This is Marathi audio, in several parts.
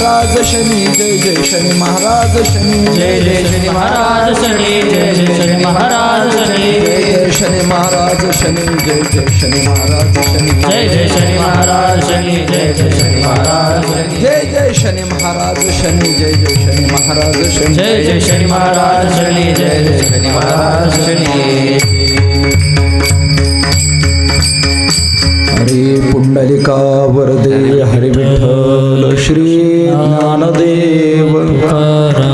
महाराज शनी जय जय शनी महाराज शनी जय जय शनी महाराज शनी जय जय शनी महाराज शनी जय जय शनी महाराज शनी जय जय शनी महाराज शनी जय जय शनी महाराज शनी जय जय शनी महाराज शनी जय जय शनी महाराज शनी जय जय शनी महाराज शनी जय जय शनी महाराज शनी जय जय शनी महाराज शनी हरी पुंडलिका वरदे हरी विठ्ठल श्री ज्ञानदेव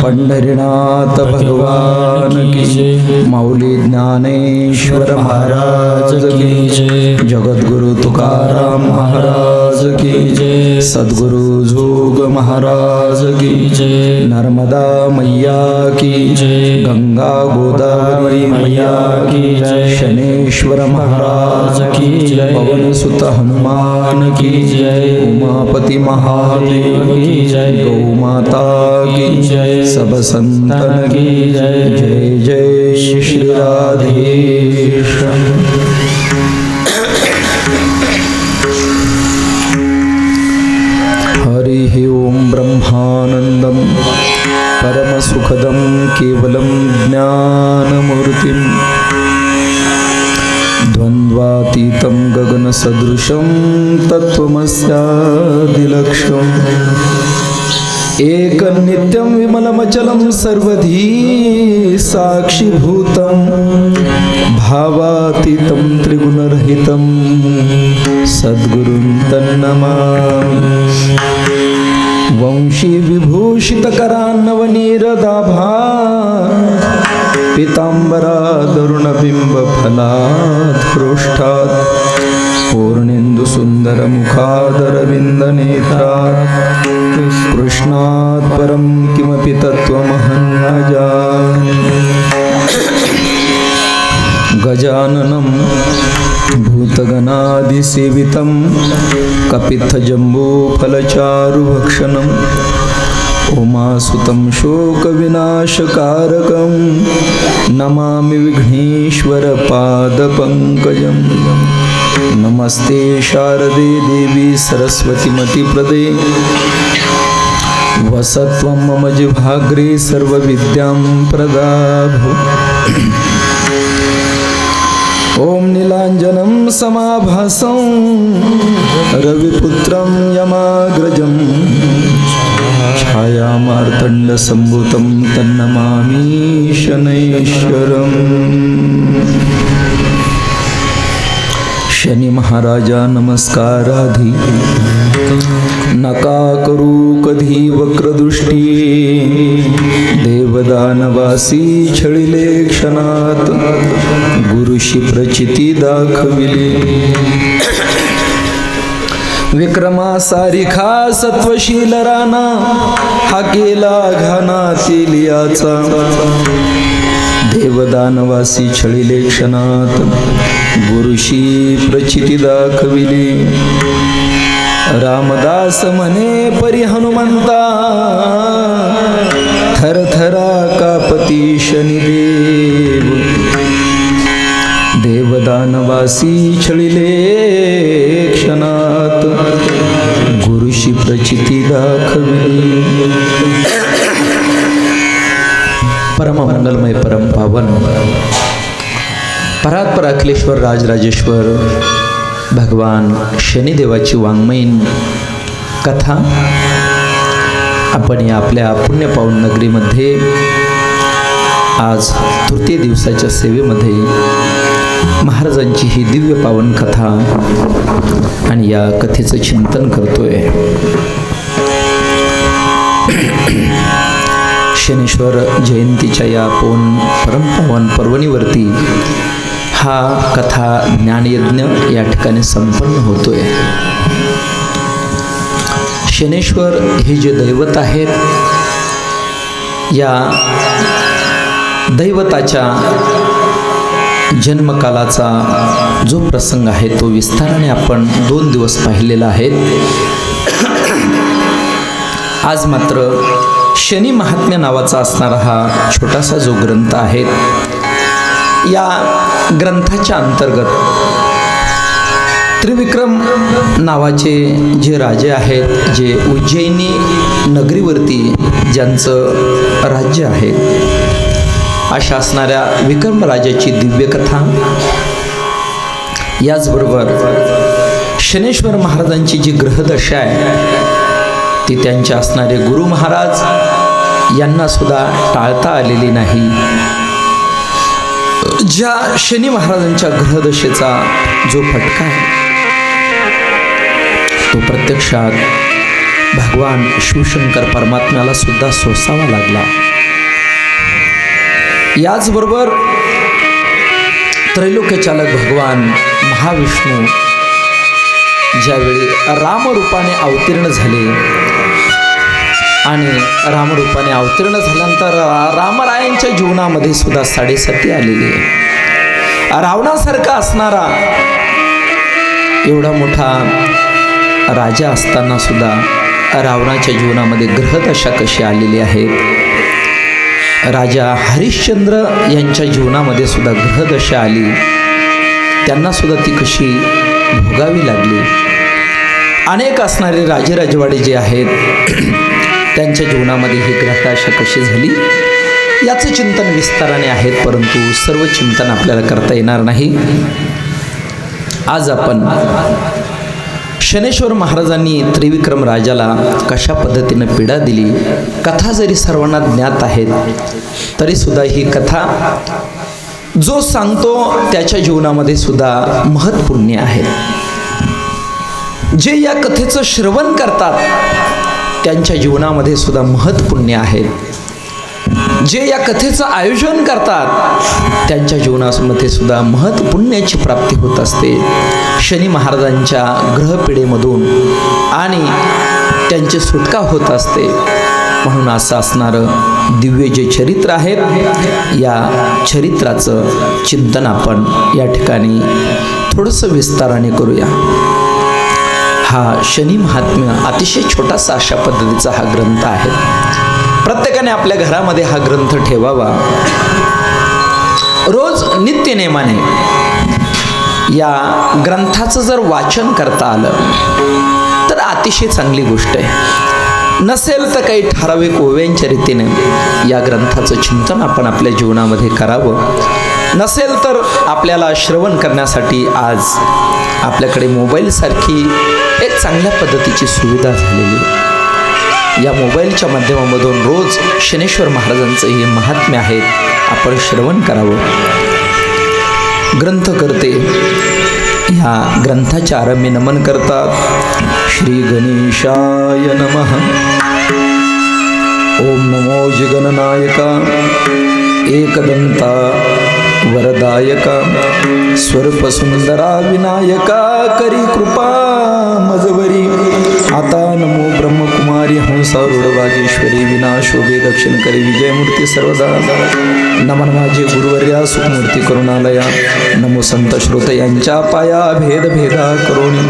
पंढरीनाथ भगवान की जय माऊली ज्ञानेश्वर महाराज की जय जगद्गुरु तुकाराम महाराज की जय सद्गुरु जोग महाराज की जय नर्मदा मैया की जय गंगा गोदावरी मैया की जय शनेश्वर महाराज की जय पवन सुत हनुमान की जय उमापति महादेव की जय गौ माता की जय सब संतन की जय जय जय श्री राधेश हरि ओम ब्रह्मानंदम परमसुखदं केवलं ज्ञानमूर्तिं द्वन्द्वातीतं गगनसदृशं तत्त्वमस्यादिलक्ष्यम् एकनित्यं विमलमचलं सर्वधी साक्षिभूतं भावातीतं त्रिगुणरहितं सद्गुरुं तन्नमामि वंशी विभूषितकरान्नवनीरदाभा पीताम्बरादरुणबिम्बफलाधृष्टात् पूर्णेन्दुसुन्दरमुखादरविन्दनेत्रात् कृष्णात् परं किमपि तत्त्वमहं न जाने गजाननं भूतगणादिसेवितं कपित्थजम्बूफलचारुभक्षणम् उमासुतं शोकविनाशकारकं नमामि विघ्नेश्वरपादपङ्कजं नमस्ते शारदे देवी सरस्वतीमतिप्रदे वसत्वं मम जिह्वाग्रे सर्वविद्यां प्रदाभो ओम नीलांजनं समाभासं रविपुत्रं यमाग्रजं छायामार्तण्डसम्भूतं तन्नमामि शनैश्वरम् शनी महाराजा नमस्काराधी नका करू कधी वक्रदृष्टी देवदानवासी छळिले क्षणात गुरुशी प्रचिती दाखविले विक्रमासारिखा सत्वशील राणा हा केला घानातील याचा देवदानवासी छळिले क्षणात गुरुशी प्रचिती दाखविले रामदास म्हणे परी हनुमंता थरथरा कापती शनिदेव देवदानवासी छळिले क्षणात गुरुशी प्रचिती दाखविली परम मंगलमय परम पावन परात्पर अखिलेश्वर राजराजेश्वर भगवान शनिदेवाची वाङ्मयीन कथा आपण या आपल्या पुण्यपावन नगरीमध्ये आज तृतीय दिवसाच्या सेवेमध्ये महाराजांची ही दिव्य पावन कथा आणि या कथेचं चिंतन करतोय। शनीश्वर जयंतीच्या या परमपावन पर्वणीवरती हा कथा ज्ञानयज्ञ या ठिकाणी संपन्न होतोय। शनेश्वर हे जे दैवत आहेत या दैवताच्या जन्मकालाचा जो प्रसंग आहे तो विस्ताराने आपण 2 दिवस पाहिलेला आहे। आज मात्र शनी महात्म्य नावाचा असणारा हा छोटासा जो ग्रंथ आहे या ग्रंथाच्या अंतर्गत त्रिविक्रम नावाचे जे राजे आहेत, जे उज्जैनी नगरीवरती ज्यांचं राज्य आहे, अशा असणाऱ्या विक्रम राजाची दिव्य कथा, याचबरोबर शनेश्वर महाराजांची जी ग्रहदशा आहे ती त्यांचे असणारे गुरु महाराज यांना सुद्धा टाळता आलेली नाही. ज्या शनी महाराजांच्या ग्रहदशेचा जो फटका आहे तो प्रत्यक्षात भगवान शिवशंकर परमात्म्याला सुद्धा सोसावा लागला. याचबरोबर त्रैलोक्यचालक भगवान महाविष्णू ज्यावेळी रामरूपाने अवतीर्ण झाले आणि रामरूपाने अवतीर्ण झाल्यानंतर रामरायांच्या जीवनामध्ये सुद्धा साडेसाती आलेली आहे. रावणासारखा असणारा एवढा मोठा राजा असताना सुद्धा रावणाच्या जीवनामध्ये ग्रहदशा कशी आलेली आहे. राजा हरिश्चंद्र यांच्या जीवनामध्ये सुद्धा ग्रहदशा आली, त्यांना सुद्धा ती कशी भोगावी लागली. अनेक असणारे राजेराजवाडे जे आहेत त्यांच्या जीवनामध्ये ही ग्रहदशा कशी झाली याचं चिंतन विस्ताराने आहेत, परंतु सर्व चिंतन आपल्याला करता येणार नाही. आज आपण शनेश्वर महाराजांनी त्रिविक्रम राजाला कशा पद्धतीने पीडा दिली, कथा जरी सर्वांना ज्ञात आहेत तरी सुद्धा ही कथा जो सांगतो त्याच्या जीवनामध्ये सुद्धा महत्त्वपूर्ण आहे. जे या कथेचं श्रवण करतात त्यांच्या जीवनामध्ये सुद्धा महत्त्वपूर्ण आहे. जे या कथेचं आयोजन करतात त्यांच्या जीवनामध्ये सुद्धा महत्त्वपुण्याची प्राप्ती होत असते. शनी महाराजांच्या ग्रहपिढीमधून आणि त्यांची सुटका होत असते. म्हणून असं असणारं दिव्य जे चरित्र आहे, या चरित्राचं चिंतन आपण या ठिकाणी थोडंसं विस्ताराने करूया. हा शनी महात्म्य अतिशय छोटासा अशा पद्धतीचा हा ग्रंथ आहे. प्रत्येकाने आपल्या घरामध्ये हा ग्रंथ ठेवावा. रोज नित्य नेमाने या ग्रंथाचं जर वाचन करता आलं तर अतिशय चांगली गोष्ट आहे. नसेल तर काही ठराविक ओव्यांच्या रीतीने या ग्रंथाचं चिंतन आपण आपल्या जीवनामध्ये करावं. नसेल तर आपल्याला श्रवण करण्यासाठी आज आपल्याकडे मोबाईलसारखी एक चांगल्या पद्धतीची सुविधा झालेली आहे. या मोबाईलच्या माध्यमामधून रोज शनेश्वर महाराजांचं हे महात्म्य आहे आपण श्रवण करावं. ग्रंथकर्ते ह्या ग्रंथाच्या आरंभी नमन करतात. श्री गणेशाय नमः. ओम नमो जिगणनायका एकदंता वरदायका स्वरूप सुंदरा विनायका करी कृपा मजवरी. आता नमो ब्रह्मकुमारी हंसारूढ वागेश्वरी विनाशोभे दक्षिण करी विजयमूर्ती सर्वदा. नमन माझे गुरुवर्या सुखमूर्ती करुणालया. नमो संत श्रोतयांच्या पाया भेद भेदा करोनी.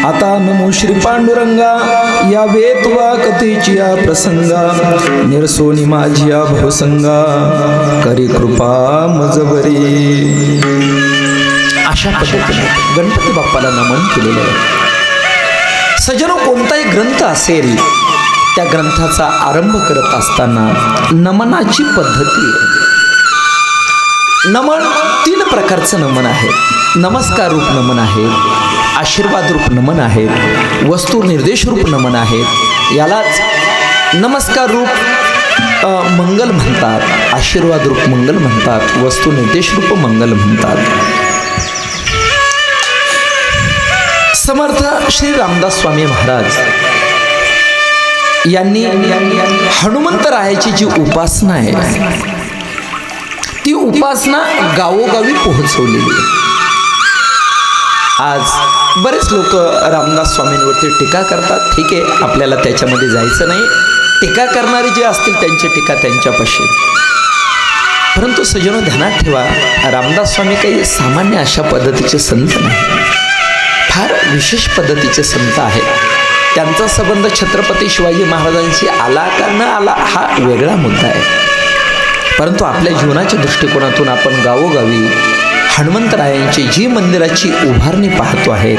आता नमो श्री पांडुरंगा या वेतवा कथेची या प्रसंगा. निरसोनी माझी या भवसंगा करी कृपा मजवरी. अशा पद्धतीने गणपती बाप्पाला नमन केलेलं आहे. सज्जनो, कोणताही ग्रंथ असेल त्या ग्रंथाचा आरंभ करत असताना नमनाची पद्धती आहे. नमन 3 प्रकारचं नमन आहे. नमस्कार रूप नमन आहे, आशीर्वाद रूप नमन आहे, वस्तू निर्देश रूप नमन आहे. यालाच नमस्कार रूप मंगल म्हणतात, आशीर्वाद रूप मंगल म्हणतात, वस्तू निर्देश रूप मंगल म्हणतात. समर्थ श्री रामदास स्वामी महाराज यांनी हनुमंतरायाची जी उपासना आहे ती उपासना गावोगावी पोहोचवलेली आहे. आज बरेच लोक रामदास स्वामींवरती टीका करतात. ठीक आहे, आपल्याला त्याच्यामध्ये जायचं नाही. टीका करणारे जे असतील त्यांची टीका त्यांच्यापाशी. परंतु सज्जनो, ध्यानात ठेवा, रामदास स्वामी काही सामान्य अशा पद्धतीचे संत नाही, फार विशेष पद्धतीचे संत आहेत. त्यांचा संबंध छत्रपती शिवाजी महाराजांशी आला का न आला हा वेगळा मुद्दा आहे. परंतु आपल्या जीवनाच्या दृष्टिकोनातून आपण गावोगावी हनुमंतरायांची जी मंदिराची उभारणी पाहतो आहे,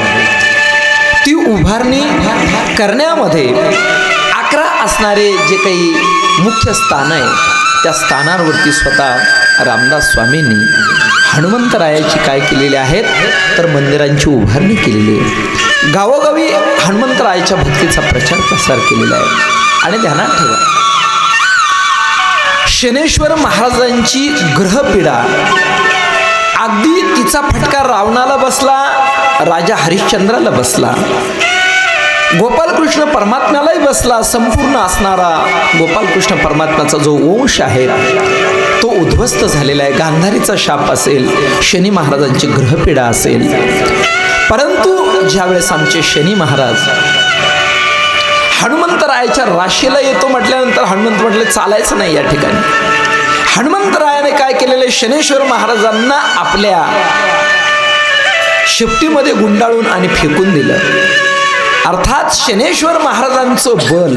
ती उभारणी करण्यामध्ये 11 असणारे जे काही मुख्य स्थान आहे, त्या स्थानांवरती स्वतः रामदास स्वामींनी हनुमंतरायाची काय केलेले आहेत तर मंदिरांची उभारणी केलेली आहे. गावोगावी हनुमंतरायाच्या भक्तीचा प्रचार प्रसार केलेला आहे. आणि ध्यानात ठेवा, शनेश्वर महाराजांची ग्रहपीडा अगदी तिचा फटका रावणाला बसला, राजा हरिश्चंद्राला बसला, गोपालकृष्ण परमात्म्यालाही बसला. संपूर्ण असणारा गोपालकृष्ण परमात्म्याचा जो वंश आहे तो उद्ध्वस्त झालेला आहे. गांधारीचा शाप असेल, शनी महाराजांची ग्रहपीडा असेल. परंतु ज्यावेळेस आमचे शनी महाराज हनुमंतरायाच्या राशीला येतो म्हटल्यानंतर हनुमंत म्हटले चालायचं नाही या ठिकाणी. हनुमंतरायाने काय केलेले, शनेश्वर महाराजांना आपल्या शेपटीमध्ये गुंडाळून आणि फेकून दिलं. अर्थात शनेश्वर महाराजांचं बल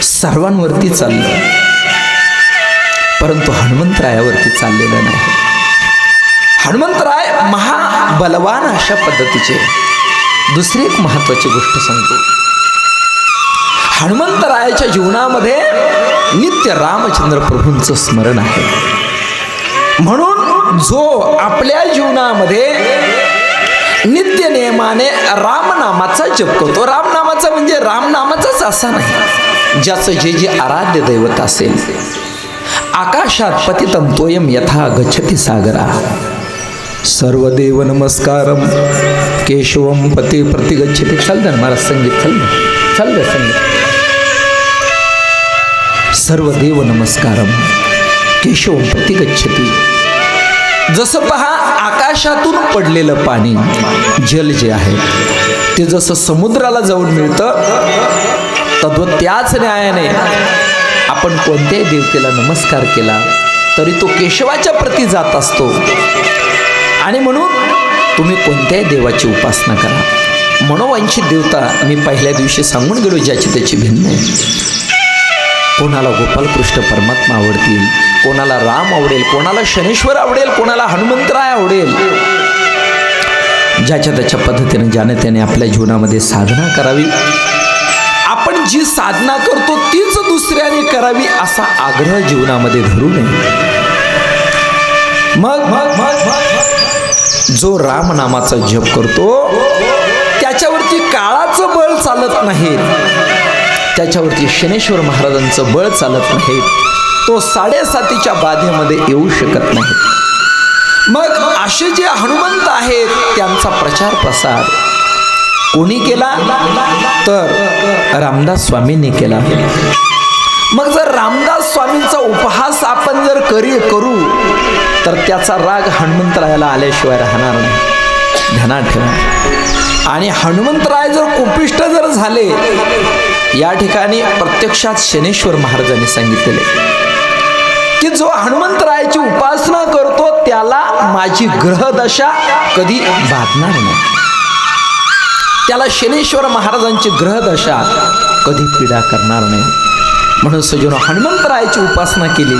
सर्वांवरती चाललं, परंतु हनुमंतरायावरती चाललेलं नाही. हनुमंतराय महाबलवान अशा पद्धतीचे. दुसरी एक महत्वाची गोष्ट सांगतो, हनुमंतरायाच्या जीवनामध्ये नित्य रामचंद्र प्रभूंचं स्मरण आहे. म्हणून जो आपल्या जीवनामध्ये नित्य नियमाने रामनामाचा जप करतो, रामनामाचा म्हणजे रामनामाचाच असा नाही, ज्याचं जे जे आराध्य दैवत असेल. आकाशात पतितं तोयम यथा गच्छति सागरा, सर्वदेव नमस्कारम केशवम पती प्रतिगच्छति. चालतं ना महाराज संगीत, चालतं संगीत. सर्वदेव नमस्कारम केशवम प्रतिगच्छति. जसं पहा, आकाशातून पडलेलं पाणी जल जे आहे ते जसं समुद्राला जाऊन मिळतं, तद्वत त्याच न्यायाने आपण कोणत्याही देवतेला नमस्कार केला तरी तो केशवाच्या प्रती जात असतो. आणि म्हणून तुम्ही कोणत्याही देवाची उपासना करा. मनोवांछित देवता मी पहिल्या दिवशी सांगून गेलो, ज्याची त्याची भिन्न आहे. कोणाला गोपालकृष्ण परमात्मा आवडतील, कोणाला राम आवडेल, कोणाला शनेश्वर आवडेल, कोणाला हनुमंतराय आवडेल. ज्याच्या त्याच्या पद्धतीने ज्याने त्याने आपल्या जीवनामध्ये साधना करावी. आपण जी साधना करतो तीच दुसऱ्याने करावी असा आग्रह जीवनामध्ये धरू नये. मग जो रामनामाचा जप करतो त्याच्यावरती काळाचं बळ चालत नाही, त्याच्यावरती शनेश्वर महाराजांचं बळ चालत नाही. तो 7.5च्या बाधेमध्ये येऊ शकत नाही. मग असे जे हनुमंत आहेत त्यांचा प्रचार प्रसार कोणी केला तर रामदास स्वामींनी केला. मग जर रामदास स्वामींचा उपहास आपण जर करू तर त्याचा राग हनुमंतरायाला आल्याशिवाय राहणार नाही. ध्यानात ठेवा. आणि हनुमंतराय जर कोपिष्ट जर झाले, या ठिकाणी प्रत्यक्षात शनेश्वर महाराजांनी सांगितलेले की जो हनुमंतरायाची उपासना करतो त्याला माझी ग्रहदशा कधी बाधणार नाही, त्याला शनेश्वर महाराजांची ग्रहदशा कधी पीडा करणार नाही. म्हणून सजनो, हनुमंतरायाची उपासना केली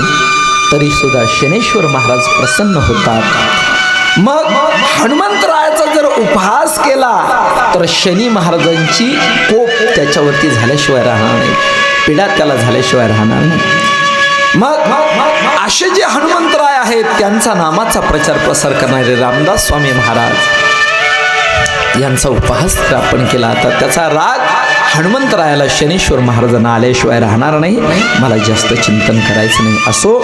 तरी सुद्धा शनेश्वर महाराज प्रसन्न होतात. मग हनुमंतरायाचा जर उपहास केला तर शनी महाराजांची कोप त्याच्यावरती झाल्याशिवाय राहणार नाही, पीडा त्याला झाल्याशिवाय राहणार नाही. मग असे जे हनुमंतराय आहेत त्यांचा नामाचा प्रचार प्रसार करणारे रामदास स्वामी महाराज यांचा उपहास जर आपण केला तर त्याचा राग हनुमंतरायाला शनेश्वर महाराजांना आल्याशिवाय राहणार नाही. मला जास्त चिंतन करायचं नाही. असो,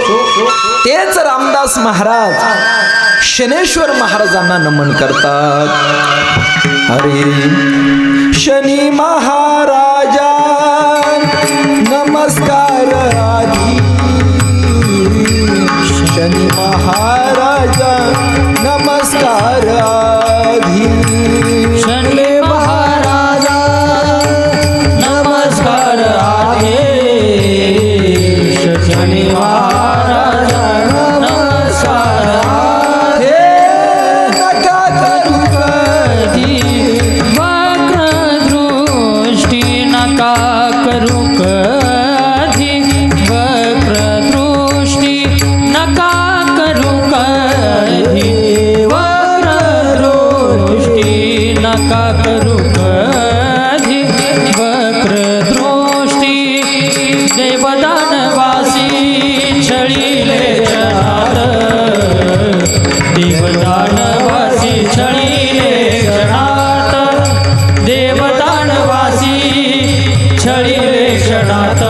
तेच रामदास महाराज शनेश्वर महाराजांना नमन करतात. हरी शनी महाराजा नमस्कार आधी, शनी महाराजा नमस्कार आधी, शनी महाराजा नमस्कार आहे, शनी महाराजा नमस्कार आहे. नका करू कधी वक्रदृष्टी नका करू, कधी वक्रदृष्टी नका करू, कधी देवदानवासी छळीले क्षणात देवदानवासी छळीले क्षणात देवदानवासी छळीले क्षणात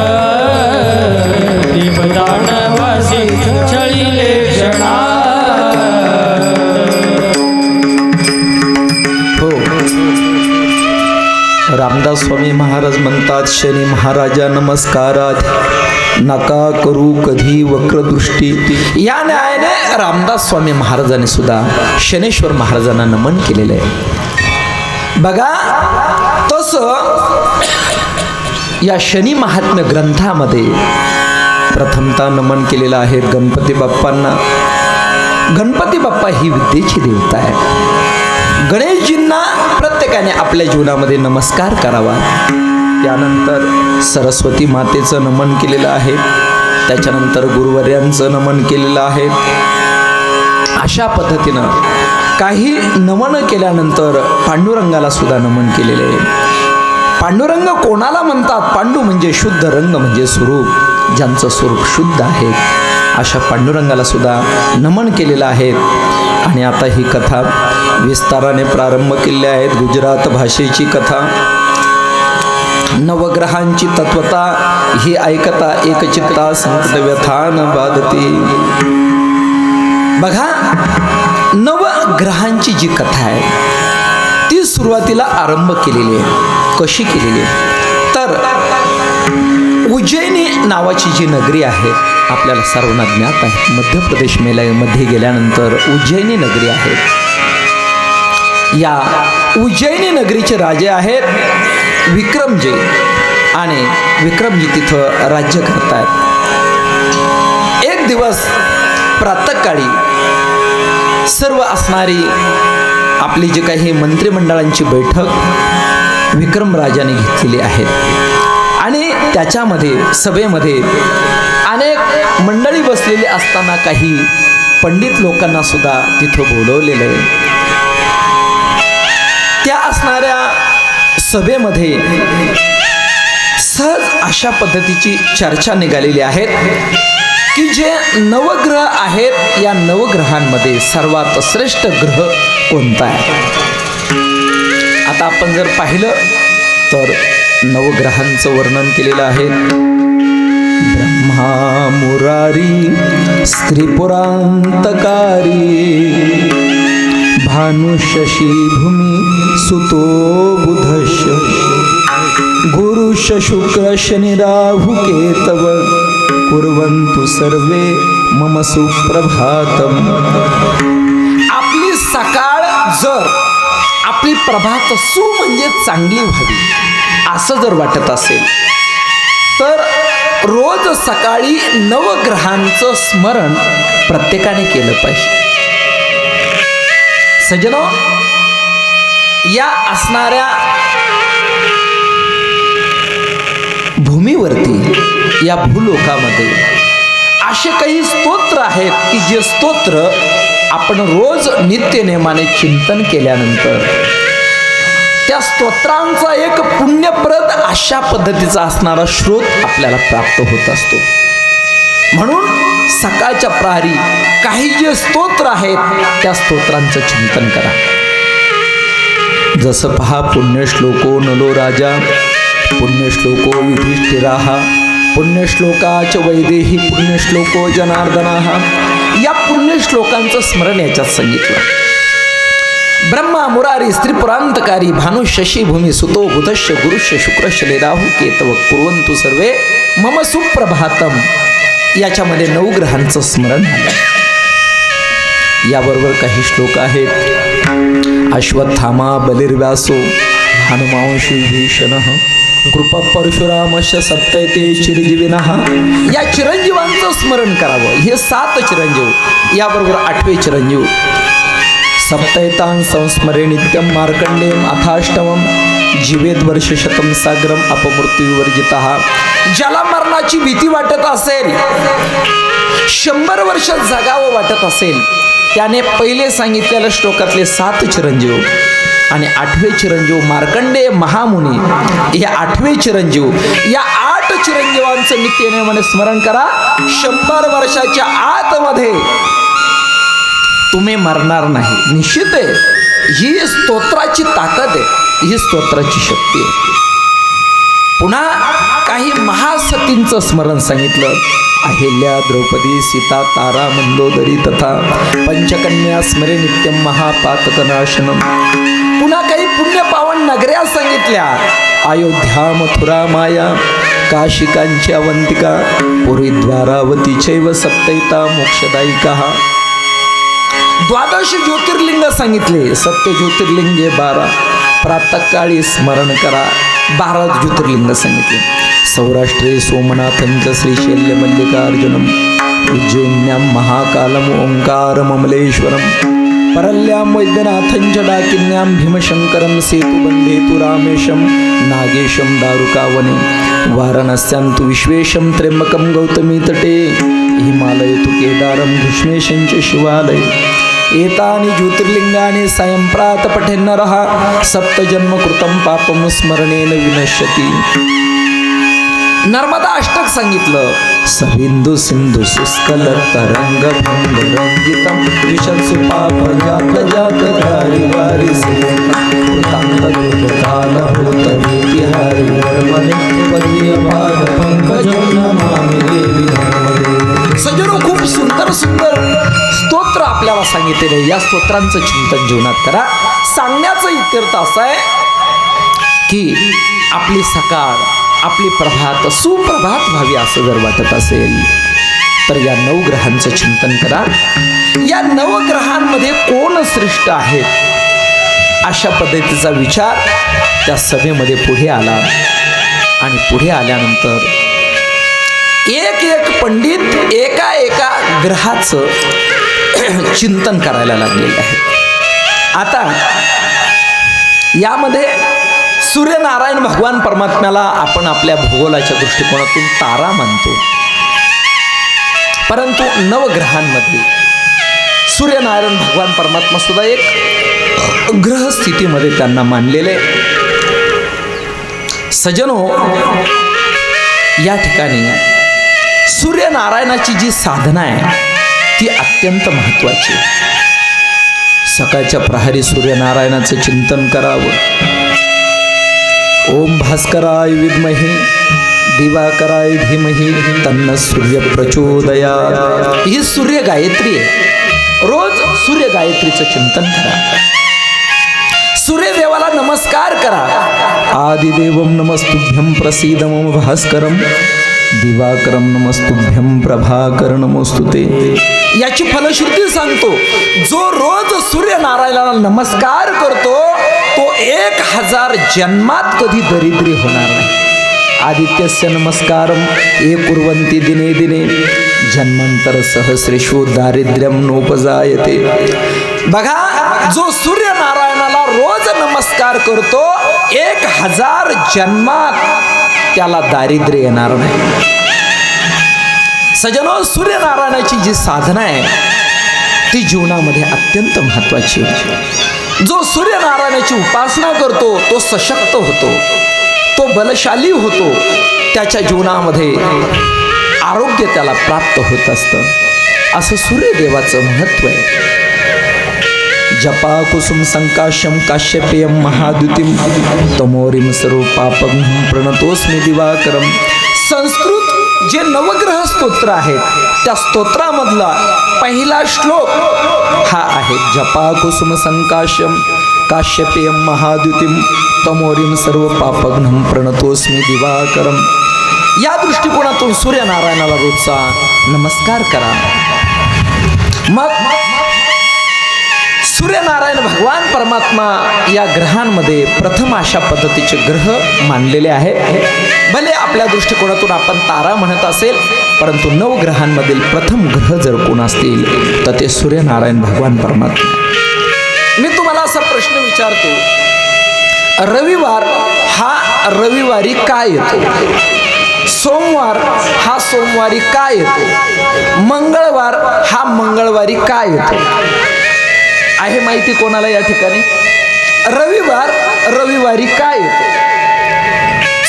देवदानवासी छळीले क्षणात हो, रामदास स्वामी महाराज म्हणतात, शनी महाराजा नमस्कारात नका करू कधी वक्रदृष्टी. या न्यायाने रामदास स्वामी महाराजांनी सुद्धा शनेश्वर महाराजांना नमन केलेलं आहे. बघा, तसं या शनी महात्म्य ग्रंथामध्ये प्रथमतः नमन केलेलं आहे गणपती बाप्पांना. गणपती बाप्पा ही विद्येची देवता आहे. गणेशजींना प्रत्येकाने आपल्या जीवनामध्ये नमस्कार करावा. त्यानंतर सरस्वती मातेचं नमन केलेलं आहे. त्याच्यानंतर गुरुवर्यांचं नमन केलेलं आहे. अशा पद्धतीनं काही नमन केल्यानंतर पांडुरंगाला सुद्धा नमन केलेले आहे. पांडुरंग कोणाला म्हणतात? पांडू म्हणजे शुद्ध, रंग म्हणजे स्वरूप, ज्यांचं स्वरूप शुद्ध आहे अशा पांडुरंगाला सुद्धा नमन केलेलं आहे. आणि आता ही कथा विस्ताराने प्रारंभ केली आहेत. गुजरात भाषेची कथा, नवग्रहांची तत्वता ही ऐकता एकचित्ता संकट व्यथान बाधती. बघा, नवग्रहांची जी कथा आहे ती सुरुवातीला आरंभ केलेली आहे. कशी केलेली आहे तर उज्जैनी नावाची जी नगरी आहे आपल्याला सर्वांना ज्ञात आहे. मध्य प्रदेश मध्ये गेल्यानंतर उज्जैनी नगरी आहे. या उज्जैनी नगरीचे राजे आहेत विक्रमजी, आणि विक्रमजी तिथं राज्य करतात. एक दिवस प्रातःकाळी सर्व असणारी आपली जी काही मंत्रिमंडळांची बैठक विक्रम राजाने घेतलेली आहे. आणि त्याच्यामध्ये सभेमध्ये अनेक मंडळी बसलेली असताना काही पंडित लोकांना सुद्धा तिथं बोलवलेलं आहे. त्या असणाऱ्या सभेमध्ये सहज अशा पद्धतीची चर्चा निघालेली आहे की जे नवग्रह आहेत या नवग्रहांमध्ये सर्वात श्रेष्ठ ग्रह कोणता आहे. आता आपण जर पाहिलं तर नवग्रहांचं वर्णन केलेलं आहे. ब्रह्मा मुरारी स्त्रीपुरांतकारी भानु शशी भूमी सुतो बुधश गुरुश शुक्र शनि राहु केतव कुर्वन्तु सर्वे मम सुप्रभातम. आपली सकाळ जर आपली प्रभात म्हणजे चांगली व्हावी असं जर वाटत असेल तर रोज सकाळी नवग्रहांचं स्मरण प्रत्येकाने केलं पाहिजे. सज्जनो, या असणाऱ्या भूमीवरती या भूलोकामध्ये असे काही स्तोत्र आहेत की जे स्तोत्र आपण रोज नित्यनेमाने चिंतन केल्यानंतर त्या स्तोत्रांचा एक पुण्यप्रद अशा पद्धतीचा असणारा स्रोत आपल्याला प्राप्त होत असतो. म्हणून सकाळच्या प्रहरी काही जे स्तोत्र आहेत त्या स्तोत्रांचं चिंतन करा. जसं पहा, पुण्यश्लोको नलो राजा, पुण्यश्लोको युधिष्ठिराः, पुण्यश्लोकाच वैदेही, पुण्यश्लोको जनार्दनाः. या पुण्यश्लोकांचं स्मरण याच्यात सांगितलं. ब्रह्मा मुरारी स्त्रीपुरांतकारी भानु शशी भूमी सुतो बुधश्य गुरुश्य शुक्रश्य राहु केतव कुर्वन्तु सर्वे मम सुप्रभातम. याच्यामध्ये नवग्रहांचं स्मरण झालं. याबरोबर काही श्लोक आहेत. अश्वत्थामा बलिर्व्यासो हनुमांशी भीषणः कृपा परशुरामस्य सप्तैते चिरंजीविनः. या चिरंजीवांचं स्मरण करावं. हे 7 चिरंजीव. याबरोबर 8वे चिरंजीव सप्तैतान् संस्मरे नित्यं मार्कंडेयम् अथाष्टमं जीवेद वर्षशतं सागरम अपमृत्युवर्जितः. ज्याला मरणाची भीती वाटत असेल, 100 वर्ष जगावं वाटत असेल, त्याने पहिले सांगितलेल्या श्लोकातले 7 चिरंजीव आणि 8वे चिरंजीव मार्कंडेय महामुनी, हे 8वे चिरंजीव, या 8 चिरंजीवा देवांचं नित्यनेमाने स्मरण करा. 100 वर्षाच्या आतमध्ये तुम्ही मरणार नाही. निश्चित आहे, ही स्तोत्राची ताकद आहे, ही स्तोत्राची शक्ती आहे. पुन्हा काही महासतींचं स्मरण सांगितलं. अहिल्या, द्रौपदी, सीता, तारा, मंदोदरी तथा पंचकन्या स्मरे नित्यम महापातकनाशनम. पुन्हा काही पुण्य पावन नगऱ्या सांगितल्या. अयोध्या, मथुरा, माया, काशी, कांची, अवंतिका, पुरी, द्वारावती चैव सप्तैता मोक्षदायिका. 12 ज्योतिर्लिंग सांगितले. सत्य ज्योतिर्लिंगे 12. प्रातःकाळी स्मरण करा. 12 ज्योतिर्लिंग सांगितले. सौराष्ट्रे सोमनाथंच श्रीशैल्य मल्लिकार्जुनम, उज्जैन्यां महाकालम ओंकारम अमलेश्वरम, परल्यां वैद्यनाथंच डाकिन्यां भीमशंकरम, सेतुबंधे तु रामेशम, नागेशम दारुकावने, वाराणस्यां तु विश्वेशम, त्र्यंबकम गौतमी तटे, हिमालय तु केदारम, घृष्णेशंच शिवालय. एतानि ज्योतिर्लिंगानि सायं प्रात पठेन्नरः, सप्तजन्म कृतं पापं स्मरणेन विनश्यति. नर्मदा अष्टक सांगितलं. सविंदु सिंधु सुस्कल तरंग भंग रंगितम, विशत्सु पाप जात जात धारी वारी कृतांत काल भूत विहारी वर्मने वजीय पाद पंकज नमामि देवी नर्मदे. सजनो, खूप सुंदर सुंदर स्तोत्र आपल्याला सांगितलेले. या स्तोत्रांचं चिंतन जीवनात करा. सांगण्याचा इत्यर्थ असा आहे की आपली सकाळ, आपली प्रभात सुप्रभात व्हावी असं जर वाटत असेल तर या नवग्रहांचं चिंतन करा. या नवग्रहांमध्ये कोण श्रेष्ठ आहेत, अशा पद्धतीचा विचार त्या सभेमध्ये पुढे आला. आणि पुढे आल्यानंतर एक एक पंडित एका एका ग्रहाचं चिंतन करायला लागलेले आहे. आता यामध्ये सूर्यनारायण भगवान परमात्म्याला आपण आपल्या भूगोलाच्या दृष्टिकोनातून तारा मानतो, परंतु नवग्रहांमध्ये सूर्यनारायण भगवान परमात्मा सुद्धा एक ग्रह स्थितीमध्ये त्यांना मानलेले. सजनो, या ठिकाणी सूर्यनारायणाची जी साधना आहे ती अत्यंत महत्त्वाची. सकाळच्या प्रहरी सूर्यनारायणाचं चिंतन करावं. ओम भास्कराय विद्महे दिवाकराय धीमहि तन्न सूर्य प्रचोदयात्. ही सूर्य गायत्री आहे. रोज सूर्य गायत्रीचं चिंतन करा. सूर्यदेवाला नमस्कार करा. आदिदेवम नमस्तुभ्यं प्रसीद मम भास्करम, दिवाकरम नमस्तुभ्यं प्रभाकर नमोस्तुते. याची फलश्रुती सांगतो. जो रोज सूर्यनारायणाला नमस्कार करतो तो 1000 जन्मात कधी दरिद्री होणार नाही. आदित्यस्य नमस्कारम ये कुर्वन्ति दिने दिने जन्मांतर सहस्रेषु दारिद्र्यम नोपजायते. बघा, जो सूर्यनारायणाला रोज नमस्कार करतो 1000 जन्मात त्याला दारिद्र्य येणार नाही. सजनो, सूर्यनारायणाची जी साधना आहे ती जीवनामध्ये अत्यंत महत्त्वाची आहे. जो सूर्यनारायणाची उपासना करतो तो सशक्त होतो, तो बलशाली होतो. त्याच्या जीवनामध्ये आरोग्य त्याला प्राप्त होत असतं. असं सूर्यदेवाचं महत्त्व आहे. जपा कुसुम संकाशम काश्यपेयम महाद्युतिम तमोरिम सर्व पापम प्रणतोस्मि दिवाकरम. संस्कृत जे नवग्रह स्तोत्र आहेत त्या स्तोत्रामधला पहिला श्लोक हा आहे. जपा कुसुम संकाशम काश्यपेयम महाद्युतिम तमोरिम सर्व पापघ्नं प्रणतोस्मि दिवाकरम. या दृष्टिकोनातून सूर्यनारायणाला रोजचा नमस्कार करा. मग सूर्यनारायण भगवान परमात्मा या ग्रहांमध्ये प्रथम अशा पद्धतीचे ग्रह मानलेले आहेत. भले आपल्या दृष्टिकोनातून आपण तारा म्हणत असेल, परंतु नवग्रहांमधील प्रथम ग्रह जर कोण असतील तर ते सूर्यनारायण भगवान परमात्मा. मी तुम्हाला असा प्रश्न विचारतो, रविवार हा रविवारी काय येतो? सोमवार हा सोमवारी काय येतो? मंगळवार हा मंगळवारी काय येतो? आहे माहिती कोणाला या ठिकाणी? रविवार रविवारी काय येतो?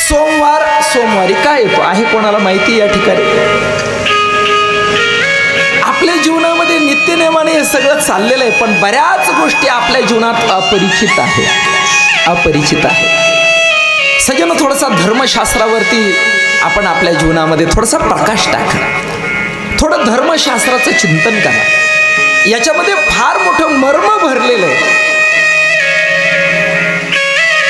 सोमवारी काय येतो आहे कोणाला माहिती? या ठिकाणी आपल्या जीवनामध्ये नित्यनेमाने हे सगळं चाललेलं आहे, पण बऱ्याच गोष्टी आपल्या जीवनात अपरिचित आहे. सगळ्यांना थोडासा धर्मशास्त्रावरती आपण आपल्या जीवनामध्ये थोडासा प्रकाश टाका, थोडं धर्मशास्त्राचं चिंतन करा. याच्यामध्ये फार मोठं मर्म भरलेलं आहे.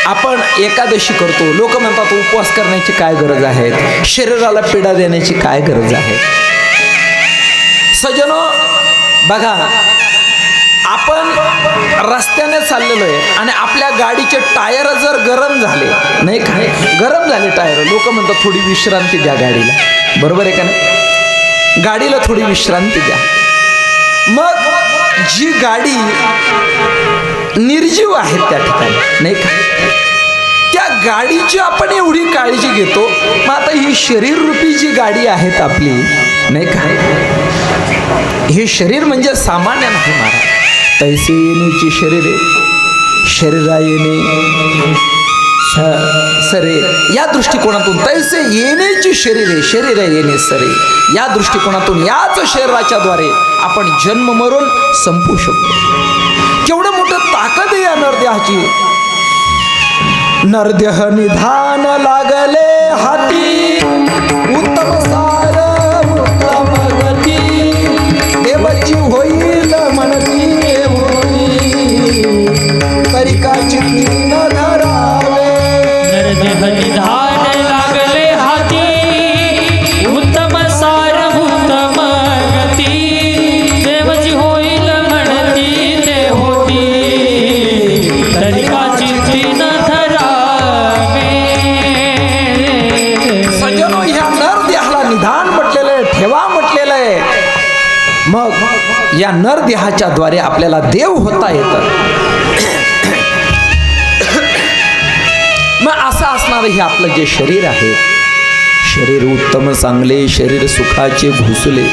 आपण एकादशी करतो, लोक म्हणतात उपवास करण्याची काय गरज आहे, शरीराला पीडा देण्याची काय गरज आहे. सजनो बघा, आपण रस्त्याने चाललेलो आहे आणि आपल्या गाडीचे टायर जर गरम झाले, नाही काय गरम झाले टायर, लोक म्हणतात थोडी विश्रांती द्या गाडीला. बरोबर आहे का नाही? गाडीला थोडी विश्रांती द्या. मग जी गाडी निर्जीव आहे त्या ठिकाणी, नाही का, त्या गाडीची आपण एवढी काळजी घेतो. मग आता ही शरीररूपी जी गाडी आहेत आपली, नाही का, हे शरीर म्हणजे सामान्य नाही महाराज. तैसे येण्याची शरीरे शरीरा येणे सरे, या दृष्टिकोनातून तैसे येण्याची शरीर येणे सरे, या दृष्टिकोनातून याच शरीराच्या द्वारे आपण जन्म मरून संपू शकतो. केवढं मोठं ताकद आहे या नरदेहाची. नरदेह निधान लागले हाती, उत्तम सार उत्तम गती, देवाची होईल म्हणती परिकाची न धरावे. नरदेह निधान लागले हाती, उत्तम सार उत्तम गती, देवची होईल म्हणती ते होती, तरिकाची न धरावे. सज्जनो, ह्या नरदेहाला निधान म्हटलेलं आहे, ठेवा म्हटलेलं आहे. मग या नरदेहाच्या द्वारे आपल्याला देव होता येतं. मग असं असणारं हे आपलं जे शरीर आहे, शरीर उत्तम चांगले, शरीर सुखाचे घुसले,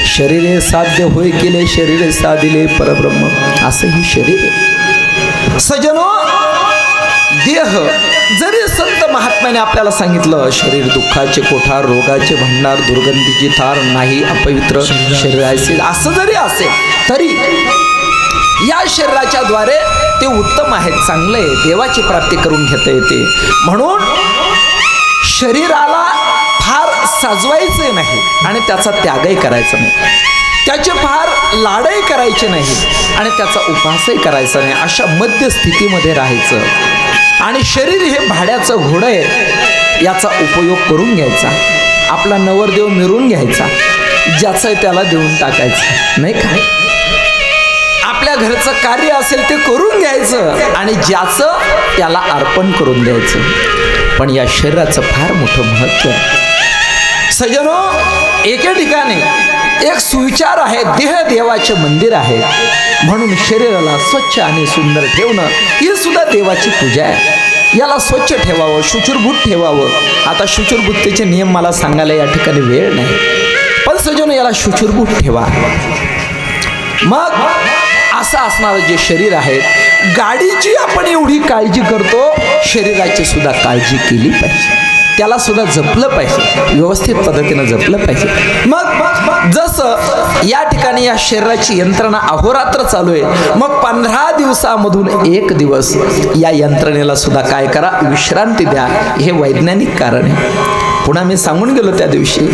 शरीरे साध्य होय केले, शरीरे साधिले परब्रह्म, असं हे शरीर आहे. सजनो, देह जरी संत महात्म्याने आपल्याला सांगितलं शरीर दुःखाचे कोठार, रोगाचे भंडार, दुर्गंधीची थार, नाही अपवित्र शरीर आहे, असं जरी असेल तरी या शरीराच्या द्वारे ते उत्तम आहे, चांगलं आहे, देवाची प्राप्ती करून घेता येते. म्हणून शरीराला फार सजवायचे नाही आणि त्याचा त्यागही करायचा नाही, त्याचे फार लाडही करायचे नाही आणि त्याचा उपवासही करायचा नाही. अशा मध्यस्थितीमध्ये राहायचं. आणि शरीर हे भाड्याचं घोडं आहे, याचा उपयोग करून घ्यायचा. आपला नवरदेव मिळवून घ्यायचा, ज्याचं त्याला देऊन टाकायचं, नाही काय. आपल्या घरचं कार्य असेल ते करून घ्यायचं आणि ज्याचं त्याला अर्पण करून द्यायचं. पण या शरीराचं फार मोठं महत्त्व आहे. सजनो, एके ठिकाणी एक सुविचार आहे, देह देवाचे मंदिर आहे, म्हणून शरीराला स्वच्छ आणि सुंदर ठेवणं ही सुद्धा देवाची पूजा आहे. याला स्वच्छ ठेवावं, शुचिर्भूत ठेवावं. आता शुचिर्भूततेचे नियम मला सांगायला या ठिकाणी वेळ नाही, पण सजनो याला शुचिर्भूत ठेवा. मग असं असणारं जे शरीर आहे, गाडीची आपण एवढी काळजी करतो, शरीराची सुद्धा काळजी केली पाहिजे, त्याला सुद्धा जपलं पाहिजे, व्यवस्थित पद्धतीनं जपलं पाहिजे. मग जसं या ठिकाणी या शरीराची यंत्रणा अहोरात्र चालू आहे, मग 15 दिवसामधून 1 दिवस या यंत्रणेला सुद्धा काय करा, विश्रांती द्या. हे वैज्ञानिक कारण आहे. पुन्हा मी सांगून गेलो त्या दिवशी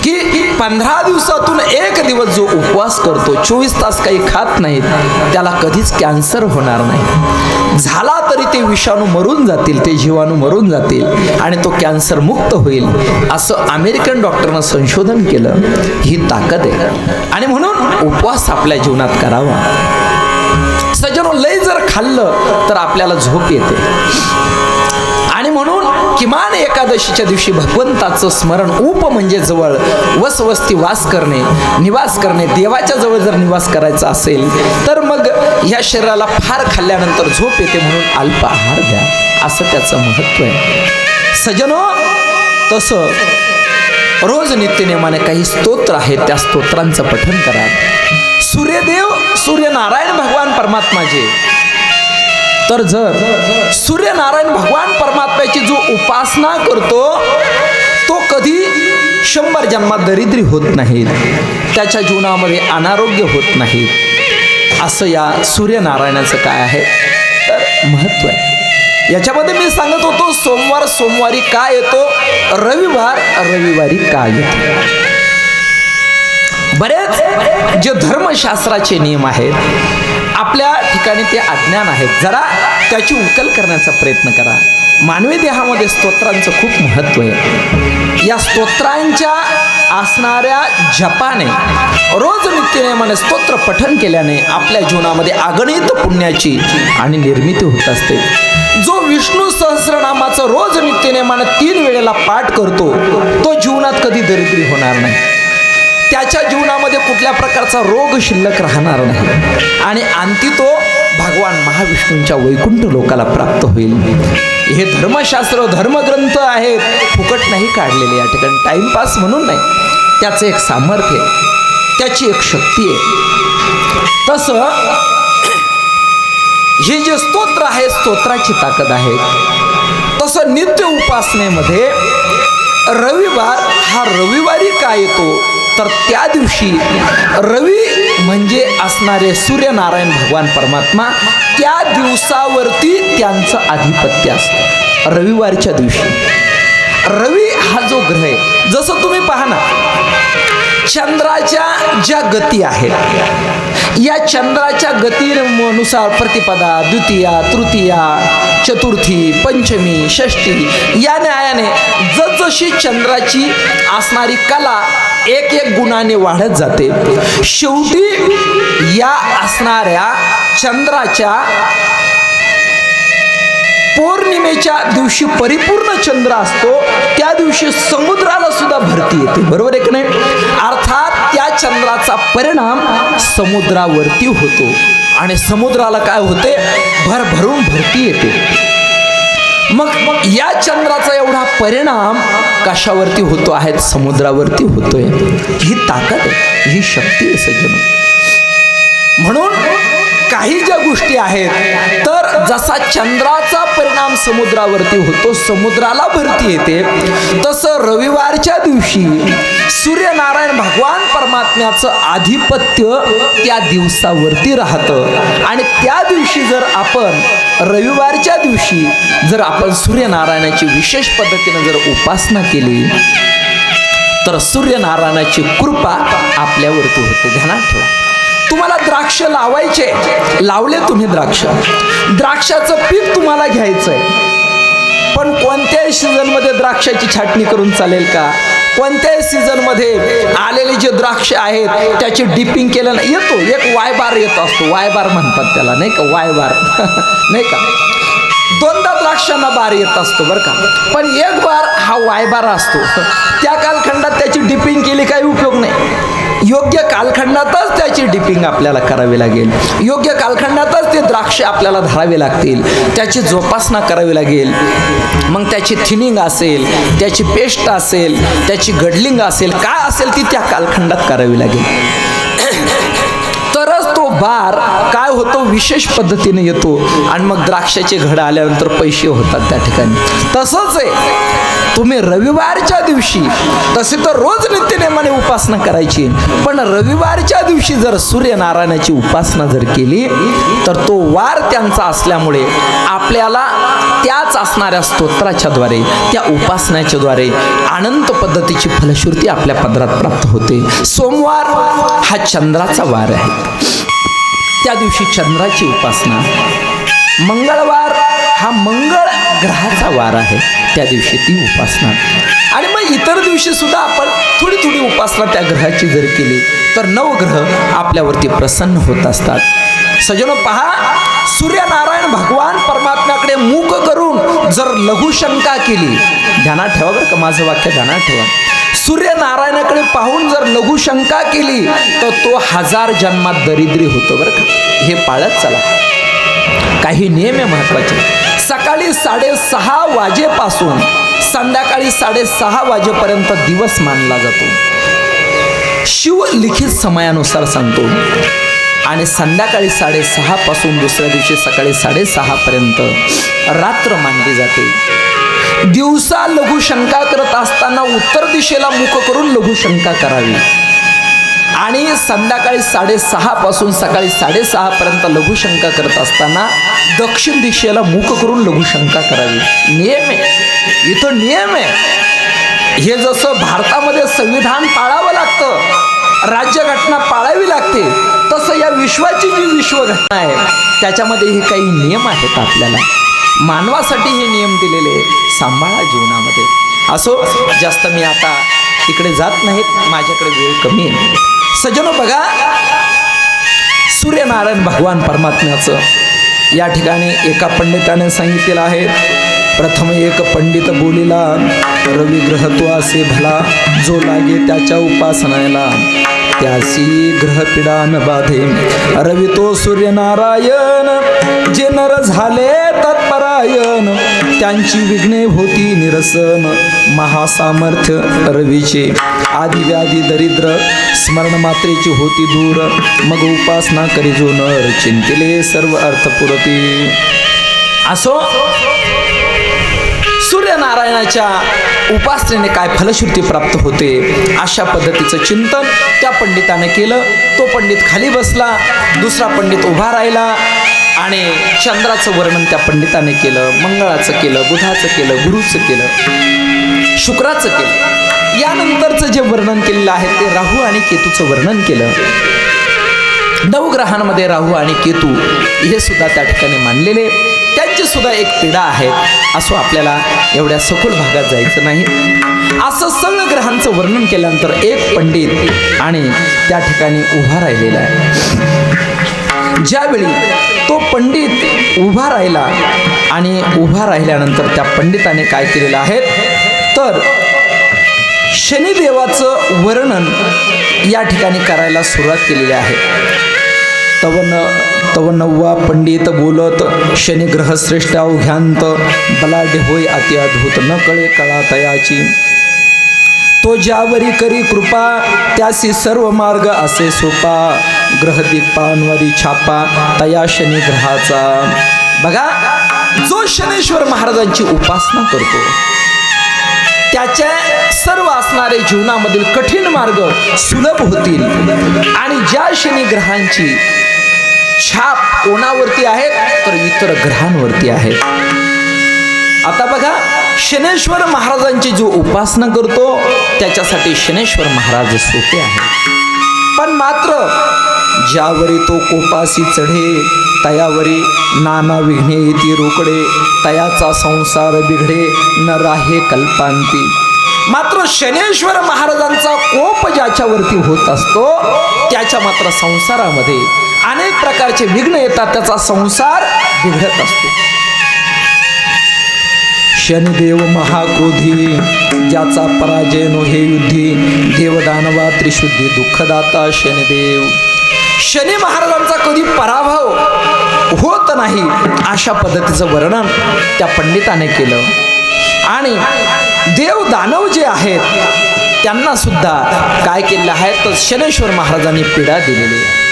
की 15 दिवसातून 1 दिवस जो उपवास करतो, 24 तास काही खात नाहीत, त्याला कधीच कॅन्सर होणार नाही. झाला तरी ते विषाणू मरून जातील, ते जीवाणू मरून जातील आणि तो कॅन्सर मुक्त होईल. असं अमेरिकन डॉक्टरनं संशोधन केलं. ही ताकद आहे आणि म्हणून उपवास आपल्या जीवनात करावा. सजनो, लय जर खाल्लं तर आपल्याला झोप येते आणि म्हणून किमान एकादशीच्या दिवशी भगवंताचं स्मरण, उप म्हणजे जवळ, वसवस्ती वास करणे, निवास करणे, देवाच्या जवळ जर निवास करायचा असेल तर मग ह्या शरीराला फार खाल्ल्यानंतर झोप येते, म्हणून अल्प आहार द्या, असं त्याचं महत्त्व आहे. सजनो, तसं रोज नित्यनेमाने काही स्तोत्र आहेत, त्या स्तोत्रांचं पठण करा. सूर्यदेव, सूर्यनारायण भगवान परमात्मा जे तर जर सूर्यनारायण भगवान परमात्म्याची जो उपासना करतो तो कधी 100 जन्मात दरिद्री होत नाहीत, त्याच्या जीवनामध्ये अनारोग्य होत नाहीत. असं या सूर्यनारायणाचं काय आहे तर महत्त्व आहे. याच्यामध्ये मी सांगत होतो सोमवार सोमवारी का येतो, रविवार रविवारी का येतो. बरेच जे धर्मशास्त्राचे नियम आहेत आपल्या ठिकाणी ते अज्ञान आहेत, जरा त्याची उकल करण्याचा प्रयत्न करा. मानवी देहामध्ये स्तोत्रांचं खूप महत्त्व आहे. या स्तोत्रांच्या असणाऱ्या जपाने रोज नित्यनेमाने स्तोत्र पठण केल्याने आपल्या जीवनामध्ये अगणित पुण्याची आणि निर्मिती होत असते. जो विष्णू सहस्रनामाचं रोज नित्यनेमाने 3 वेळेला पाठ करतो तो जीवनात कधी दरिद्री होणार नाही, त्याच्या जीवनामध्ये कुठल्या प्रकारचा रोग शिल्लक राहणार नाही आणि अंती तो भगवान महाविष्णूंच्या वैकुंठ लोकाला प्राप्त होईल. हे धर्मशास्त्र धर्मग्रंथ आहेत, फुकट नाही काढलेले या ठिकाणी, टाइमपास म्हणून नाही. त्याचं एक सामर्थ्य आहे, त्याची एक शक्ती आहे. तसं हे जे स्तोत्र आहे स्तोत्राची ताकद आहे. तसं नित्य उपासनेमध्ये रविवार हा रविवारी का येतो तर त्या दिवशी रवी म्हणजे असणारे सूर्यनारायण भगवान परमात्मा त्या दिवसावरती त्यांचं आधिपत्य असतं. रविवारच्या दिवशी रवी हा जो ग्रह आहे, जसं तुम्ही पहा ना चंद्राच्या ज्या गती आहेत, या चंद्राच्या गतीनुसार प्रतिपदा, द्वितीया, तृतीया, चतुर्थी, पंचमी, षष्ठी या न्यायाने जसजशी चंद्राची असणारी कला एक एक गुणाने वाढत जाते. शेवटी या असणाऱ्या चंद्राच्या पौर्णिमेच्या दिवशी परिपूर्ण चंद्र असतो, त्या दिवशी समुद्राला सुद्धा भरती येते. बरोबर आहे की नाही? अर्थात त्या चंद्राचा परिणाम समुद्रावरती होतो आणि समुद्राला काय होते, भरभरून भरती येते. मग या चंद्राचा एवढा परिणाम कशावरती होतो आहे, समुद्रावरती होतोय. ही ताकद आहे, ही शक्ती आहे सज्जन. म्हणून काही ज्या गोष्टी आहेत तर जसा चंद्राचा परिणाम समुद्रावरती होतो, समुद्राला भरती येते, तसं रविवारच्या दिवशी सूर्यनारायण भगवान परमात्म्याचं आधिपत्य त्या दिवसावरती राहतं. आणि त्या दिवशी जर आपण रविवारच्या दिवशी जर आपण सूर्यनारायणाची विशेष पद्धतीने जर उपासना केली तर सूर्यनारायणाची कृपा आपल्यावरती होते. ध्यानात ठेवा. तुम्हाला द्राक्ष लावायचे, लावले तुम्ही द्राक्षाचं पीक तुम्हाला घ्यायचंय, पण कोणत्याही सीझनमध्ये द्राक्षाची छाटणी करून चालेल का? कोणत्याही सीझनमध्ये आलेले जे द्राक्ष आहेत त्याची डिपिंग केलं नाही, येतो एक वायबार येत असतो, वायबार म्हणतात त्याला नाही का, वायबार नाही का, 2दा द्राक्षांना बार येत असतो बरं का, पण एक बार हा वायबार असतो. त्या कालखंडात त्याची डिपिंग केली काही उपयोग नाही. योग्य कालखंडातच त्याची डिपिंग आपल्याला करावी लागेल, योग्य कालखंडातच ते द्राक्ष आपल्याला धरावे लागतील, त्याची जोपासना करावी लागेल. मग त्याची थिनिंग असेल, त्याची पेस्ट असेल, त्याची गडलिंग असेल, काय असेल ती त्या कालखंडात करावी लागेल. तरच तो बार काय होतो, विशेष पद्धतीने येतो आणि मग द्राक्षाचे घड आल्यानंतर पैसे होतात त्या ठिकाणी. तसंच आहे, तुम्ही रविवारच्या दिवशी, तसे तर रोज नित्यनेमाने उपासना करायची, पण रविवारच्या दिवशी जर सूर्यनारायणाची उपासना जर केली तर तो वार त्यांचा असल्यामुळे आपल्याला त्याच असणाऱ्या स्तोत्राच्या द्वारे, त्या उपासनाच्या द्वारे अनंत पद्धतीची फलश्रुती आपल्या पदरात प्राप्त होते. सोमवार हा चंद्राचा वार आहे, त्या दिवशी चंद्राची उपासना. मंगळवार हा मंगळ ग्रहाचा वार आहे, त्या दिवशी ती उपासना. आणि मग इतर दिवशी सुद्धा आपण थोडी थोडी उपासना त्या ग्रहाची जर केली तर नवग्रह आपल्यावरती प्रसन्न होत असतात. सज्जनो पहा, सूर्यनारायण भगवान परमात्म्याकडे मुख करून जर लघुशंका केली, ध्यानात ठेवा बरं का, माझं वाक्य ध्यानात ठेवा, सूर्यनारायणाकडे पाहून जर लघुशंका केली तर तो 1000 जन्मात दरिद्री होतो बरं का. हे पाळत चला. काही नियम आहे महत्वाचे. सकाळी 6:30 वाजेपासून संध्याकाळी 6:30 वाजेपर्यंत दिवस मानला जातो. शिव लिखित समयानुसार सांगतो. आणि संध्याकाळी 6:30 पासून दुसऱ्या दिवशी सकाळी 6:30 पर्यंत रात्र मानली जाते. दिवसा लघुशंका करत असताना उत्तर दिशेला मुख करून लघुशंका करावी आणि संध्याकाळी 6:30 पासून सकाळी 6:30 पर्यंत लघुशंका करत असताना दक्षिण दिशेला मुख करून लघुशंका करावी. नियम आहे, इथं नियम आहे. हे जसं भारतामध्ये संविधान पाळावं लागतं, राज्यघटना पाळावी लागते, तसं या विश्वाची जी विश्वघटना आहे त्याच्यामध्ये हे काही नियम आहेत. आपल्याला मानवासाठी हे नियम दिलेले सांभाळा जीवनामध्ये. असो, जास्त मी आता तिकडे जात नाहीत, माझ्याकडे वेळ कमी आहे. सज्जनो बघा, सूर्यनारायण भगवान परमात्म्याचं या ठिकाणी एका पंडिताने सांगितलेलं आहे. प्रथम एक पंडित बोलिला, रवी ग्रह तो असे भला, जो लागे त्याच्या उपासनाला, त्यासी ग्रह पीडा न बाधे. रवी तो सूर्यनारायण, जे नर झाले तत्परायण, त्यांची विघ्ने होती निरसन. महासामर्थ्य रवीचे, आदि व्याधी दरिद्र स्मरण मात्रेची होती दूर. मग उपासना करी जो नर, चिंतिले सर्व अर्थ पुरती. असो, सूर्यनारायणाच्या उपासनेने काय फलश्रुती प्राप्त होते अशा पद्धतीचं चिंतन त्या पंडिताने केलं. तो पंडित खाली बसला, दुसरा पंडित उभा राहिला आणि चंद्राचं वर्णन त्या पंडिताने केलं, मंगळाचं केलं, बुधाचं केलं, गुरुचं केलं, शुक्राचं केलं. यानंतरचं जे वर्णन केलेलं आहे ते राहू आणि केतूचं वर्णन केलं. नवग्रहांमध्ये राहू आणि केतू हे सुद्धा त्या ठिकाणी मानलेले, त्यांची सुद्धा एक पीडा आहे. असो, आपल्याला एवढ्या सखोल भागात जायचं नाही. असं सगळं ग्रहांचं वर्णन केल्यानंतर एक पंडित आणि त्या ठिकाणी उभा राहिलेला आहे. ज्यावेळी तो पंडित उभा राहिला आणि उभा राहिल्यानंतर त्या पंडिताने काय केलेलं आहे तर शनिदेवाचं वर्णन या ठिकाणी करायला सुरुवात केलेली आहे. तव नववा पंडित बोलत, शनी ग्रह श्रेष्ठ अवघ्यांत, बलाढ्य होय अति अद्भुत, न कळे कळा तयाची. तो ज्यावरी करी कृपा, त्यासी सर्व मार्ग असे सोपा, ग्रह दिक्पांवरी छापा, तया शनी ग्रहाचा. बघा, जो शनेश्वर महाराजांची उपासना करतो त्याच्या सर्व असणारे जीवनामधील कठीण मार्ग सुलभ होतील. आणि ज्या शनी ग्रहांची छाप कोणावरती आहेत तर इतर ग्रहांवरती आहेत. आता बघा, शनेश्वर महाराजांची जो उपासना करतो त्याच्यासाठी शनेश्वर महाराज सोपे आहे. पण मात्र ज्यावरी तो कोपासी चढे, तयावरी नाना विघ्ने येती रोकडे, तयाचा संसार बिघडे, न राहे कल्पांती. मात्र शनेश्वर महाराजांचा कोप ज्याच्यावरती होत असतो त्याच्या मात्र संसारामध्ये अनेक प्रकारचे विघ्न येतात, त्याचा संसार बिघडत असतो. शनिदेव महाक्रोधी, ज्याचा पराजय नो हे युद्धी, देवदानवा त्रिशुद्धी दुःखदाता शनिदेव. शनी महाराजांचा कधी पराभव होत नाही अशा पद्धतीचं वर्णन त्या पंडिताने केलं. आणि देव दानव जे आहेत त्यांना सुद्धा काय केलेलं आहे तर शनेश्वर महाराजांनी पीडा दिलेली आहे.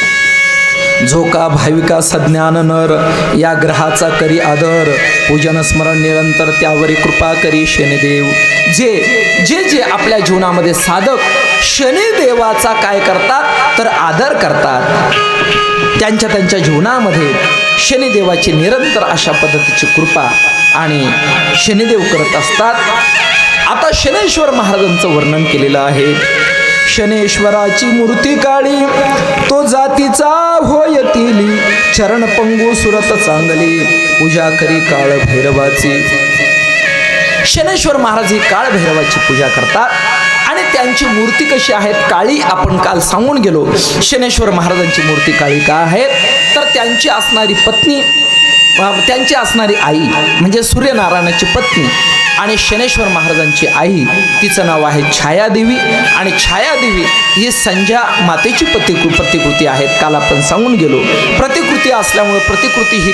जो का भाविका सज्ञान नर, या ग्रहाचा करी आदर, पूजन स्मरण निरंतर त्यावरी कृपा करी शनिदेव. जे आपल्या जीवनामध्ये साधक शनिदेवाचा काय करतात तर आदर करतात, त्यांच्या जीवनामध्ये शनिदेवाची निरंतर अशा पद्धतीची कृपा आणि शनिदेव करत असतात. आता शनेश्वर महाराजांचं वर्णन केलेलं आहे. शनेश्वराची मूर्ती काळी, तो जातीचा होयतील, चरण पंगू सुरत चांगली, पूजा करी काळ भैरवाची. शनेश्वर महाराज ही काळ भैरवाची पूजा करतात आणि त्यांची मूर्ती कशी आहेत काळी. आपण काल सांगून गेलो शनेश्वर महाराजांची मूर्ती काळी का आहेत तर त्यांची असणारी पत्नी, त्यांची असणारी आई म्हणजे सूर्यनारायणाची पत्नी आणि शनेश्वर महाराजांची आई, तिचं नाव आहे छायादेवी. आणि छायादेवी ही संध्या मातेची प्रतिकृती आहेत. काल आपण सांगून गेलो प्रतिकृती असल्यामुळे प्रतिकृती ही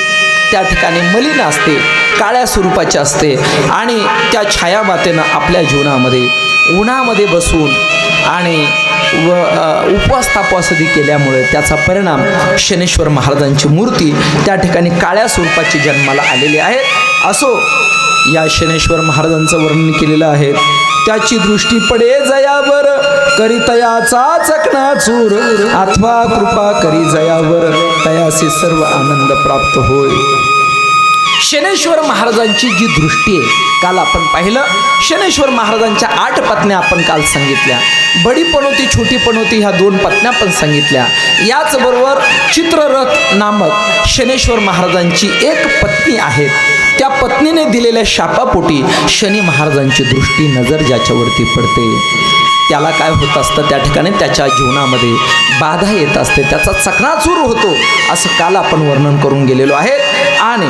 त्या ठिकाणी मलिन असते, काळ्या स्वरूपाची असते. आणि त्या छाया मातेनं आपल्या जीवनामध्ये उन्हामध्ये बसून आणि उपवास तापवासादी केल्यामुळे त्याचा परिणाम शनेश्वर महाराजांची मूर्ती त्या ठिकाणी काळ्या स्वरूपाची जन्माला आलेली आहे. असो, या शनेश्वर महाराजांचं वर्णन केलेलं आहे. त्याची दृष्टी पडे जयावर करी तयाचा चकनाचूर, अथवा कृपा करी जयावर तयासी सर्व आनंद प्राप्त होय. शनेश्वर महाराजांची जी दृष्टी आहे, काल आपण पाहिलं शनेश्वर महाराजांच्या 8 पत्न्या आपण काल सांगितल्या. बडी पनोती छोटी पनोती ह्या 2 पत्न्या पण सांगितल्या. याचबरोबर चित्ररथ नामक शनेश्वर महाराजांची एक पत्नी आहे. त्या पत्नीने दिलेल्या शापापोटी शनी महाराजांची दृष्टी नजर ज्याच्यावरती पडते त्याला काय होत असतं, त्या ठिकाणी त्याच्या जीवनामध्ये बाधा येत असते, त्याचा चकनाचूर होतो, असं काल आपण वर्णन करून गेलेलो आहे. आणि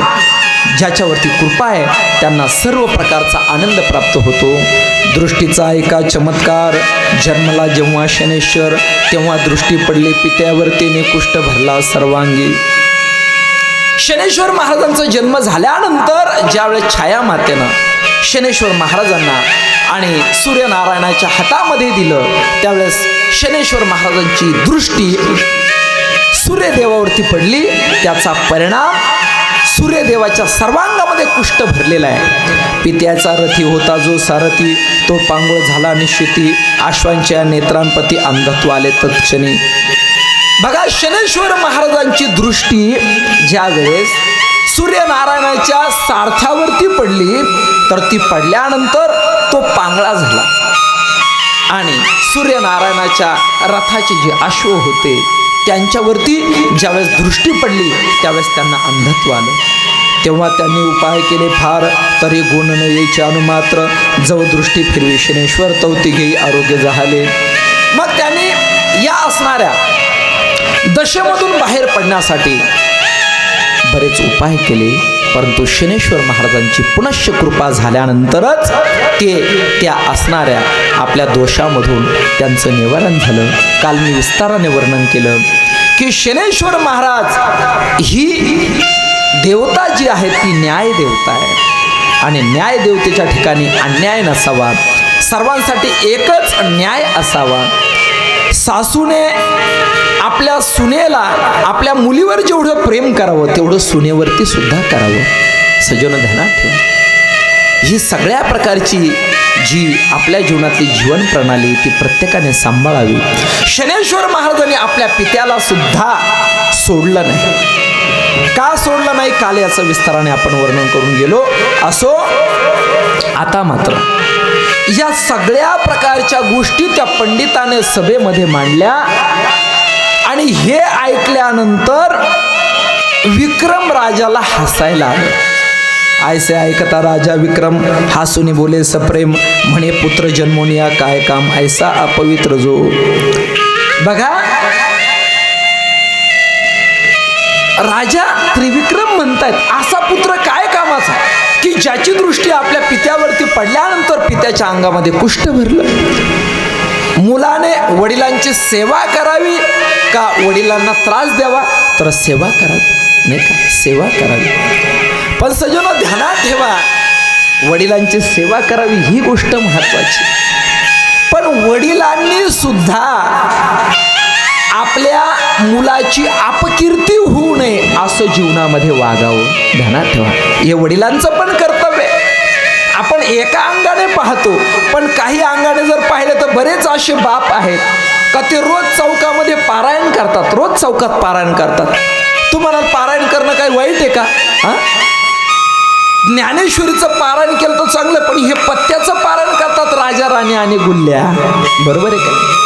ज्याच्यावरती कृपा आहे त्यांना सर्व प्रकारचा आनंद प्राप्त होतो. दृष्टीचा एका चमत्कार, जन्मला जेव्हा शनेश्वर तेव्हा दृष्टी पडली पित्यावरती कुष्ठ भरला सर्वांगी. शनेश्वर महाराजांचा जन्म झाल्यानंतर ज्यावेळेस छाया मातेनं शनेश्वर महाराजांना आणि सूर्यनारायणाच्या हातामध्ये दिलं त्यावेळेस शनेश्वर महाराजांची दृष्टी सूर्यदेवावरती पडली. त्याचा परिणाम सूर्यदेवाच्या सर्वांगामध्ये कुष्ठ भरलेला आहे. पित्याचा रथी होता जो सारथी, तो पांगळ झाला निश्चिती, अश्वांच्या नेत्रांपती अंधत्व आले तत्क्षणी. बघा, शनेश्वर महाराजांची दृष्टी ज्या वेळेस सूर्यनारायणाच्या सारथ्यावरती पडली तर ती पडल्यानंतर तो पांगळा झाला आणि सूर्यनारायणाच्या रथाचे जे अश्व होते त्यांच्यावरती ज्यावेळेस दृष्टी पडली त्यावेळेस त्यांना अंधत्व आलं. तेव्हा त्यांनी उपाय केले फार, तरी गुण न यायचे अनुमात्र, जव दृष्टी फिरवी शनेश्वर तवती घेई आरोग्य झाले. मग त्यांनी या असणाऱ्या दशेमधून बाहेर पडण्यासाठी बरेच उपाय केले, परंतु शनेश्वर महाराजांची पुनश्च कृपा झाल्यानंतरच त्या असणाऱ्या आपल्या दोषामधून त्यांचं निवारण झालं. काल मी विस्ताराने वर्णन केलं की शनेश्वर महाराज ही देवता जी आहे ती न्याय देवता आहे आणि न्याय देवतेच्या ठिकाणी अन्याय नसावा, सर्वांसाठी एकच न्याय असावा. सासूने आपल्या सुनेला, आपल्या मुलीवर जेवढं प्रेम करावं तेवढं सुनेवरती सुद्धा करावं. सजन ध्यानात ठेवा, ही सगळ्या प्रकारची जी आपल्या जीवनातली जीवन प्रणाली ती प्रत्येकाने सांभाळावी. शनेश्वर महाराजांनी आपल्या पित्याला सुद्धा सोडलं नाही. का सोडलं नाही, काल याचं विस्ताराने आपण वर्णन करून गेलो. असो, आता मात्र या सगळ्या प्रकारच्या गोष्टी त्या पंडिताने सभेमध्ये मांडल्या आणि हे ऐकल्यानंतर विक्रम राजाला हसायला आलं. ऐसे ऐकता राजा विक्रम हासुनी बोले सप्रेम, म्हणे पुत्र जन्मोनिया काय काम, ऐसा अपवित्र जो. बघा, राजा त्रिविक्रम म्हणतायत असा पुत्र काय कामाचा की ज्याची दृष्टी आपल्या पित्यावरती पडल्यानंतर पित्याच्या अंगामध्ये कुष्ठ भरलं. मुलाने वडिलांची सेवा करावी का वडिलांना त्रास द्यावा, तर सेवा करावी, नाही का, सेवा करावी. पण सजनो ध्यानात ठेवा, वडिलांची सेवा करावी ही गोष्ट महत्वाची, पण वडिलांनी सुद्धा आपल्या मुलाची अपकीर्ती होऊ नये असं जीवनामध्ये वागावं. ध्यानात ठेवा, हे वडिलांचं पण कर्तव्य आहे. आपण एका अंगाने पाहतो, पण काही अंगाने जर पाहिलं तर बरेच असे बाप आहेत का ते रोज चौकामध्ये पारायण करतात, रोज चौकात पारायण करतात. तुम्हाला पारायण करणं काही वाईट आहे का? ज्ञानेश्वरीचं पारायण केलं तर चांगलं, पण हे पत्त्याचं पारायण करतात राजा राणी आणि गुल्ल्या. बरोबर आहे का?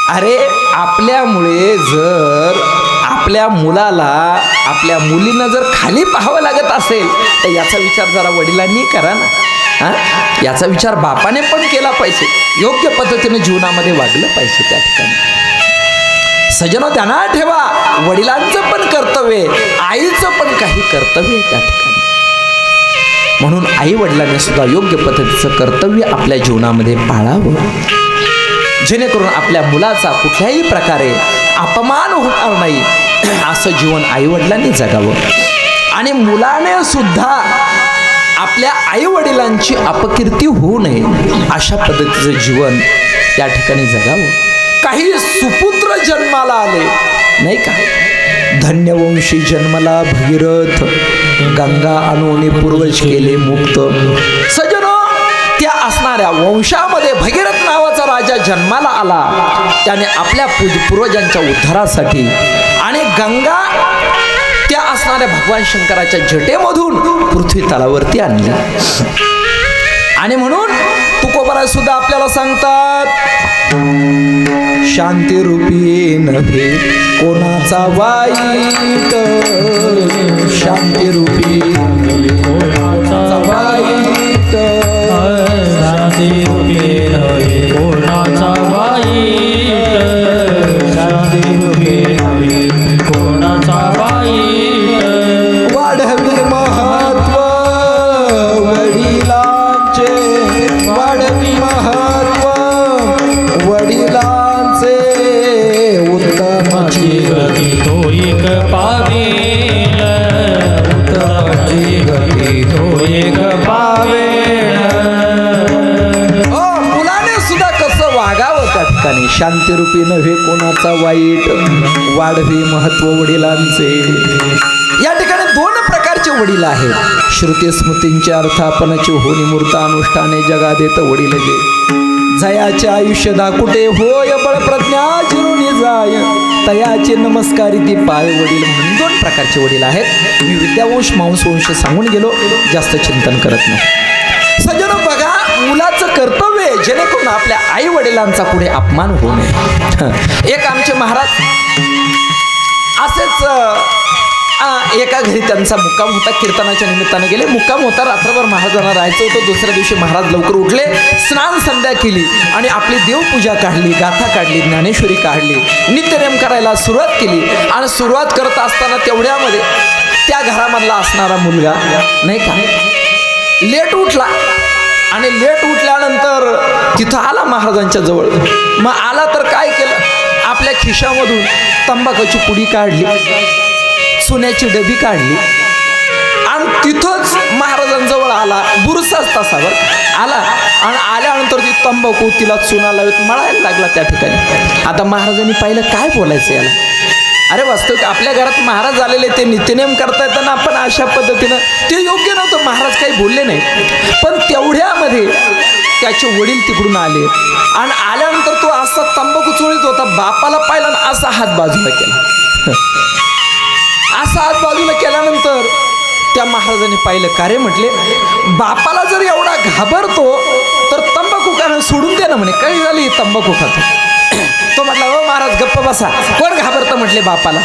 अरे, आपल्यामुळे जर आपल्या मुलाला, आपल्या मुलींना जर खाली पाहावं लागत असेल तर याचा विचार जरा वडिलांनी करा ना. याचा विचार बापाने पण केला पाहिजे, योग्य पद्धतीने जीवनामध्ये वागलं पाहिजे. त्या ठिकाणी सजनो ध्यानात ठेवा, वडिलांचं पण कर्तव्य, आईचं पण काही कर्तव्य आहे त्या ठिकाणी. म्हणून आई वडिलांनी सुद्धा योग्य पद्धतीचं कर्तव्य आपल्या जीवनामध्ये पाळावं, जेणेकरून आपल्या मुलाचा कुठल्याही प्रकारे अपमान होणार नाही असं जीवन आईवडिलांनी जगावं. आणि मुलाने सुद्धा आपल्या आईवडिलांची अपकीर्ती होऊ नये अशा पद्धतीचं जीवन त्या ठिकाणी जगावं. काही सुपुत्र जन्माला आले नाही का, धन्यवंशी जन्मला भगीरथ, गंगा आणून पूर्वज केले मुक्त. सज्जनो, त्या असणाऱ्या वंशामध्ये भगीरथ नावाचा राजा जन्माला आला. त्याने आपल्या पूर्वजांच्या उद्धारासाठी आणि गंगा त्या असणाऱ्या भगवान शंकराच्या जटेमधून पृथ्वी तलावरती आणली. आणि म्हणून तुकोबाराय सुद्धा आपल्याला सांगतात, शांती रूपी नव्हे कोणाचा वाईट, शांती रूपी नव्हे कोणाचा वाईट, शांती रूपी नव्हे कोणाचा वाईट, शांती रूपी नव्हे कोणाचा वाईट. वाढवी महत्व वडिलांचे, वाढवी महत्व वडिलांचे, उत्तमाची गती तो एक पावेल, उत्तमाची गती तो एक पावेल. मुलाने सुद्धा कसं वागावं त्या ठिकाणी, शांतीरूपी नव्हे कोणाचा वाईट, वाढवी महत्व वडिलांचे. या ठिकाणी दोन प्रकारचे वडील आहेत. श्रुती स्मृतींचे अर्थापनाचे होनी मूर्त अनुष्ठाने जगा देत वडील जे, जयाचे आयुष्य दाकुटे होय बळ प्रज्ञा जिरुनी जाय, तयाचे नमस्कारी ती पाय वडील. म्हणून दोन प्रकारचे वडील आहेत. मी विद्यावंश मांसवंश सांगून गेलो, जास्त चिंतन करत नाही. सज्जन बघा, मुलाचं कर्तव्य आहे जेणेकरून आपल्या आई वडिलांचा पुढे अपमान होऊ नये. एक आमचे महाराज असेच एका घरी त्यांचा मुक्काम होता. कीर्तनाच्या निमित्ताने गेले. मुक्काम होता, रात्रभर महाराजांना राहायचं होतं. दुसऱ्या दिवशी महाराज लवकर उठले, स्नान संध्या केली आणि आपली देवपूजा काढली, गाथा काढली, ज्ञानेश्वरी काढली, नित्यनेम करायला सुरुवात केली. आणि सुरुवात करत असताना तेवढ्यामध्ये त्या घरामधला असणारा मुलगा नाही का लेट उठला. आणि लेट उठल्यानंतर तिथं आला महाराजांच्या जवळ. मग आला तर काय केलं, आपल्या खिशामधून तंबाखूची पुडी काढली, सोन्याची डबी काढली आणि तिथंच महाराजांजवळ आला. बुरसाच तासावर आला आणि आल्यानंतर ती तंबाखू तिला चुना लावत मळायला लागला त्या ठिकाणी. आता महाराजांनी पाहिलं, काय बोलायचं याला. अरे वास्तविक आपल्या घरात महाराज आलेले, ते नित्यनेम करता येताना आपण अशा पद्धतीनं, ते योग्य नव्हतं. महाराज काही बोलले नाही. पण तेवढ्यामध्ये त्याचे वडील तिकडून आले आणि आल्यानंतर तो असा तंबाखू चोळीत होता. बापाला पाहिला आणि असा हात बाजूला केला. असा हात बाजूला केल्यानंतर त्या महाराजांनी पाहिलं. का रे म्हटले, बापाला जर एवढा घाबरतो तर तंबाखू कारण सोडून दे ना म्हणे. काही झाली तंबाखू खातो. तो म्हटला, हो महाराज गप्प बसा, कोण घाबरतं म्हटले बापाला.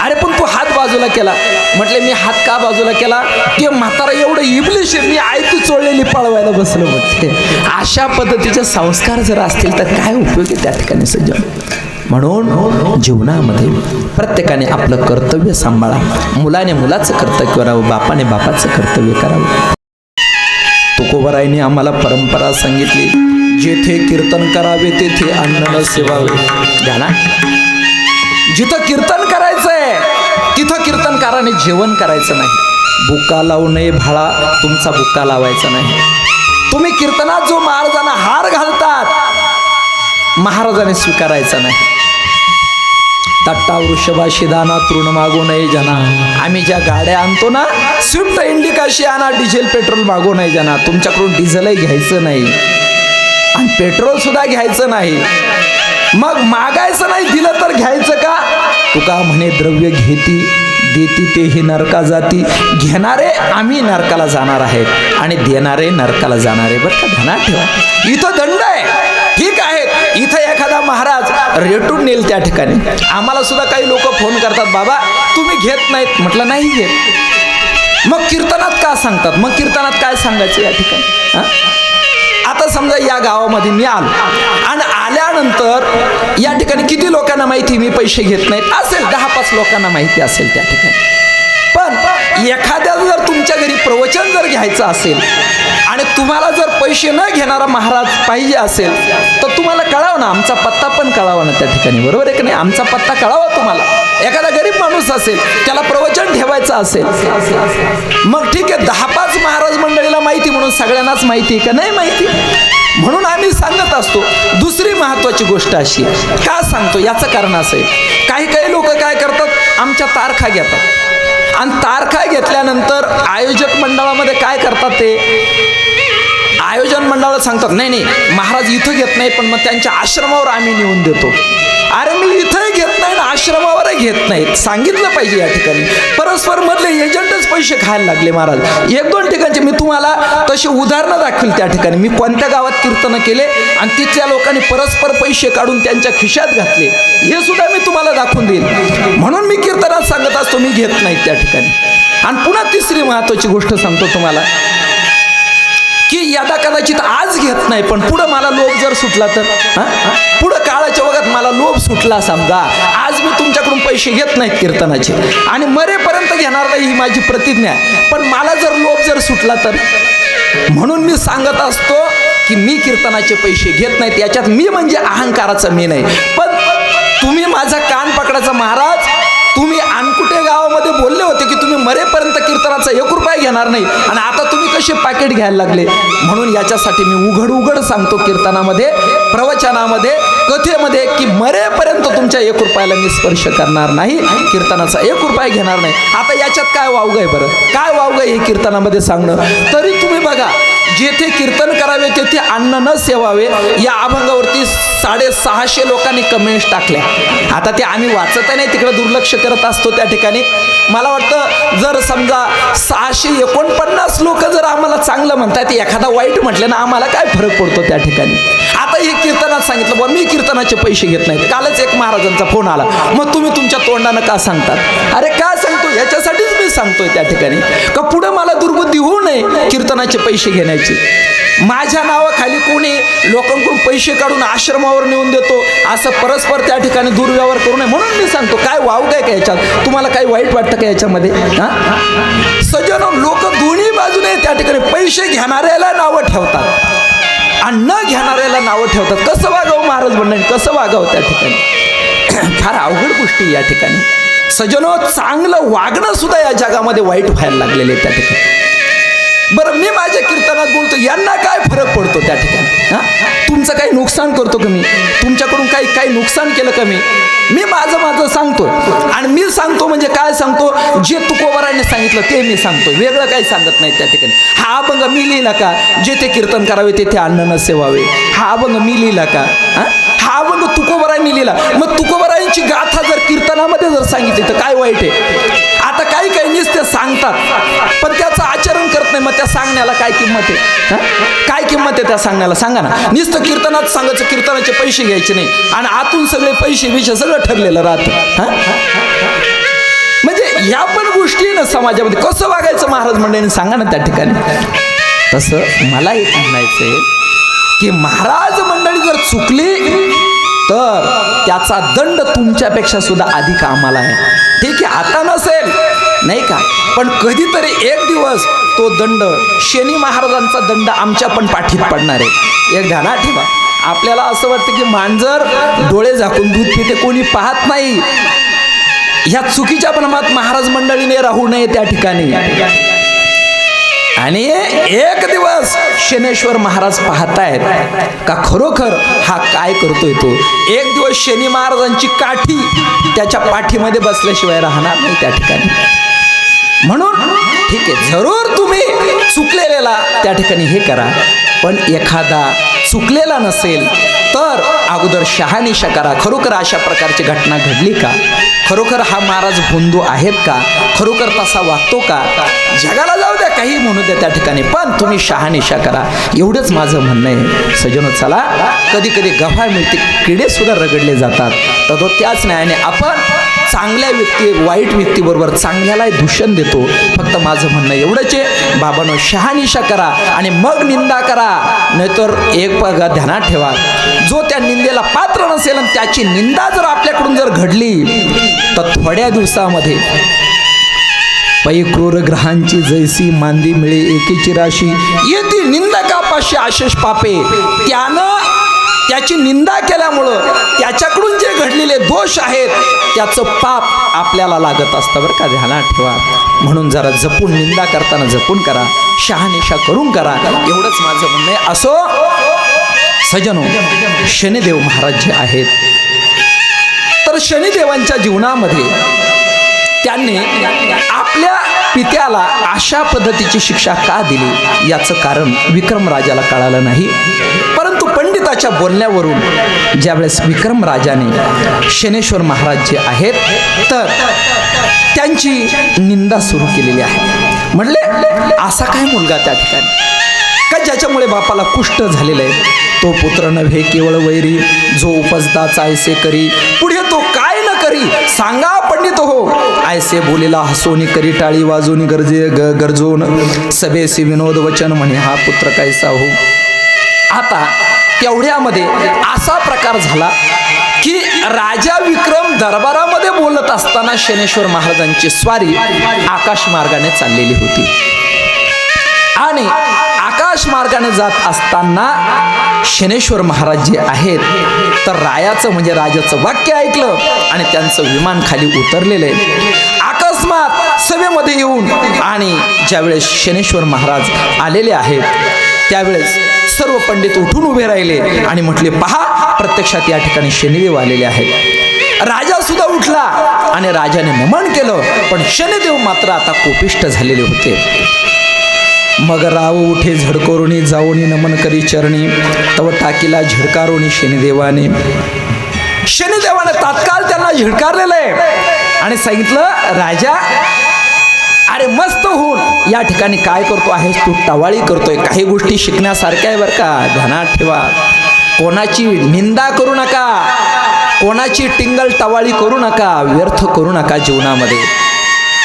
अरे पण तू हात बाजूला केला. म्हटले, मी हात का बाजूला केला, ते म्हातारा एवढं इबलिश आहे, मी आयती चोळलेली पळवायला बसलो म्हटले. अशा पद्धतीचे संस्कार जर असतील तर काय उपयोग आहे त्या ठिकाणी सज्जन. म्हणून जीवनामध्ये प्रत्येकाने आपलं कर्तव्य सांभाळा. मुलाने मुलाचं कर्तव्य करावं, बापाने बापाचं कर्तव्य करावं. तुकोबारायांनी आम्हाला परंपरा सांगितली, जेथे कीर्तन करावे तेथे अन्न न सेवावे. घ्या, जिथं कीर्तन करायचंय तिथं कीर्तनकाराने जेवण करायचं नाही. बुक्का लावू नये भाळा, तुमचा बुक्का लावायचा नाही. तुम्ही कीर्तनात जो महाराजांना हार घालतात, महाराजांनी स्वीकारायचा नाही. तट्टा वृषभा शिदाना तृण मागू नये जना. आम्ही ज्या गाड्या आणतो ना, स्विफ्ट इंडिकाशी आणा, डिझेल पेट्रोल मागू नये जना. तुमच्याकडून डिझेलही घ्यायचं नाही आणि पेट्रोल सुद्धा घ्यायचं नाही. मग मागायचं नाही, दिलं तर घ्यायचं का. तुका म्हणे द्रव्य घेती देती तेही नरका जाती. घेणारे आम्ही नरकाला जाणार आहेत आणि देणारे नरकाला जाणारे. बरं का, ध्यानात ठेवा. इथं दंड आहे, ठीक आहे. इथं एखादा महाराज रेटून नेल त्या ठिकाणी. आम्हाला सुद्धा काही लोक फोन करतात, बाबा तुम्ही घेत नाहीत. म्हटलं नाही घेत. मग कीर्तनात का सांगतात, मग कीर्तनात काय सांगायचं या ठिकाणी. आता समजा या गावामध्ये मी आलो आणि आल्यानंतर या ठिकाणी किती लोकांना माहिती मी पैसे घेत नाहीत असेल, 10-5 लोकांना माहिती असेल त्या ठिकाणी. पण एखाद्या जर तुमच्या घरी प्रवचन जर घ्यायचं असेल आणि तुम्हाला जर पैसे न घेणारा महाराज पाहिजे असेल तर तुम्हाला कळावं ना, आमचा पत्ता पण कळावा ना त्या ठिकाणी. बरोबर आहे की नाही, आमचा पत्ता कळावा तुम्हाला. एखादा गरीब माणूस असेल, त्याला प्रवचन ठेवायचं असेल, मग ठीक आहे, 10-5 महाराज मंडळीला माहिती म्हणून सगळ्यांनाच माहिती का नाही माहिती. म्हणून आम्ही सांगत असतो महत्वाची गोष्ट अशी आहे. का सांगतो याचं कारण असं आहे, काही लोक काय करतात, आमच्या तारखा घेतात आणि तारखा घेतल्यानंतर आयोजक मंडळामध्ये काय करतात, ते आयोजन मंडळाला सांगतात नाही महाराज इथं घेत नाही, पण मग त्यांच्या आश्रमावर आम्ही नेऊन देतो. अरे मी इथंही घेत नाही ना आश्रमावरही घेत नाही, सांगितलं पाहिजे. या ठिकाणी परस्पर मधले एजंटच पैसे खायला लागले महाराज. 1-2 ठिकाणचे मी तुम्हाला तशी उदाहरणं दाखवील. त्या ठिकाणी मी कोणत्या गावात कीर्तन केले आणि तिथल्या लोकांनी परस्पर पैसे काढून त्यांच्या खिशात घातले, हे सुद्धा मी तुम्हाला दाखवून देईल. म्हणून मी कीर्तनात सांगत असतो मी घेत नाही त्या ठिकाणी. आणि पुन्हा तिसरी महत्वाची गोष्ट सांगतो तुम्हाला, की यदा कदाचित आज घेत नाही, पण पुढं मला लोभ जर सुटला तर, पुढं काळाच्या वगैरे मला लोभ सुटला समजा, आज मी तुमच्याकडून पैसे घेत नाहीत कीर्तनाचे आणि मरेपर्यंत घेणार नाही ही माझी प्रतिज्ञा आहे, पण मला जर लोभ जर सुटला तर, म्हणून मी सांगत असतो की मी कीर्तनाचे पैसे घेत नाहीत. याच्यात मी म्हणजे अहंकाराचा मी नाही. पण तुम्ही माझा कान पकडायचा महाराज, तुम्ही अनकुटे गावामध्ये बोलले होते की तुम्ही मरेपर्यंत कीर्तनाचा 1 रुपया घेणार नाही आणि आता तुम्ही कसे पॅकेट घ्यायला लागले. म्हणून याच्यासाठी मी उघड सांगतो कीर्तनामध्ये, प्रवचनामध्ये, कथेमध्ये की मरेपर्यंत तुमच्या 1 रुपयाला मी स्पर्श करणार नाही, कीर्तनाचा 1 रुपया घेणार नाही. आता याच्यात काय वावगं आहे बरं, काय वावगं आहे हे कीर्तनामध्ये सांगणं. तरी तुम्ही बघा, जेथे कीर्तन करावे तेथे अन्न न सेवावे या अभंगावरती 650 लोकांनी कमेंट्स टाकल्या. आता ते आम्ही वाचत नाही, तिकडे दुर्लक्ष करत असतो त्या ठिकाणी. मला वाटतं जर समजा 649 लोक जर आम्हाला चांगलं म्हणतात, एखादा वाईट म्हटलं ना आम्हाला काय फरक पडतो त्या ठिकाणी. आता हे कीर्तनात सांगितलं बा मी कीर्तनाचे पैसे घेत नाहीत. कालच एक महाराजांचा फोन आला, मग तुम्ही तुमच्या तोंडानं का सांगतात. अरे का सांगतो, याच्यासाठीच मी सांगतोय त्या ठिकाणी का पुढं मला दुर्बुद्धी होऊ नये कीर्तनाचे पैसे घेण्याची. माझ्या नावाखाली कोणी लोकांकडून पैसे काढून आश्रमावर नेऊन देतो असं परस्पर त्या ठिकाणी दुर्व्यवहार करू नये. म्हणून मी सांगतो, काय वाव काय का याच्यात, तुम्हाला काही वाईट वाटतं का याच्यामध्ये. सजनो, लोक दोन्ही बाजूने त्या ठिकाणी पैसे घेणाऱ्याला नावं ठेवतात आणि न घेणाऱ्याला नावं ठेवतात. कसं वागावं महाराज मंडळी, कसं वागावं त्या ठिकाणी, फार अवघड गोष्टी या ठिकाणी. सजनो, चांगलं वागणं सुद्धा या जगामध्ये वाईट व्हायला लागलेले त्या ठिकाणी. बरं, मी माझ्या कीर्तनात बोलतो, यांना काय फरक पडतो त्या ठिकाणी. तुमचं काही नुकसान करतो का मी, तुमच्याकडून काही नुकसान केलं का मी माझं सांगतो. आणि मी सांगतो म्हणजे काय सांगतो, जे तुकोबाराने सांगितलं ते मी सांगतो, वेगळं काही सांगत नाही त्या ठिकाणी. हा अभंग मी लिहिला का, जेथे कीर्तन करावे तेथे अन्न न सेवावे, हा अभंग मी लिहिला का, हा अभंग तुकोबारांनी लिहिला. मग तुकोबारांची गाथा जर कीर्तनामध्ये जर सांगितली तर काय वाईट आहे. आता काही नुसते सांगतात पण त्याचं आचरण करत नाही, मग त्या सांगण्याला काय किंमत आहे, काय किंमत आहे त्या सांगण्याला, सांगा ना. नुसतं कीर्तनात सांगायचं कीर्तनाचे पैसे घ्यायचे नाही आणि आतून सगळे पैसे सगळं ठरलेलं राहतं. म्हणजे ह्या पण गोष्टी ना समाजामध्ये कसं वागायचं महाराज मंडळींनी सांगा ना त्या ठिकाणी. तसं मला एक म्हणायचं आहे की महाराज मंडळी जर चुकली तर त्याचा दंड तुमच्यापेक्षा सुद्धा अधिक आम्हाला आहे. ठीक आहे, आता नसेल नाही का, पण कधीतरी एक दिवस तो दंड, शनी महाराजांचा दंड आमच्या पण पाठीत पडणार आहे. एक ध्यानात ठेवा. आपल्याला असं वाटतं की मांजर डोळे झाकून दूध पिते, कोणी पाहत नाही. ह्या चुकीच्या भ्रमात महाराज मंडळीने राहू नये त्या ठिकाणी. आणि एक दिवस शनेश्वर महाराज पाहतायत का खरोखर हा काय करतोय तो. एक दिवस शनी महाराजांची काठी त्याच्या पाठीमध्ये बसल्याशिवाय राहणार नाही त्या ठिकाणी. म्हणून ठीक आहे, जरूर तुम्ही चुकलेला त्या ठिकाणी हे करा, पण एखादा चुकलेला नसेल तर अगोदर शहानिशा करा. खरोखर अशा प्रकारची घटना घडली का, खरोखर हा महाराज भोंदू आहेत का, खरोखर तसा वागतो का. जगाला जाऊ द्या, काही म्हणू द्या त्या ठिकाणी, पण तुम्ही शहानिशा करा, एवढंच माझं म्हणणं आहे. सजनो, चला, कधी कधी गव्हा मिळते, किडे सुद्धा रगडले जातात, तर त्याच न्यायाने आपण चांगल्या व्यक्ती वाईट व्यक्तीबरोबर चांगल्याला दूषण देतो. फक्त माझं म्हणणं एवढंच आहे, बाबांनो, शहानिशा करा आणि मग निंदा करा. नाहीतर एक बघा, ध्यानात ठेवा, जो त्या निंदेला पात्र नसेल आणि त्याची निंदा जर आपल्याकडून जर घडली तर थोड्या दिवसामध्ये पै क्रूर ग्रहांची जैसी मांदी मिळे एकीची राशी, येती निंदकापाशी आशेष पापे. त्यानं त्याची निंदा केल्यामुळं त्याच्याकडून जे घडलेले दोष आहेत त्याचं पाप आपल्याला लागत असतं बरं का, ध्यानात ठेवा. म्हणून जरा जपून निंदा करताना जपून करा, शहानिशा करून करा, एवढंच माझं म्हणणं आहे. असो, सजनो, शनिदेव महाराज जे आहेत, तर शनिदेवांच्या जीवनामध्ये त्यांनी आपल्या पित्याला अशा पद्धतीची शिक्षा का दिली याचं कारण विक्रम राजाला कळालं नाही. परंतु पंडिताच्या बोलण्यावरून ज्यावेळेस विक्रम राजाने शनेश्वर महाराज जे आहेत तर त्यांची निंदा सुरू केलेली आहे. म्हणले असा काय मुलगा त्या ठिकाणी का ज्याच्यामुळे बापाला कुष्ठ झालेलं आहे, तो पुत्र नव्हे केवळ वैरी, जो उपजता चायसे करी, पुढे तो काय न करी सांगा पंडित हो, आयसे बोलेला हसोनी करी टाळी वाजोनी गरजून सभेसी विनोद वचन म्हणे हा पुत्र कैसा हो. आता तेवढ्यामध्ये असा प्रकार झाला की राजा विक्रम दरबारामध्ये बोलत असताना शनेश्वर महाराजांची स्वारी आकाश मार्गाने चाललेली होती आणि आकाश मार्गाने जात असताना शनेश्वर महाराज जे आहेत तर रायाचं म्हणजे राजाचं वाक्य ऐकलं आणि त्यांचं विमान खाली उतरलेलं आहे. अकस्मात सभेमध्ये येऊन आणि ज्यावेळेस शनेश्वर महाराज आलेले आहेत त्यावेळेस सर्व पंडित उठून उभे राहिले आणि म्हटले पहा प्रत्यक्षात या ठिकाणी शनिदेव आलेले आहेत. राजा सुद्धा उठला आणि राजाने नमन केलं, पण शनिदेव मात्र आता कोपिष्ट झालेले होते. मग राव उठे झडकोरुणी जाऊनी नमन करी चरणी, तव टाकीला झडकारोनी शनिदेवाने. शनिदेवाने तात्काळ त्यांना झिडकारलेलं आहे आणि सांगितलं राजा अरे मस्त होऊन या ठिकाणी काय करतो आहेस तू, टवाळी करतोय. काही गोष्टी शिकण्यासारख्या आहे बरं का, ध्यानात ठेवा. कोणाची निंदा करू नका, कोणाची टिंगल टवाळी करू नका, व्यर्थ करू नका जीवनामध्ये.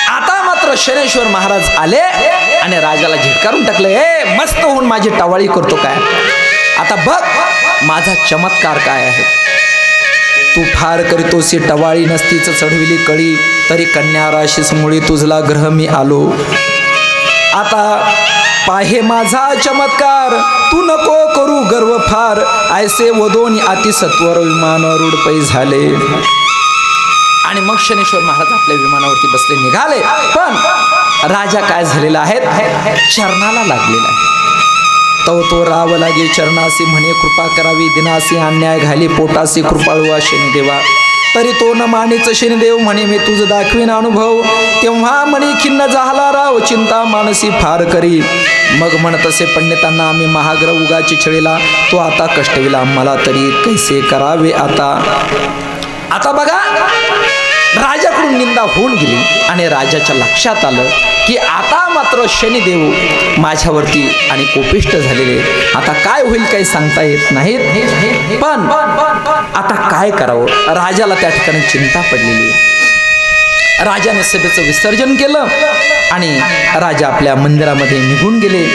आता मात्र शनेश्वर महाराज आले आणि राजाला झिटकारून टाकले, हे मस्त होऊन माझी टवाळी करतो काय, आता बघ माझा चमत्कार काय आहे. तू फार करीतोसी टवाळी नसतीच चढविली कळी, तरी कन्या राशीस मुळी तुझला ग्रह मी आलो. आता पाहे माझा चमत्कार, तू नको करू गर्व फार, ऐसे वदोनी अति सत्वर विमान रूढपै झाले. आणि मग शनेश्वर महाराज आपल्या विमानावरती बसले निघाले, पण राजा काय झालेला आहे चरणाला लागलेला आहे. तो राव लागे चरणासी म्हणे कृपा करावी दिनासी, अन्याय घाली पोटासी कृपाळुवा शनिदेवा. तरी तो न मानेच शनिदेव म्हणे मी तुझ दाखवीन अनुभव. तेव्हा म्हणे खिन्न झाला राव चिंता मानसी फार करी. मग म्हणत असे पंडितांना आम्ही महाग्रह उगाची छळीला, तो आता कष्टविला आम्हाला तरी कैसे करावे आता. आता बघा राजाकडून निंदा होऊन गेली आणि राजाच्या लक्षात आलं की आता मात्र शनिदेव माझ्यावरती आणि कोपिष्ट झालेले, आता काय होईल काही सांगता येत नाहीत. पण आता काय करावं, राजाला त्या ठिकाणी चिंता पडलेली. राजाने सभेचं विसर्जन केलं आणि राजा आपल्या मंदिरामध्ये निघून गेले.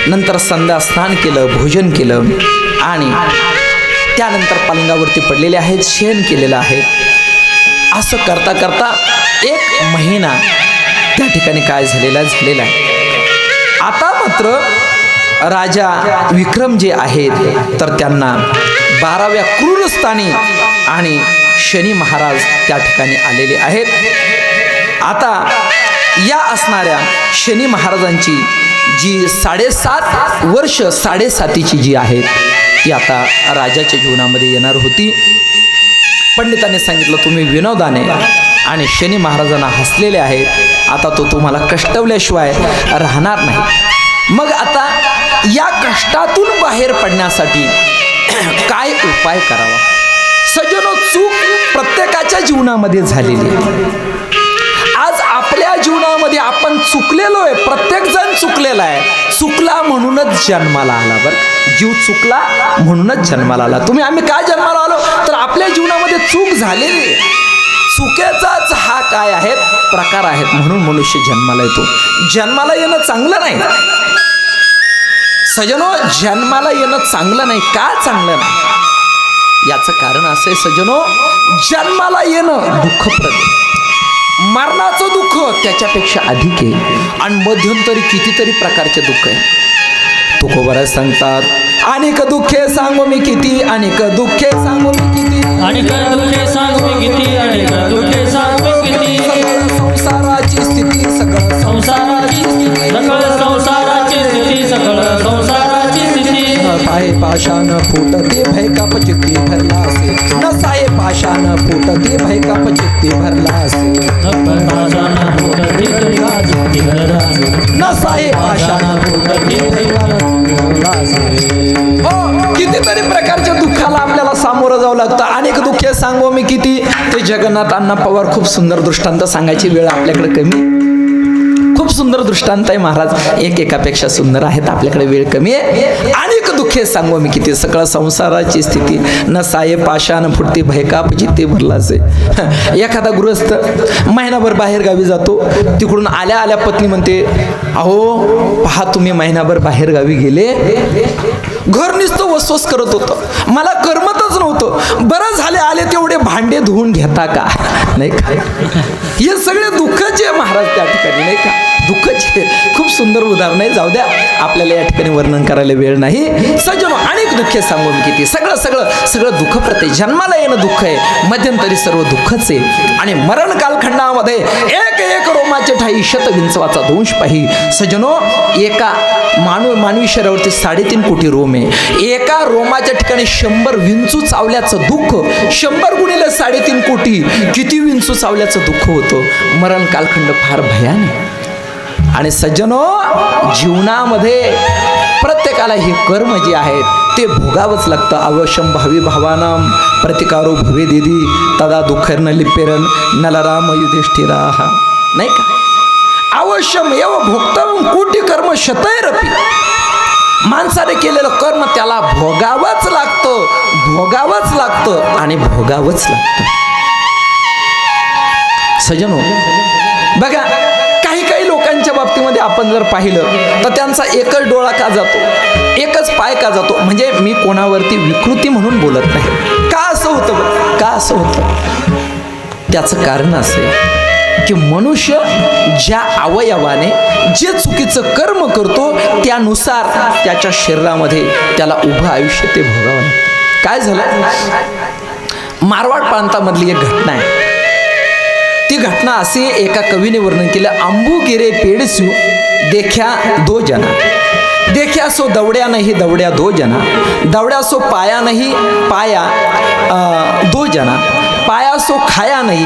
नंतर संध्या स्नान केलं, भोजन केलं आणि त्यानंतर पलंगावरती पडलेले आहेत, शयन केलेलं आहे. असं करता करता 1 महिना त्या ठिकाणी काय झालेला आहे. आता मात्र राजा विक्रम जे आहेत तर त्यांना 12व्या क्रूरस्थानी आणि शनी महाराज त्या ठिकाणी आलेले आहेत. आता या असणाऱ्या शनी महाराजांची जी 7.5 वर्ष 7.5ची जी आहेत ती आता राजाच्या जीवनामध्ये येणार होती. पंडितांनी सांगितलं तुम्ही विनोदाने आणि शनी महाराजांना हसलेले आहेत, आता तो तुम्हाला कष्टवल्याशिवाय राहणार नाही. मग आता या कष्टातून बाहेर पडण्यासाठी काय उपाय करावा. सज्जनो, चूक प्रत्येकाच्या जीवनामध्ये झालेली आहे. आज आपल्या जीवनामध्ये आपण चुकलेलो आहे, प्रत्येक जण चुकलेला आहे. चुकला म्हणूनच जन्माला आला. बरं, जीव चुकला म्हणूनच जन्माला आला. आम्ही काय जन्माला आलो तर आपल्या जीवनामध्ये चूक झालेली. चुकीचाच हा काय आहेत प्रकार आहेत म्हणून मनुष्य जन्माला येतो. जन्माला येणं चांगलं नाही सजनो, जन्माला येणं चांगलं नाही. का चांगलं नाही याचं कारण असं आहे सजनो, जन्माला येणं दुःखप्रद, मरणाचं दुःख त्याच्यापेक्षा अधिक आहे आणि मध्यंतरी कितीतरी प्रकारचे दुःख आहे. तुकोबारा सांगतात अनेक दुःखे सांगू मी किती, अनेक दुःखे सांगू मी किती, अनेक दुःखे सांगू मी किती, अनेक दुःखे सांगू मी किती. संसाराची स्थिती सगळं संसाराची स्थिती, सकळ संसाराची स्थिती, सकळ संसाराची स्थिती. पाहे पाषाण फुटते भय काप चित्ती भरला असे नसाये पाषाण फुटते भय काप चित्ती भरला असे नसाये पाषाण कितीतरी प्रकारच्या दुःखाला आपल्याला सामोरं जावं लागतं. अनेक दुःखे सांगू मी किती, ते जगन्नाथ अण्णा पवार खूप सुंदर दृष्टांत सांगायची वेळ आपल्याकडे कमी. खूप सुंदर दृष्टांत आहे महाराज, एकापेक्षा सुंदर आहेत, आपल्याकडे वेळ कमी आहे. अनेक दुःखे सांगू मी किती, सकळ संसाराची स्थिती नसाये पाषाण फुटते भयकाप जिथे भरला असे. एखादा गृहस्थ महिनाभर बाहेर गावी जातो, तिकडून आल्या आल्या पत्नी म्हणते, अहो पहा तुम्ही महिनाभर बाहेर गावी गेले, घर नुसतं वसवस करत होतं, मला करमतच नव्हतं, बरं झाले आले तेवढे भांडे धुवून घेता का, नाही का. हे सगळे दुःखाचे महाराज त्या ठिकाणी, नाही का, दुःखाचे. खूप सुंदर उदाहरण आहे, जाऊ द्या, आपल्याला या ठिकाणी वर्णन करायला वेळ नाही. सज्जनो, अनेक दुःखे सांगून किती, सगळं सगळं सगळं दुःख प्रत्येक जन्माला येणं दुःख आहे, मध्यंतरी सर्व दुःखच आहे. आणि मरण कालखंडामध्ये एक एक रोमाचे ठाई शत विंचवाचा दोष पाही. सज्जनो, एका मानवी शरीरावरती 3.5 कोटी रोम आहे, एका रोमाच्या ठिकाणी 100 विंचू चावल्याचं दुःख, 100 गुणिले 3.5 कोटी, किती विंचू चावल्याचं दुःख होतं. मरण कालखंड फार भयानक. आणि सज्जनो, जीवनामध्ये प्रत्येकाला हे कर्म जे आहेत ते भोगावंच लागतं. अवश्यम भावी भावानाम प्रतिकारो भवे दिदी तदा दुःखर्न लिपेरन नलराम युधिष्ठिरा, नाही का. अवश्यम एव भोक्तव्यम कोटी कर्म शतैरपि. माणसाने केलेलं कर्म त्याला भोगावंच लागतं, भोगावंच लागतं आणि भोगावंच लागतं. सज्जनो, बघा, काही लोकांच्या बाबतीमध्ये आपण जर पाहिलं तर त्यांचा एकच डोळा का जातो, एकच पाय का जातो. म्हणजे मी कोणावरती विकृती म्हणून बोलत नाही. का असं होतं, का असं होतं, त्याचं कारण असे की मनुष्य ज्या अवयवाने जे चुकीचं कर्म करतो त्यानुसार त्याच्या शरीरामध्ये त्याला उभं आयुष्य ते भोगावं लागतं. काय झालं, मारवाड प्रांतामधली एक घटना आहे. ती घटना अशी एका कवीने वर्णन केलं. आंबू गिरे पेडसू देख्या 2 जना, देख्या सो दवड्या नाही दवड्या 2 जना, दवड्या सो पाया नाही पाया 2 जना, पाया सो खाया नाही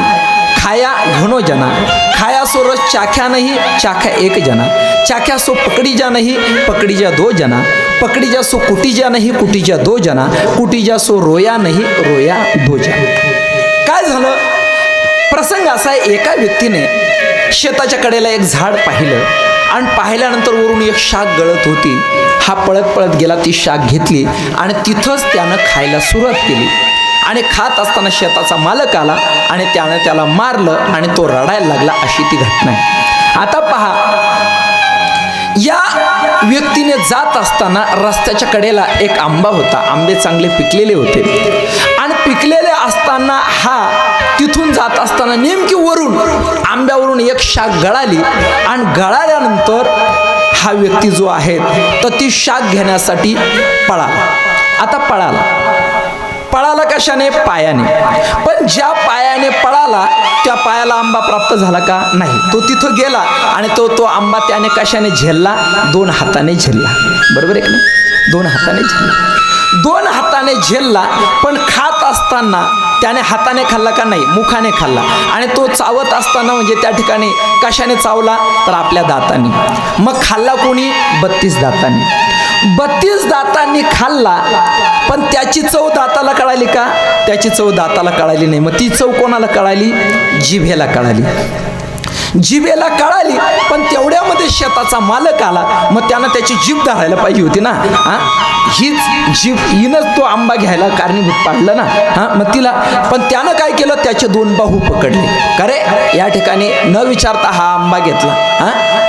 खाया घनो जना, खाया सो रस चाख्या नाही चाख्या 1 जना, चाख्या सो पकडी जा नाही पकडी जा 2 जना, पकडी जा सो कुटी जा नाही कुटी जा 2 जना, कुटी जा सो रोया नाही रोया 2 जना. काय झालं, प्रसंग असा आहे, एका व्यक्तीने शेताच्या कडेला एक झाड पाहिलं आणि पाहिल्यानंतर वरून एक शाख गळत होती. हा पळत पळत गेला, ती शाख घेतली आणि तिथंच त्यानं खायला सुरुवात केली. आणि खात असताना शेताचा मालक आला आणि त्यानं त्याला मारलं आणि तो रडायला लागला. अशी ती घटना आहे. आता पहा, या व्यक्तीने जात असताना रस्त्याच्या कडेला एक आंबा होता, आंबे चांगले पिकलेले होते आणि पिकलेले असताना हा तिथून जात असताना नेमकी वरून आंब्यावरून एक शाख गळाली आणि गळाल्यानंतर हा व्यक्ती जो आहे तर ती शाख घेण्यासाठी पळाला. आता पळाला कशाने, पायाने. पण ज्या पायाने पळाला त्या पायाला आंबा प्राप्त झाला का, नाही. तो तिथं गेला आणि तो आंबा त्याने कशाने झेलला, 2 हाताने झेलला. बरोबर आहे की नाही, 2 हाताने झेलला, 2 हाताने झेलला. पण खात असताना त्याने हाताने खाल्ला का, नाही, मुखाने खाल्ला. आणि तो चावत असताना म्हणजे त्या ठिकाणी कशाने चावला, तर आपल्या दातांनी. मग खाल्ला कोणी, 32 दातांनी. 32 दातांनी खाल्ला. पण त्याची चव दाताला कळाली का, त्याची चव दाताला कळाली नाही. मग ती चव कोणाला कळाली, जिभेला कळाली. जिभेला कळाली. पण तेवढ्यामध्ये शेताचा मालक आला. मग त्यानं त्याची जीभ धरायला पाहिजे होती ना. हीच जीभ, हिनंच तो आंबा घ्यायला कारणीभूत पाडलं ना. मग तिला, पण त्यानं काय केलं, त्याचे 2 बाहू पकडले. का रे, या ठिकाणी न विचारता हा आंबा घेतला.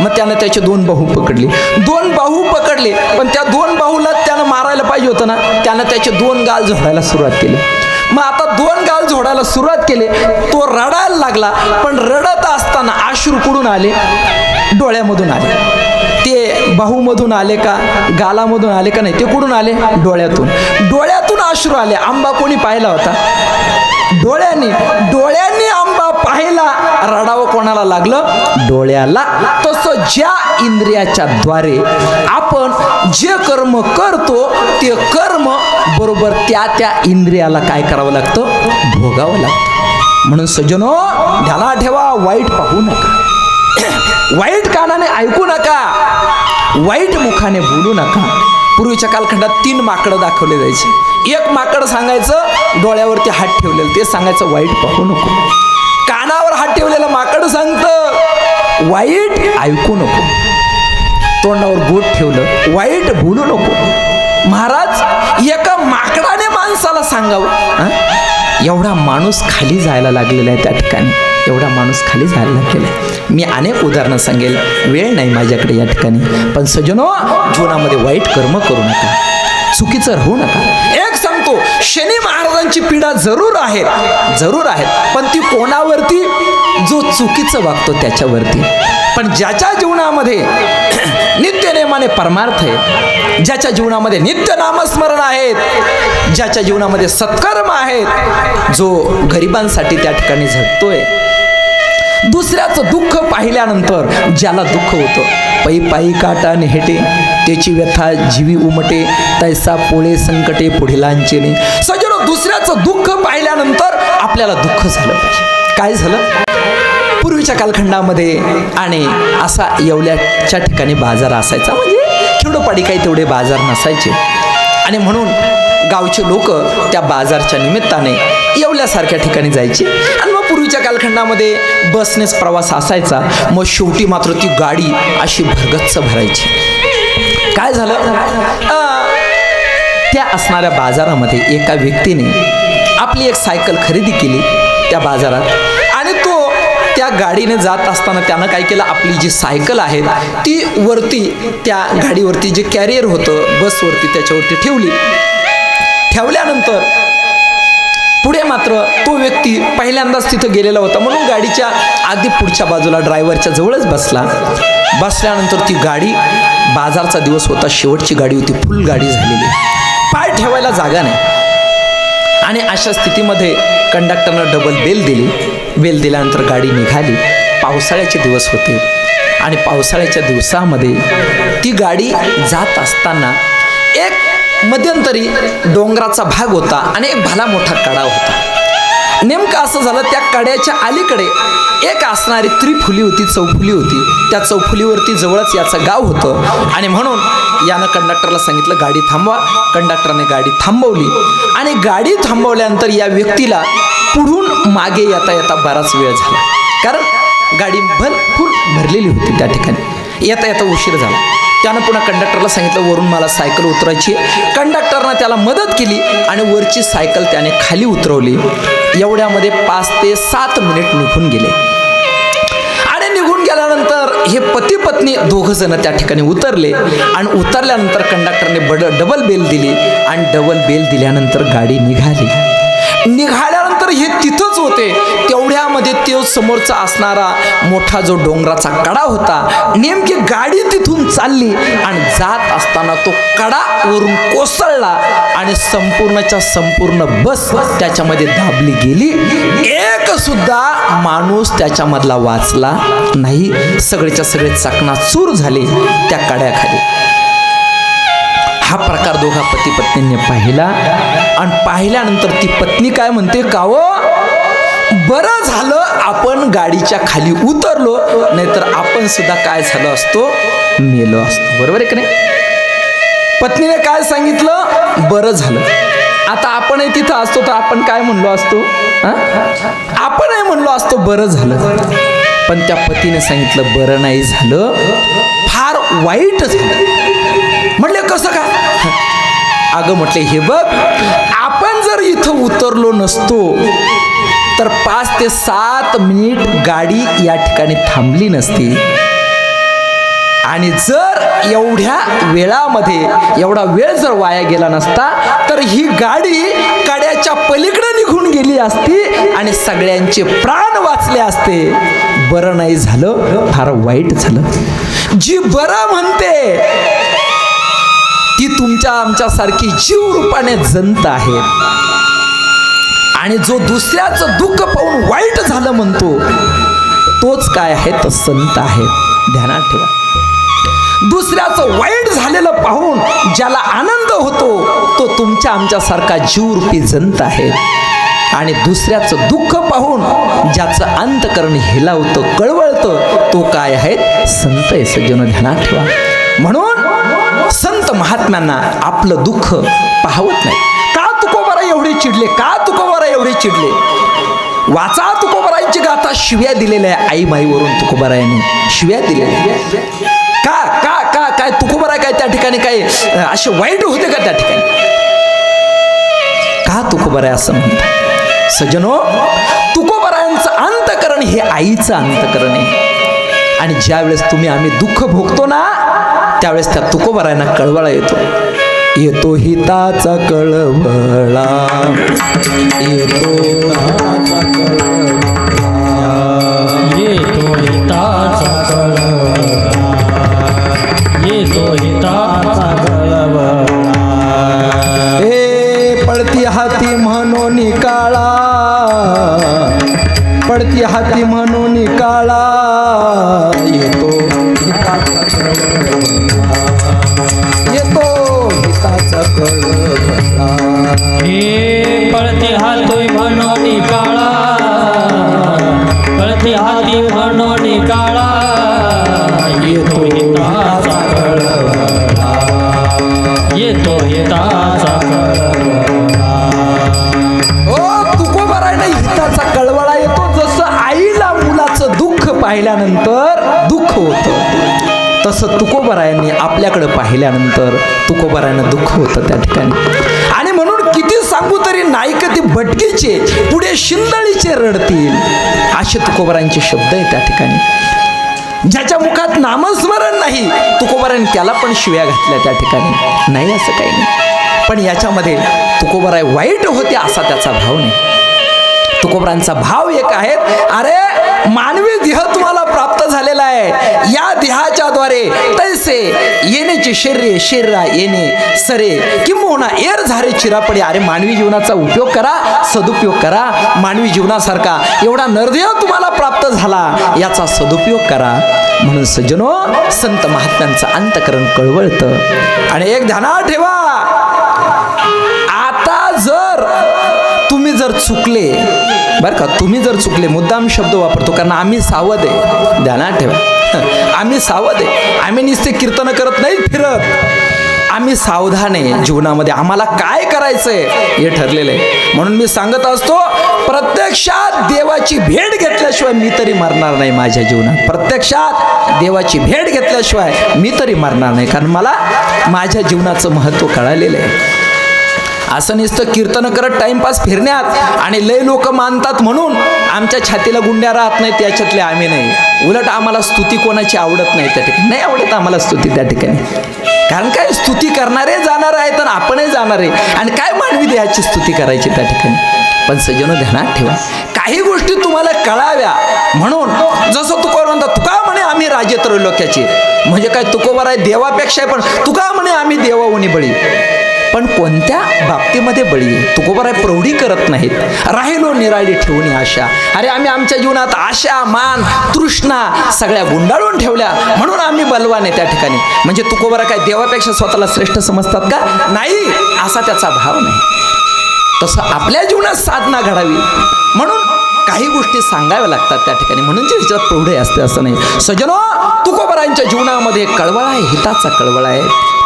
मग त्यानं त्याचे 2 बाहू पकडले. 2 बाहू पकडले. पण त्या 2 बाहूला त्यानं मारायला पाहिजे होतं ना. त्यानं त्याचे 2 गाल झोडायला सुरुवात केली. मग आता 2 गाल झोडायला सुरुवात केली. तो रडायला लागला. पण रडत असताना अश्रू कुठून आले, डोळ्यामधून आले. ते बाहूमधून आले का, गालामधून आले का, नाही, ते कुठून आले, डोळ्यातून अश्रू आले. आंबा कोणी पाहिला होता, डोळ्यांनी आंबा पाहिला. रडावं कोणाला कोणाला लागलं? डोळ्याला. तसं ज्या इंद्रियाच्या द्वारे आपण जे कर्म करतो ते कर्म बरोबर त्या इंद्रियाला काय करावं लागतं? भोगावं लागतं. म्हणून सज्जनो, ध्यानात ठेवा, वाईट पाहू नका, वाईट कानाने ऐकू नका, वाईट मुखाने बोलू नका. पूर्वीच्या कालखंडात 3 माकडं दाखवले जायचे. एक माकड सांगायचं डोळ्यावरती हात ठेवलेलं, ते सांगायचं वाईट पाहू नको. कानावर हात ठेवलेलं माकड सांगतं वाईट ऐकू नको. तोंडावर बोट ठेवलं वाईट बोलू नको. महाराज, एका माकडाने माणसाला सांगावं. एवढा माणूस खाली जायला लागलेला आहे त्या ठिकाणी, एवढा माणूस खाली जायला लागलेला आहे. मी अनेक उदाहरणं सांगेल, वेळ नाही माझ्याकडे या ठिकाणी. पण सज्जनो, जीवनामध्ये वाईट कर्म करू नका, चुकीचं राहू नका. एक सांगतो, शनी महाराजांची पीडा जरूर आहेत, पण ती कोणावरती? जो चुकीचं वागतो त्याच्यावरती. पण ज्याच्या जीवनामध्ये नित्य नेमाने परमार्थ आहे, ज्याच्या जीवनामध्ये नित्य नामस्मरण आहेत, ज्याच्या जीवनामध्ये सत्कर्म आहेत, जो गरिबांसाठी त्या ठिकाणी झटतोय, दुसऱ्याचं दुःख पाहिल्यानंतर ज्याला दुःख होतं, पै पायी काटा नेहटे त्याची व्यथा जीवी उमटे, तैसा पोळे संकटे पुढिलांचेने. सज्जनो, दुसऱ्याचं दुःख पाहिल्यानंतर आपल्याला दुःख झालं पाहिजे. काय झालं? पूर्वीच्या कालखंडामध्ये आणि असा येवल्याच्या ठिकाणी बाजार असायचा, म्हणजे खेडोपाडी काही तेवढे बाजार नसायचे, आणि म्हणून गावचे लोक त्या बाजारच्या निमित्ताने येवल्यासारख्या ठिकाणी जायचे. आणि मग पूर्वीच्या कालखंडामध्ये बसनेच प्रवास असायचा. मग शेवटी मात्र ती गाडी अशी भरगच्च भरायची. काय झालं? त्या असणाऱ्या बाजारामध्ये एका व्यक्तीने आपली एक सायकल खरेदी केली त्या बाजारात, आणि तो त्या गाडीने जात असताना त्यानं काय केलं? आपली जी सायकल आहे ती वरती, त्या गाडीवरती जे कॅरियर होतं बसवरती, त्याच्यावरती ठेवल्यानंतर पुढे मात्र तो व्यक्ती पहिल्यांदाच तिथं गेलेला होता, म्हणून गाडीच्या अगदी पुढच्या बाजूला ड्रायव्हरच्या जवळच बसल्यानंतर ती गाडी, बाजारचा दिवस होता, शेवटची गाडी होती, फुल गाडी झालेली, पाय ठेवायला जागा नाही. आणि अशा स्थितीमध्ये कंडक्टरनं डबल बेल दिल्यानंतर गाडी निघाली. पावसाळ्याचे दिवस होते, आणि पावसाळ्याच्या दिवसामध्ये ती गाडी जात असताना एक मध्यंतरी डोंगराचा भाग होता आणि एक भला मोठा कडा होता. नेमकं असं झालं, त्या कड्याच्या अलीकडे एक असणारी त्रिफुली होती, चौफुली होती. त्या चौफुलीवरती जवळच याचं गाव होतं, आणि म्हणून यानं कंडक्टरला सांगितलं गाडी थांबवा. कंडक्टरने गाडी थांबवली, आणि गाडी थांबवल्यानंतर या व्यक्तीला पुढून मागे येता बराच वेळ झाला, कारण गाडी फुल भरलेली होती. त्या ठिकाणी येता उशीर झाला. त्यानं पुन्हा कंडक्टरला सांगितलं वरून मला सायकल उतरायची. कंडक्टरनं त्याला मदत केली आणि वरची सायकल त्याने खाली उतरवली. एवढ्यामध्ये 5 ते 7 मिनिट निघून गेले, आणि निघून गेल्यानंतर हे पती पत्नी दोघं जण त्या ठिकाणी उतरले, आणि उतरल्यानंतर कंडक्टरने डबल बेल दिली, आणि डबल बेल दिल्यानंतर गाडी निघाल्यानंतर हे तिथंच होते. तेवढ्यामध्ये तो समोरचा असणारा मोठा जो डोंगराचा कडा होता, नेमकी गाडी तिथून चालली, आणि जात असताना तो कडा वरून कोसळला, आणि संपूर्णच्या संपूर्ण बस त्याच्यामध्ये दाबली गेली. एक सुद्धा माणूस त्याच्यामधला वाचला नाही. सगळेच्या सगळे चकनाचूर झाले त्या कड्याखाली. हा प्रकार दोघा पती पत्नींनी पाहिला, आणि पाहिल्यानंतर ती पत्नी काय म्हणते, कावो बरं झालं आपण गाडीच्या खाली उतरलो, नाहीतर आपण सुद्धा काय झालो असतो, मेलो असतो. बरोबर आहे की नाही? पत्नीने काय सांगितलं? बरं झालं. आता आपणही तिथं असतो तर आपण काय म्हणलो असतो? आपणही म्हणलो असतो बरं झालं. पण त्या पतीने सांगितलं बरं नाही झालं, फार वाईट झालं. म्हटले कसं काय? अगं म्हटले हे बघ, आपण जर इथं उतरलो नसतो तर 5 ते 7 मिनिट गाडी या ठिकाणी थांबली नसती, आणि जर एवढ्या वेळामध्ये एवढा वेळ जर वाया गेला नसता तर ही गाडी कड्याच्या पलीकडे निघून गेली असती आणि सगळ्यांचे प्राण वाचले असते. बरं नाही झालं, फार वाईट झालं. जी बरं म्हणते ती तुमच्या आमच्यासारखी जीव रूपाने जंत आहे, आणि जो दुसऱ्याचं दुःख पाहून वाईट झालं म्हणतो तोच काय आहे तर संत आहे. ध्यानात ठेवा. दुसऱ्याचं वाईट झालेलं पाहून ज्याला आनंद होतो तो तुमच्या आमच्यासारखा जीवरूपी जंत आहे. आणि दुसऱ्याचं दुःख पाहून ज्याचं अंतकरण हेलावतं कळवळतं तो काय आहे संत आहे. सज्जनो ध्यानात ठेवा. म्हणून संत महात्म्यांना आपलं दुःख पाहवत नाही. का तुकोबाराय एवढे चिडले, का तुकोबाराय एवढे चिडले? वाचा तुकोबारायांची गाथा. शिव्या दिलेल्या आहे आई माईवरून तुकोबारायांनी शिव्या दिलेल्या. का का का काय तुकोबाराय काय त्या ठिकाणी काय असे वाईट होते का त्या ठिकाणी? का तुकोबाराय असं म्हणतात? सज्जनो, तुकोबारायांचं अंतकरण हे आईचं अंतकरण आहे. आणि ज्या वेळेस तुम्ही आम्ही दुःख भोगतो ना त्यावेळेस त्या तुकोबारायांना कळवळा येतो. येतो हिताचा कळवळा, येतो हिताचा कळवळा, येतो हिताचा कळवळा, येतो हिताचा कळवळा. हे पडती हाती म्हणून काळा, पडती हाती म्हणून काळा, येतो हिताचा कळवळा, येतो हिताचा कळवळा. हे पळते हातोय म्हणून काळा, पळते हाती म्हणून काळा, येतो हिताचा कळवळा, येतो हिताचा कळवळा. ओ तुकोबारायला हिताचा कळवळा येतो. जसं आईला मुलाचं दुःख पाहिल्यानंतर दुःख होतं तसं तुकोबारायांनी आपल्याकडे पाहिल्यानंतर तुकोबारायांना दुःख होतं त्या ठिकाणी. आणि म्हणून किती सांगू तरी नायक ती भटकीचे पुढे शिंदळीचे रडतील असे तुकोबारायांचे शब्द आहे त्या ठिकाणी. ज्याच्या मुखात नामस्मरण नाही तुकोबारायांनी त्याला पण शिव्या घातल्या त्या ठिकाणी. नाही असं काही नाही. पण याच्यामध्ये तुकोबाराय वाईट होते असा त्याचा भाव नाही. तुकोबारांचा भाव एक आहे, अरे मानवी देह तुम्हाला प्राप्त झालेला आहे. या देहाच्या द्वारे तैसे येण्याचे शरीर शरीरा येणे सरे किंबहुना एर झारे चिरापडे. अरे मानवी जीवनाचा उपयोग करा, सदुपयोग करा. मानवी जीवनासारखा एवढा नरदेह तुम्हाला प्राप्त झाला, याचा सदुपयोग करा. म्हणून सज्जनो, संत महात्म्यांचं अंतकरण कळवळतं. आणि एक ध्यानात ठेवा, आता जर तुम्ही जर चुकले बरं का, तुम्ही जर चुकले, मुद्दाम शब्द वापरतो कारण आम्ही सावध आहे. ध्यानात ठेवा, आम्ही सावध आहे. आम्ही नुसते कीर्तन करत नाही फिरत, आम्ही सावधान आहे. जीवनामध्ये आम्हाला काय करायचंय हे ठरलेलं आहे. म्हणून मी सांगत असतो, प्रत्यक्षात देवाची भेट घेतल्याशिवाय मी तरी मरणार नाही माझ्या जीवनात. प्रत्यक्षात देवाची भेट घेतल्याशिवाय मी तरी मरणार नाही, कारण मला माझ्या जीवनाचं महत्त्व कळालेलं आहे. असं नुसतं कीर्तन करत टाइमपास फिरण्यात आणि लय लोक मानतात म्हणून आमच्या छातीला गुंड्या राहत नाहीत याच्यातले आम्ही नाही. उलट आम्हाला स्तुती कोणाची आवडत नाही त्या ठिकाणी. नाही आवडत आम्हाला स्तुती त्या ठिकाणी. कारण काय, स्तुती करणारे जाणार आहेत आणि आपणही जाणार आहे. आणि काय मानवी देहाची स्तुती करायची त्या ठिकाणी. पण सज्जनो ध्यानात ठेवा, काही गोष्टी तुम्हाला कळाव्या म्हणून जसं तुकोबार म्हणतात, तुका म्हणे आम्ही राजे त्रैलोक्याचे. म्हणजे काय, तुकोबार देवापेक्षा पण तुका म्हणे आम्ही देवाहुनी बळी. पण कोणत्या बाबतीमध्ये बळी आहे? तुकोबाराय प्रौढी करत नाहीत. राहिलो निराळी ठेवून आशा. अरे आम्ही आमच्या जीवनात आशा, मान, तृष्णा सगळ्या गुंडाळून ठेवल्या म्हणून आम्ही बलवान आहे त्या ठिकाणी. म्हणजे तुकोबाराय काय देवापेक्षा स्वतःला श्रेष्ठ समजतात का? नाही, असा त्याचा भाव नाही. तसं आपल्या जीवनात साधना घडावी म्हणून काही गोष्टी सांगाव्या लागतात त्या ठिकाणी. म्हणून त्याच्यात प्रौढे असते असं नाही. सज्जनो, तुकोबारायांच्या जीवनामध्ये कळवळा आहे, हिताचा कळवळा आहे.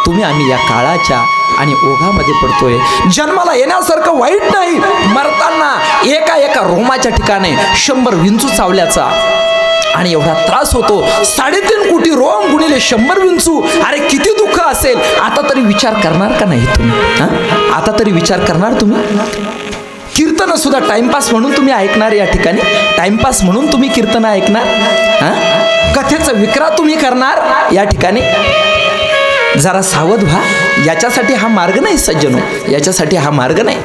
तुम्ही आम्ही या काळाच्या आणि ओघामध्ये पडतोय. जन्माला येण्यासारखं वाईट नाही, मरताना एका एका रोमाच्या ठिकाणी 100 विंचू चावल्याचा आणि एवढा त्रास होतो. 3.5 कोटी रोम गुणिले 100 विंचू. अरे किती दुःख असेल. आता तरी विचार करणार का नाही तुम्ही? आता तरी विचार करणार तुम्ही? कीर्तन सुद्धा टाइमपास म्हणून तुम्ही ऐकणार या ठिकाणी. टाइमपास म्हणून तुम्ही कीर्तन ऐकणार. कथेचा विक्रा तुम्ही करणार या ठिकाणी. जरा सावध व्हा. याच्यासाठी हा मार्ग नाही सज्जनो, याच्यासाठी हा मार्ग नाही.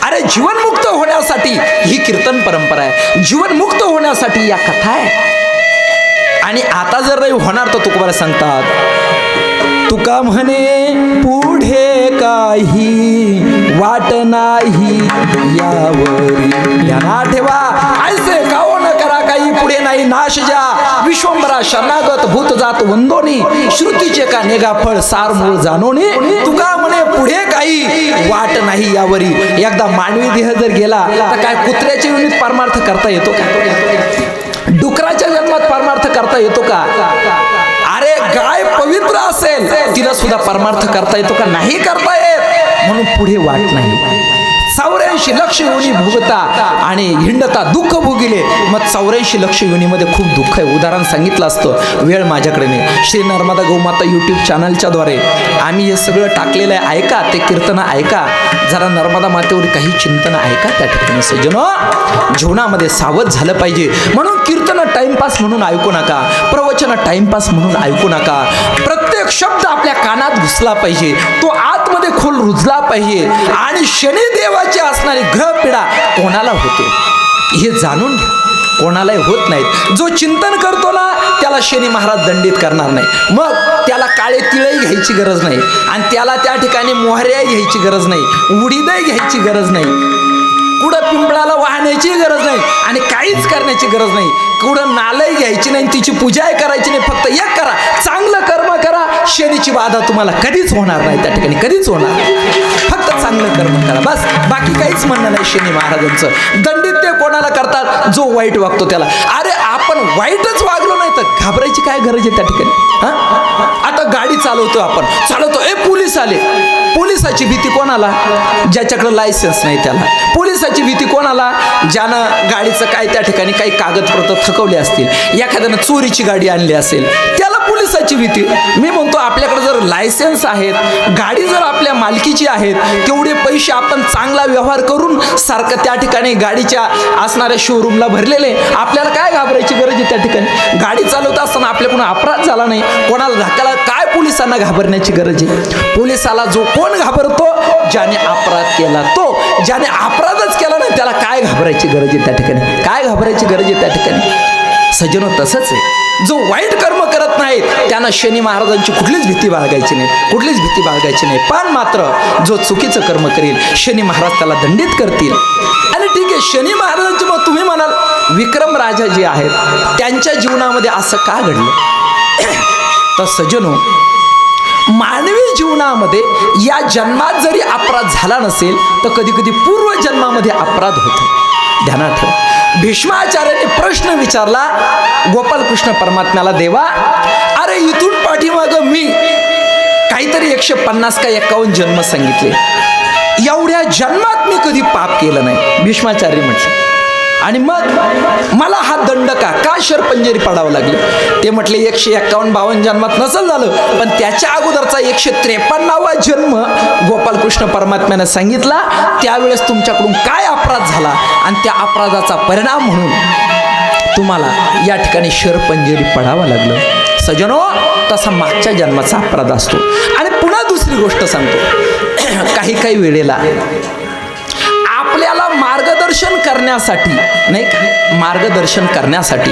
अरे जीवनमुक्त होण्यासाठी ही कीर्तन परंपरा आहे. जीवनमुक्त होण्यासाठी या कथा आहे. आणि आता जर नाही होणार तर तुकोबार सांगतात, तुका म्हणे पुढे काही वाट नाही यावरी. ध्यानात ठेवा, ऐसे गाओ न करा काही पुढे नाही नाश ज्या विश्वंभरा शरणागत भूत जात वंदोनी श्रुतीचे का नेगा फळ सार मूळ जाणोनी तुका म्हणे पुढे काही वाट नाही यावरी. एकदा मानवी देह जर गेला तर काय कुत्र्याच्या युनिट परमार्थ करता येतो का? डुकराच्या जन्मात परमार्थ करता येतो का? अरे गाय पवित्र असेल तिला सुद्धा परमार्थ करता येतो का? नाही करता येत. म्हणून पुढे वाट नाही. 84 लक्ष योनी भोगता आणि हिंडता दुःख भोगिले. मग 84 लक्ष योनीमध्ये खूप दुःख आहे. उदाहरण सांगितलं असतं, वेळ माझ्याकडे नाही. श्री नर्मदा गौमाता यूट्यूब चॅनलच्या द्वारे आम्ही हे सगळं टाकलेलं आहे. ऐका ते कीर्तन ऐका, जरा नर्मदा मातेवर काही चिंतन ऐका. त्या ठिकाणी सज्जनो जीवनामध्ये सावध झालं पाहिजे. म्हणून कीर्तन टाइमपास म्हणून ऐकू नका, प्रवचन टाइमपास म्हणून ऐकू नका. प्रत्येक शब्द आपल्या कानात घुसला पाहिजे, तो आतमध्ये खोल रुजला पाहिजे. आणि शनिदेवाची असणारी ग्रहपीडा कोणाला होते हे जाणून घ्या. कोणालाही होत नाहीत. जो चिंतन करतो ना त्याला शनी महाराज दंडित करणार नाही. मग त्याला काळे तिळही घ्यायची गरज नाही आणि त्याला त्या ठिकाणी मोहऱ्याही घ्यायची गरज नाही, उडीदही घ्यायची गरज नाही, कुठं पिंपळाला वाहण्याची गरज नाही आणि काहीच करण्याची गरज नाही. कुठं नालही घ्यायची नाही, तिची पूजाही करायची नाही. फक्त एक करा, चांगलं कर्म करा. शनीची बाधा तुम्हाला कधीच होणार नाही. त्या ठिकाणी कधीच होणार नाही. फक्त चांगलं कर्म करा बस. बाकी काहीच म्हणणं नाही शनी महाराजांचं. दंडित ते कोणाला करतात? जो वाईट वागतो त्याला. अरे आपण वाईटच वागलो नाही तर घाबरायची काय गरज आहे त्या ठिकाणी? आता गाडी चालवतो आपण, चालवतो, पोलीस आले. पोलिसाची भीती कोणाला? ज्याच्याकडे लायसन्स नाही त्याला. पोलिसाची भीती कोणाला? ज्यानं गाडीचं काय त्या ठिकाणी काही कागदपत्र थकवले असतील, एखाद्यानं चोरीची गाडी आणली असेल, त्याला पोलिसाची भीती. मी म्हणतो आपल्याकडे जर लायसन्स आहेत, गाडी जर आपल्या मालकीची आहेत, तेवढे पैसे आपण चांगला व्यवहार करून सारखं त्या ठिकाणी गाडीच्या असणाऱ्या शोरूमला भरलेले, आपल्याला काय घाबरायची गरज आहे त्या ठिकाणी? गाडी चालवत असताना आपल्याकडून अपराध झाला नाही, कोणाला धक्काला, काय पोलिसांना घाबरण्याची गरज आहे? पोलिसाला जो कोण घाबरतो? ज्याने अपराध केला तो. ज्याने अपराधच केला नाही त्याला काय घाबरायची गरज आहे त्या ठिकाणी? काय घाबरायची गरज आहे त्या ठिकाणी? सज्जनो तसंच आहे. जो वाईट कर्म करत नाही त्यांना शनी महाराजांची कुठलीच भीती बाळगायची नाही, कुठलीच भीती बाळगायची नाही. पण मात्र जो चुकीचं कर्म करेल शनी महाराज त्याला दंडित करतील. आणि ठीक आहे, शनी महाराजांचे मग तुम्ही म्हणाल विक्रम राजा जे आहेत त्यांच्या जीवनामध्ये असं का घडलं? तर सज्जनो, मानवी जीवनामध्ये या जन्मात जरी अपराध झाला नसेल तर कधी कधी पूर्व जन्मामध्ये अपराध होतो. ध्यानात ठेव. भीष्माचार्याने प्रश्न विचारला गोपालकृष्ण परमात्म्याला, देवा अरे इथून पाठीमागं मी काहीतरी 150 का 51 जन्म सांगितले, एवढ्या जन्मात मी कधी पाप केलं नाही. भीष्माचार्य म्हटले, आणि मग मला हा दंड का शरपंजेरी पडावं लागलं? ते म्हटले 151-52 जन्मात नसल झालं, पण त्याच्या अगोदरचा 153वा जन्म गोपालकृष्ण परमात्म्याने सांगितला. त्यावेळेस तुमच्याकडून काय अपराध झाला आणि त्या अपराधाचा परिणाम म्हणून तुम्हाला या ठिकाणी शरपंजेरी पडावं लागलं. सजनो, तसा मागच्या जन्माचा अपराध असतो. आणि पुन्हा दुसरी गोष्ट सांगतो, काही वेळेला आपल्याला मार्गदर्शन करण्यासाठी, नाही का, मार्गदर्शन करण्यासाठी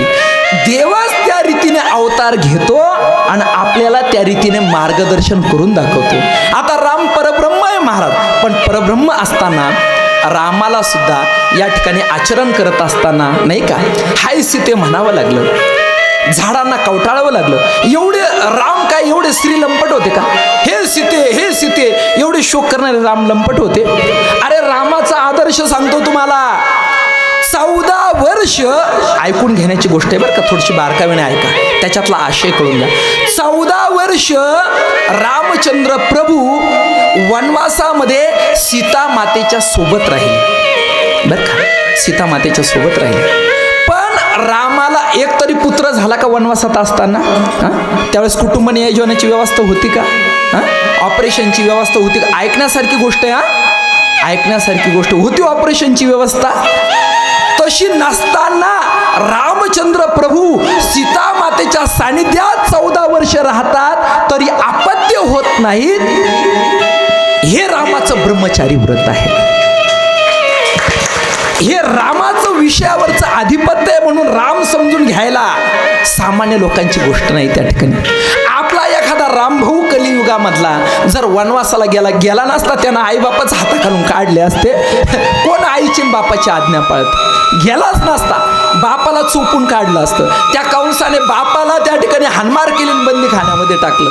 देवच त्या रीतीने अवतार घेतो आणि आपल्याला त्या रीतीने मार्गदर्शन करून दाखवतो. आता राम परब्रह्म आहे महाराज, पण परब्रह्म असताना रामाला सुद्धा या ठिकाणी आचरण करत असताना, नाही का, हाय सीते म्हणावं लागलं, झाडांना कवटाळावं लागलं. एवढे राम काय एवढे स्त्री लंपट होते का? हे सीते एवढे शोक करणारे राम लंपट होते? अरे रामाचा आदर्श सांगतो तुम्हाला. 14 वर्ष ऐकून घेण्याची गोष्ट आहे बरं का, थोडीशी बारकाईने ऐका, त्याच्यातला आशय कळून घ्या. 14 वर्ष रामचंद्र प्रभू वनवासामध्ये सीता मातेच्या सोबत राहिले बरं का, सीता मातेच्या सोबत राहिले. पण रामाला एक तरी पुत्र झाला का वनवासात असताना? त्यावेळेस कुटुंब नियोजनाची व्यवस्था होती का? ऑपरेशनची व्यवस्था होती का? ऐकण्यासारखी गोष्ट आहे, ऐकण्यासारखी गोष्ट होती ऑपरेशनची व्यवस्था. तशी नसताना रामचंद्र प्रभू सीता मातेच्या सानिध्यात 14 वर्ष राहतात तरी अपत्य होत नाहीत. हे रामाचं ब्रह्मचारी व्रत आहे. हे रामाचं विषयावरचं आधिपत्य आहे म्हणून राम समजून घ्यायला सामान्य लोकांची गोष्ट नाही त्या ठिकाणी. आपला एखादा रामभाऊ कलियुगामधला जर वनवासाला गेला नसता, त्यानं आईबापाच हाताखालून काढले असते. कोण आईची म्हणून बापाची आज्ञा पाळत गेलाच नसता बापाला चोपून काढलं असतं. त्या कंसाने बापाला त्या ठिकाणी हाणमार केली आणि बंदीखान्यामध्ये टाकलं.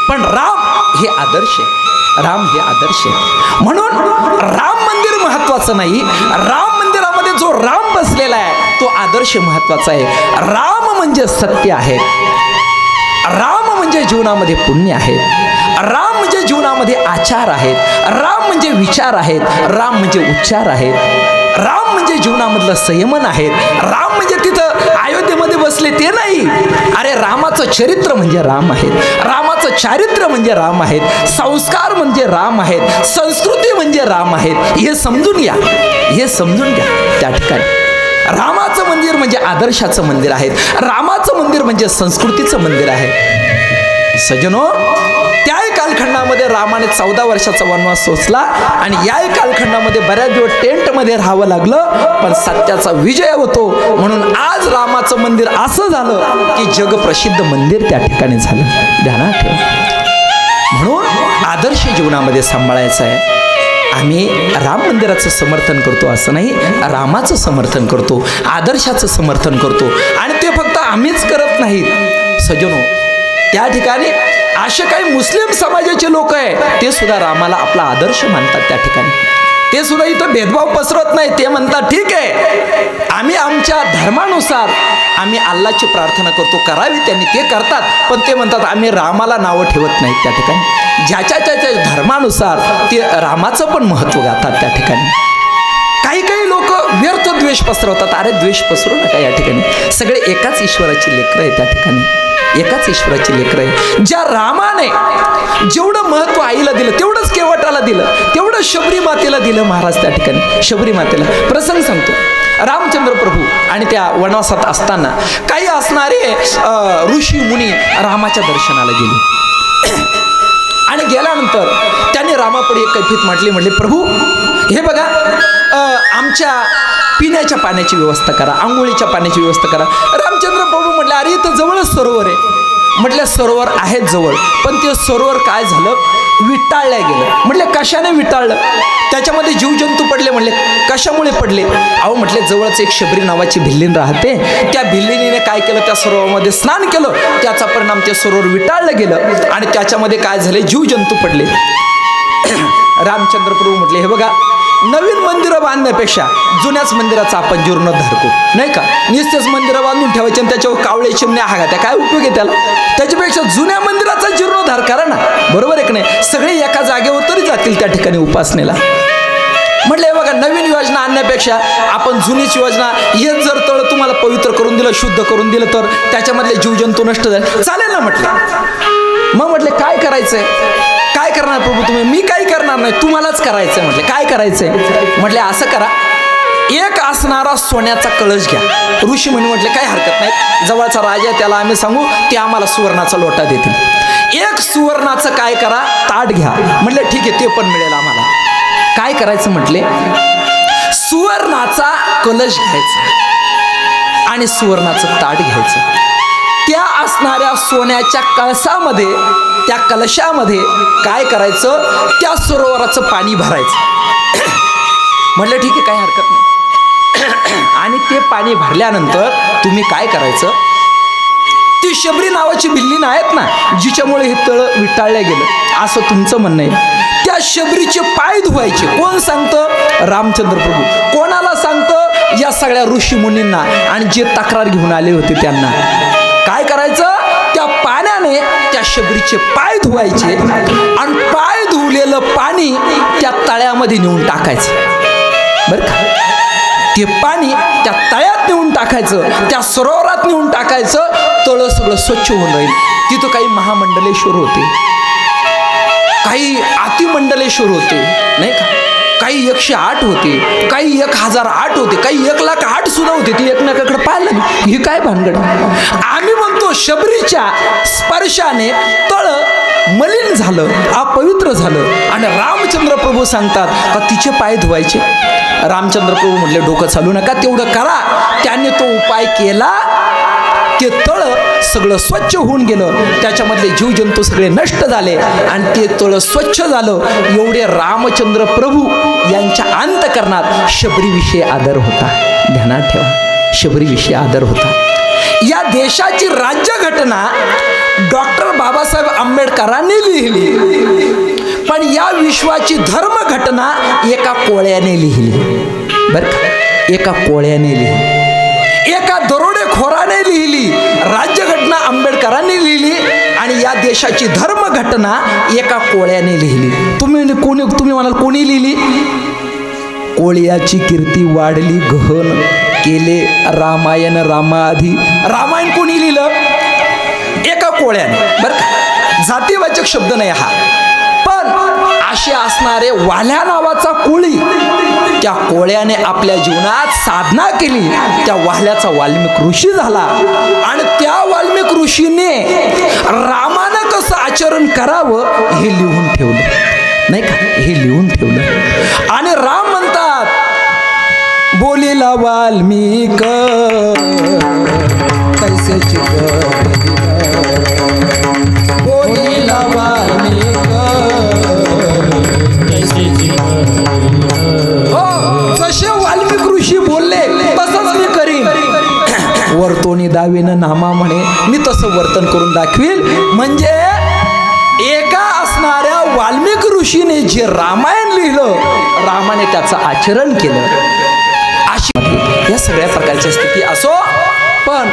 पण राम हे आदर्श आहे, राम हे आदर्श आहे. म्हणून राम मंदिर महत्वाचं नाही, राम मंदिरामध्ये जो राम बसलेला आहे तो आदर्श महत्वाचा आहे. राम म्हणजे सत्य आहे, राम म्हणजे जीवनामध्ये पुण्य आहे, राम म्हणजे जीवनामध्ये आचार आहेत, राम म्हणजे विचार आहेत, राम म्हणजे उच्चार आहेत, राम म्हणजे जीवनामधलं संयमन आहेत, राम म्हणजे तिथं अयोध्येमध्ये बसले ते नाही. अरे रामाचं चरित्र म्हणजे राम आहेत, रामाचं चारित्र्य म्हणजे राम आहेत, संस्कार म्हणजे राम आहेत, संस्कृती म्हणजे राम आहेत. हे समजून घ्या, हे समजून घ्या. त्या ठिकाणी रामाचं मंदिर म्हणजे आदर्शाचं मंदिर आहे, रामाचं मंदिर म्हणजे संस्कृतीचं मंदिर आहे. सज्जनो, त्याही कालखंडामध्ये रामाने 14 वर्षाचा वनवास सोसला आणि याही कालखंडामध्ये बऱ्याच दिवस टेंटमध्ये राहावं लागलं, पण सत्याचा विजय होतो. म्हणून आज रामाचं मंदिर असं झालं की जगप्रसिद्ध मंदिर त्या ठिकाणी झालं. ध्यानात ठेवा. म्हणून आदर्श जीवनामध्ये सांभाळायचा आहे. आम्ही राम मंदिराचं समर्थन करतो असं नाही, रामाचं समर्थन करतो, आदर्शाचं समर्थन करतो. आणि ते फक्त आम्हीच करत नाहीत सज्जनो, त्या ठिकाणी असे काही मुस्लिम समाजाचे लोक आहे ते सुद्धा रामाला आपला आदर्श मानतात. त्या ठिकाणी ते सुद्धा इथं भेदभाव पसरत नाही. ते म्हणतात ठीक आहे, आम्ही आमच्या धर्मानुसार आम्ही अल्लाची प्रार्थना करतो, करावी त्यांनी, ते करतात. पण ते म्हणतात आम्ही रामाला नावं ठेवत नाहीत. त्या ठिकाणी ज्याच्या ज्याच्या धर्मानुसार ते रामाचं पण महत्त्व गातात. त्या ठिकाणी काही काही लोक व्यर्थ द्वेष पसरवतात. अरे द्वेष पसरू नका. या ठिकाणी सगळे एकाच ईश्वराची लेकरं आहे. त्या ठिकाणी एकाच ईश्वराची लेकरं आहे. ज्या रामाने जेवढं महत्त्व आईला दिलं तेवढंच केवटाला दिलं, तेवढं शबरी मातेला दिलं महाराज. त्या ठिकाणी शबरी मातेला प्रसंग सांगतो. रामचंद्र प्रभू आणि त्या वनवासात असताना काही असणारे ऋषी मुनी रामाच्या दर्शनाला गेले आणि गेल्यानंतर त्यांनी रामापुढे एक कैफियत म्हटली प्रभू हे बघा, आमच्या पिण्याच्या पाण्याची व्यवस्था करा, आंघोळीच्या पाण्याची व्यवस्था करा. रामचंद्र प्रभू म्हटले अरे इथं जवळच सरोवर आहे. म्हटलं सरोवर आहेत जवळ, पण ते सरोवर काय झालं, विटाळल्या गेलं. म्हटले कशाने विटाळलं, त्याच्यामध्ये जीवजंतू पडले. म्हणले कशामुळे पडले. अहो म्हटले जवळच एक शबरी नावाची भिल्लीन राहते, त्या भिल्लिनीने काय केलं, त्या सरोवरामध्ये स्नान केलं, त्याचा परिणाम ते सरोवर विटाळलं गेलं आणि त्याच्यामध्ये काय झाले, जीवजंतू पडले. रामचंद्र प्रभू म्हटले हे बघा, नवीन मंदिरं बांधण्यापेक्षा जुन्याच मंदिराचा आपण जीर्णोद्धार करू, नाही का. नुसतेच मंदिरं बांधून ठेवायचे आणि त्याच्यावर कावळे चिमण्या हागात्या, काय उपयोग आहे त्याला. त्याच्यापेक्षा जुन्या मंदिराचा जीर्णोद्धार करा ना, बरोबर आहे की नाही. सगळे एका जागेवर तरी जातील त्या ठिकाणी उपासनेला. म्हटलं हे बघा, नवीन योजना आणण्यापेक्षा आपण जुनीच योजना, हेच जर तळ तुम्हाला पवित्र करून दिलं, शुद्ध करून दिलं, तर त्याच्यामधले जीवजंतू नष्ट झाले, चालेल ना. म्हटलं मग म्हटले काय करायचंय, काय करणार प्रभू तुम्ही. मी काही करणार नाही, तुम्हालाच करायचंय. म्हटले काय करायचंय. म्हटले असं करा, एक असणारा सोन्याचा कळश घ्या. ऋषी म्हटले काही हरकत नाही, जवळचा राजा त्याला आम्ही सांगू, ते आम्हाला सुवर्णाचा लोटा देतील. एक सुवर्णाचं काय करा, ताट घ्या. म्हटले ठीक आहे, ते पण मिळेल आम्हाला. काय करायचं म्हटले, सुवर्णाचा कलश घ्यायचा आणि सुवर्णाचं ताट घ्यायचं. त्या असणाऱ्या सोन्याच्या कळसामध्ये, त्या कलशामध्ये काय करायचं, त्या सरोवराचं पाणी भरायचं. म्हटलं ठीक आहे, काही हरकत नाही. आणि ते पाणी भरल्यानंतर तुम्ही काय करायचं, ती शबरी नावाची भिल्लीन आहेत ना, जिच्यामुळे हे तळ विटाळलं गेलं असं तुमचं म्हणणं आहे, त्या शबरीचे पाय धुवायचे. कोण सांगतं, रामचंद्र प्रभू. कोणाला सांगतं, या सगळ्या ऋषी मुनींना आणि जे तक्रार घेऊन आले होते त्यांना. काय करायचं, त्या पाण्याने त्या शबरीचे पाय धुवायचे आणि पाय धुवलेलं पाणी त्या तळ्यामध्ये नेऊन टाकायचं. बरं का, ते पाणी त्या तळ्यात नेऊन टाकायचं, त्या सरोवरात नेऊन टाकायचं. तळ सगळं स्वच्छ होऊन राहील. तिथं काही महामंडलेश्वर होते, काही अतिमंडलेश्वर होते, नाही का. काही 108 होते, काही 1008 होते, काही 108 सुद्धा होते. ती एकमेकाकडे पाहिलं नाही, ही काय भानगड. आम्ही म्हणतो शबरीच्या स्पर्शाने तळ मलिन झालं, अपवित्र झालं आणि रामचंद्र प्रभू सांगतात का तिचे पाय धुवायचे. रामचंद्र प्रभू म्हटले डोकं चालू नका, तेवढं करा. त्याने तो उपाय केला ते तळ सगळं स्वच्छ होऊन गेलं, त्याच्यामधले जीवजंतू सगळे नष्ट झाले आणि ते तळ स्वच्छ झालं. एवढे रामचंद्र प्रभू यांच्या अंतःकरणात शबरीविषयी आदर होता. ध्यानात ठेवा, शबरीविषयी आदर होता. या देशाची राज्यघटना डॉक्टर बाबासाहेब आंबेडकरांनी लिहिली, पण या विश्वाची धर्मघटना एका कोळ्याने लिहिली. बरं का, एका कोळ्याने लिहिली, एका दरोडेखोराने लिहिली. राज्यघटना आंबेडकरांनी लिहिली आणि या देशाची धर्मघटना एका कोळ्याने लिहिली. तुम्ही म्हणाल कोणी लिहिली? कोळ्याची कीर्ती वाढली गहन, केले रामायण रामाआधी. रामायण कोणी लिहिलं? एका कोळ्याने. बरं का, जातीवाचक शब्द नाही हा, पण असे असणारे वाल्या नावाचा कोळी, त्या कोळ्याने आपल्या जीवनात साधना केली. त्या वाल्याचा वाल्मिक ऋषी झाला आणि त्या वाल्मिक ऋषीने रामानं कसं आचरण करावं हे लिहून ठेवलं, नाही का, हे लिहून ठेवलं. आणि राम म्हणतात, बोलीला वाल्मिक कैसे बोलीला वाल्मिक हो, जसे वाल्मिक ऋषी बोलले तसंच मी करीन. वर्तोनी दावीनं नामा म्हणे, मी तसं वर्तन करून दाखवील. म्हणजे एका असणाऱ्या वाल्मिक ऋषीने जे रामायण लिहिलं, रामाने त्याचं आचरण केलं. अशी या सगळ्या प्रकारची स्थिती असो, पण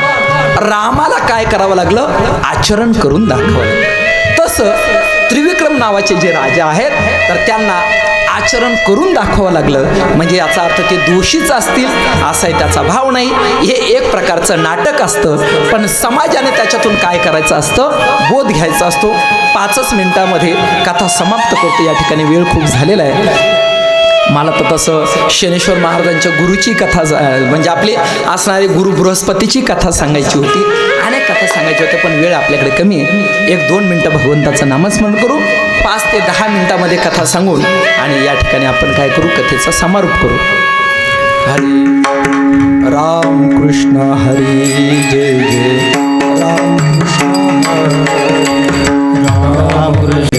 रामाला काय करावं लागलं? आचरण करून दाखवलं. तसं त्रिविक्रम नावाचे जे राजा आहेत, तर त्यांना आचरण करून दाखवावं लागलं. म्हणजे याचा अर्थ ते दोषीच असतील असाही त्याचा भाव नाही. हे एक प्रकारचं नाटक असतं, पण समाजाने त्याच्यातून काय करायचं असतं? बोध घ्यायचा असतो. 5 मिनिटामध्ये कथा समाप्त करतो. या ठिकाणी वेळ खूप झालेला आहे. मला तर तसं शनेश्वर महाराजांच्या गुरुची कथा, म्हणजे आपली असणारी गुरु बृहस्पतीची कथा सांगायची होती. अनेक कथा सांगायची होत्या, पण वेळ आपल्याकडे कमी आहे. 1-2 मिनटं भगवंताचं नामस्मरण करू. 5 ते 10 मिनिटामध्ये कथा सांगून आणि या ठिकाणी आपण काय करू? कथेचा समारोप करू. हरी राम कृष्ण हरी जय जय राम कृष्ण राम कृष्ण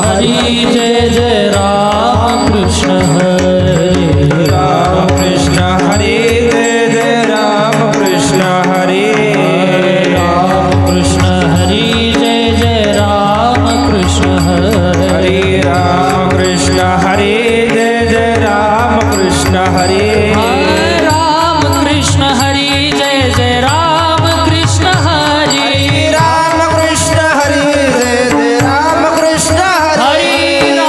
हरी जय जय राम कृष्ण हरी. राम कृष्ण हरे जय जय राम कृष्ण हरे. राम कृष्ण हरी जय जय राम कृष्ण हरी. राम कृष्ण हरे जय जय राम कृष्ण हरे. राम कृष्ण हरी जय जय राम कृष्ण हरी. राम कृष्ण हरे जय जय राम कृष्ण हरे.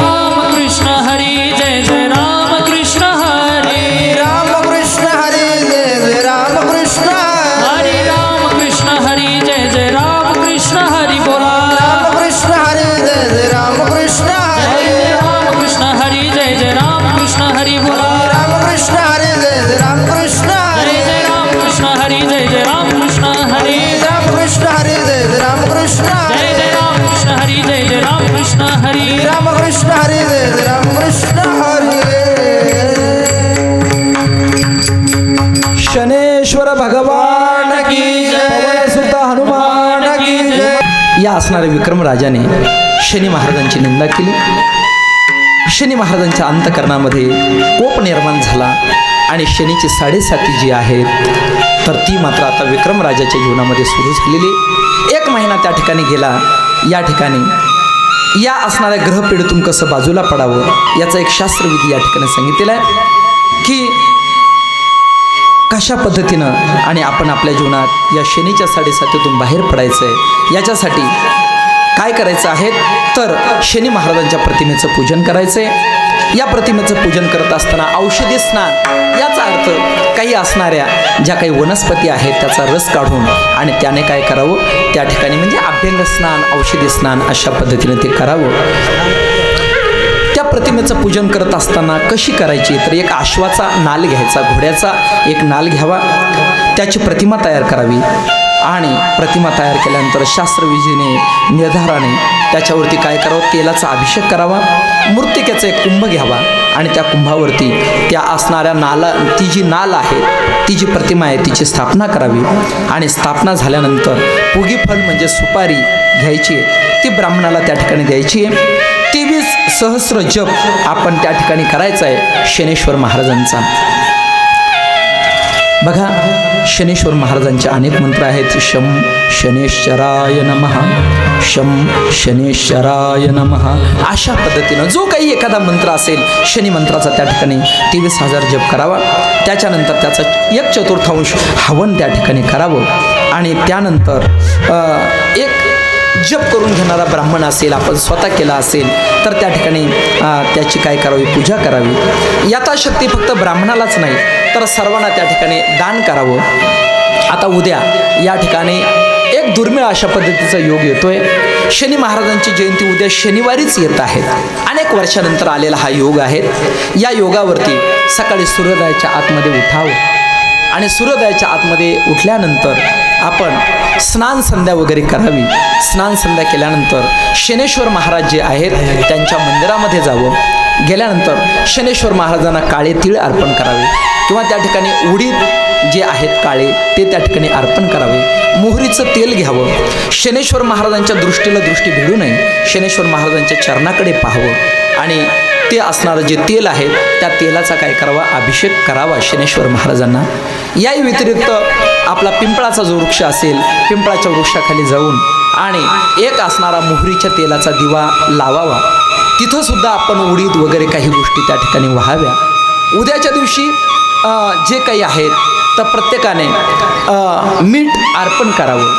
राम कृष्ण हरी जय जय राम कृष्ण हरी. राम कृष्ण हरे जय जय राम कृष्ण हरी. राम कृष्ण हरी जय जय राम कृष्ण हरी. बोला राम कृष्ण हरे जय जय राम कृष्ण हरे. राम कृष्ण हरी जय जय राम कृष्ण हरी. बोला राम कृष्ण हरे जय जय राम कृष्ण हरे. जय जय राम कृष्ण हरी जय जय राम कृष्ण हरी. राम कृष्ण हरे जय जय राम कृष्ण जय जय राम कृष्ण हरी जय जय राम कृष्ण हरी. राम कृष्ण हरे जय जय राम कृष्ण हरे. शनेश्वर भगवान की जय, पवनसुत हनुमान की जय. या असणाऱ्या विक्रम राजाने शनी महाराजांची निंदा केली. शनी महाराजांच्या अंतःकरणामध्ये कोप निर्माण झाला आणि शनीची 7.5 जी आहेत, तर ती मात्र आता विक्रम राजाच्या जीवनामध्ये सुरू झालेली. 1 महिना त्या ठिकाणी गेला. या ठिकाणी या असणाऱ्या ग्रहपीडेतून कसं बाजूला पडावं याचा एक शास्त्रविधी या ठिकाणी सांगितलेला आहे की कशा पद्धतीनं आणि आपण आपल्या जीवनात या शनीच्या 7.5तून बाहेर पडायचं आहे. याच्यासाठी काय करायचं आहे? तर शनी महाराजांच्या प्रतिमेचं पूजन करायचं आहे. या प्रतिमेचं पूजन करत असताना औषधी स्नान, याचा अर्थ काही असणाऱ्या ज्या काही वनस्पती आहेत त्याचा रस काढून आणि त्याने काय करावं त्या ठिकाणी, म्हणजे अभ्यंग स्नान, औषधी स्नान अशा पद्धतीने ते करावं. त्या प्रतिमेचं पूजन करत असताना कशी करायची? तर एक अश्वाचा नाल घ्यायचा, घोड्याचा एक नाल घ्यावा, त्याची प्रतिमा तयार करावी आणि प्रतिमा तयार केल्यानंतर शास्त्रविधीने निर्धाराने त्याच्यावरती काय करावं, तेलाचा अभिषेक करावा, मृत्तिकेचा एक कुंभ घ्यावा आणि त्या कुंभावरती त्या असणाऱ्या नाला, ती जी नाल आहे, ती जी प्रतिमा आहे तिची स्थापना करावी आणि स्थापना झाल्यानंतर पुगी फल म्हणजे सुपारी घ्यायची आहे, ती ब्राह्मणाला त्या ठिकाणी द्यायची आहे. 23 सहस्र जप आपण त्या ठिकाणी करायचा आहे शनेश्वर महाराजांचा. बघा, शनेश्वर महाराजांचे अनेक मंत्र आहेत. शं शनेश्वराय नमः, शं शनेश्वराय नमः. अशा पद्धतीनं जो काही एखादा मंत्र असेल शनी मंत्राचा त्या ठिकाणी 23,000 जप करावा. त्याच्यानंतर त्याचा 1/4 हवन त्या ठिकाणी करावं आणि त्यानंतर एक जप करून घेणारा ब्राह्मण असेल, आपण स्वतः केला असेल तर त्या ठिकाणी त्याची काय करावी, पूजा करावी. यथाशक्ती फक्त ब्राह्मणालाच नाही तर सर्वांना त्या ठिकाणी दान करावं. आता उद्या या ठिकाणी एक दुर्मिळ अशा पद्धतीचा योग येतोय. शनी महाराजांची जयंती उद्या शनिवारीच येत आहे. अनेक वर्षानंतर आलेला हा योग आहे. या योगावरती सकाळी सूर्योदयाच्या आतमध्ये उठावं आणि सूर्योदयाच्या आतमध्ये उठल्यानंतर आपण स्नान संध्या वगैरे करावी. स्नान संध्या केल्यानंतर शनेश्वर महाराज जे आहेत त्यांच्या मंदिरामध्ये जावं. गेल्यानंतर शनेश्वर महाराजांना काळे तीळ अर्पण करावे किंवा त्या ठिकाणी उडीद जे आहेत काळे ते त्या ठिकाणी अर्पण करावे. मोहरीचं तेल घ्यावं. शनेश्वर महाराजांच्या दृष्टीला दृष्टी भिडू नये. शनेश्वर महाराजांच्या चरणाकडे पाहावं आणि ते असणारं जे तेल आहे त्या तेलाचा काय करावा, अभिषेक करावा शनेश्वर महाराजांना. याही व्यतिरिक्त आपला पिंपळाचा जो वृक्ष असेल, पिंपळाच्या वृक्षाखाली जाऊन आणि एक असणारा मोहरीच्या तेलाचा दिवा लावावा. तिथं सुद्धा आपण उडीद वगैरे काही गोष्टी त्या ठिकाणी व्हाव्या. उद्याच्या दिवशी जे काही आहेत तर प्रत्येकाने मीठ अर्पण करावं.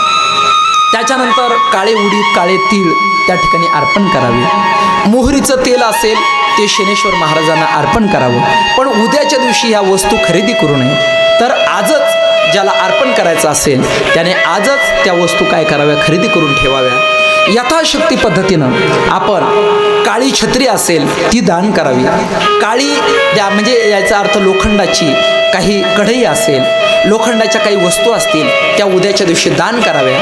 त्याच्यानंतर काळे उडीद, काळे तीळ त्या ठिकाणी अर्पण करावे. मोहरीचं तेल असेल ते शनेश्वर महाराजांना अर्पण करावं. पण उद्याच्या दिवशी ह्या वस्तू खरेदी करू नये. तर आजच ज्याला अर्पण करायचं असेल त्याने आजच त्या वस्तू काय कराव्या, खरेदी करून ठेवाव्या. यथाशक्ती पद्धतीनं आपण काळी छत्री असेल ती दान करावी. काळी द्या म्हणजे याचा अर्थ लोखंडाची काही कढई असेल, लोखंडाच्या काही वस्तू असतील त्या उद्याच्या दिवशी दान कराव्या.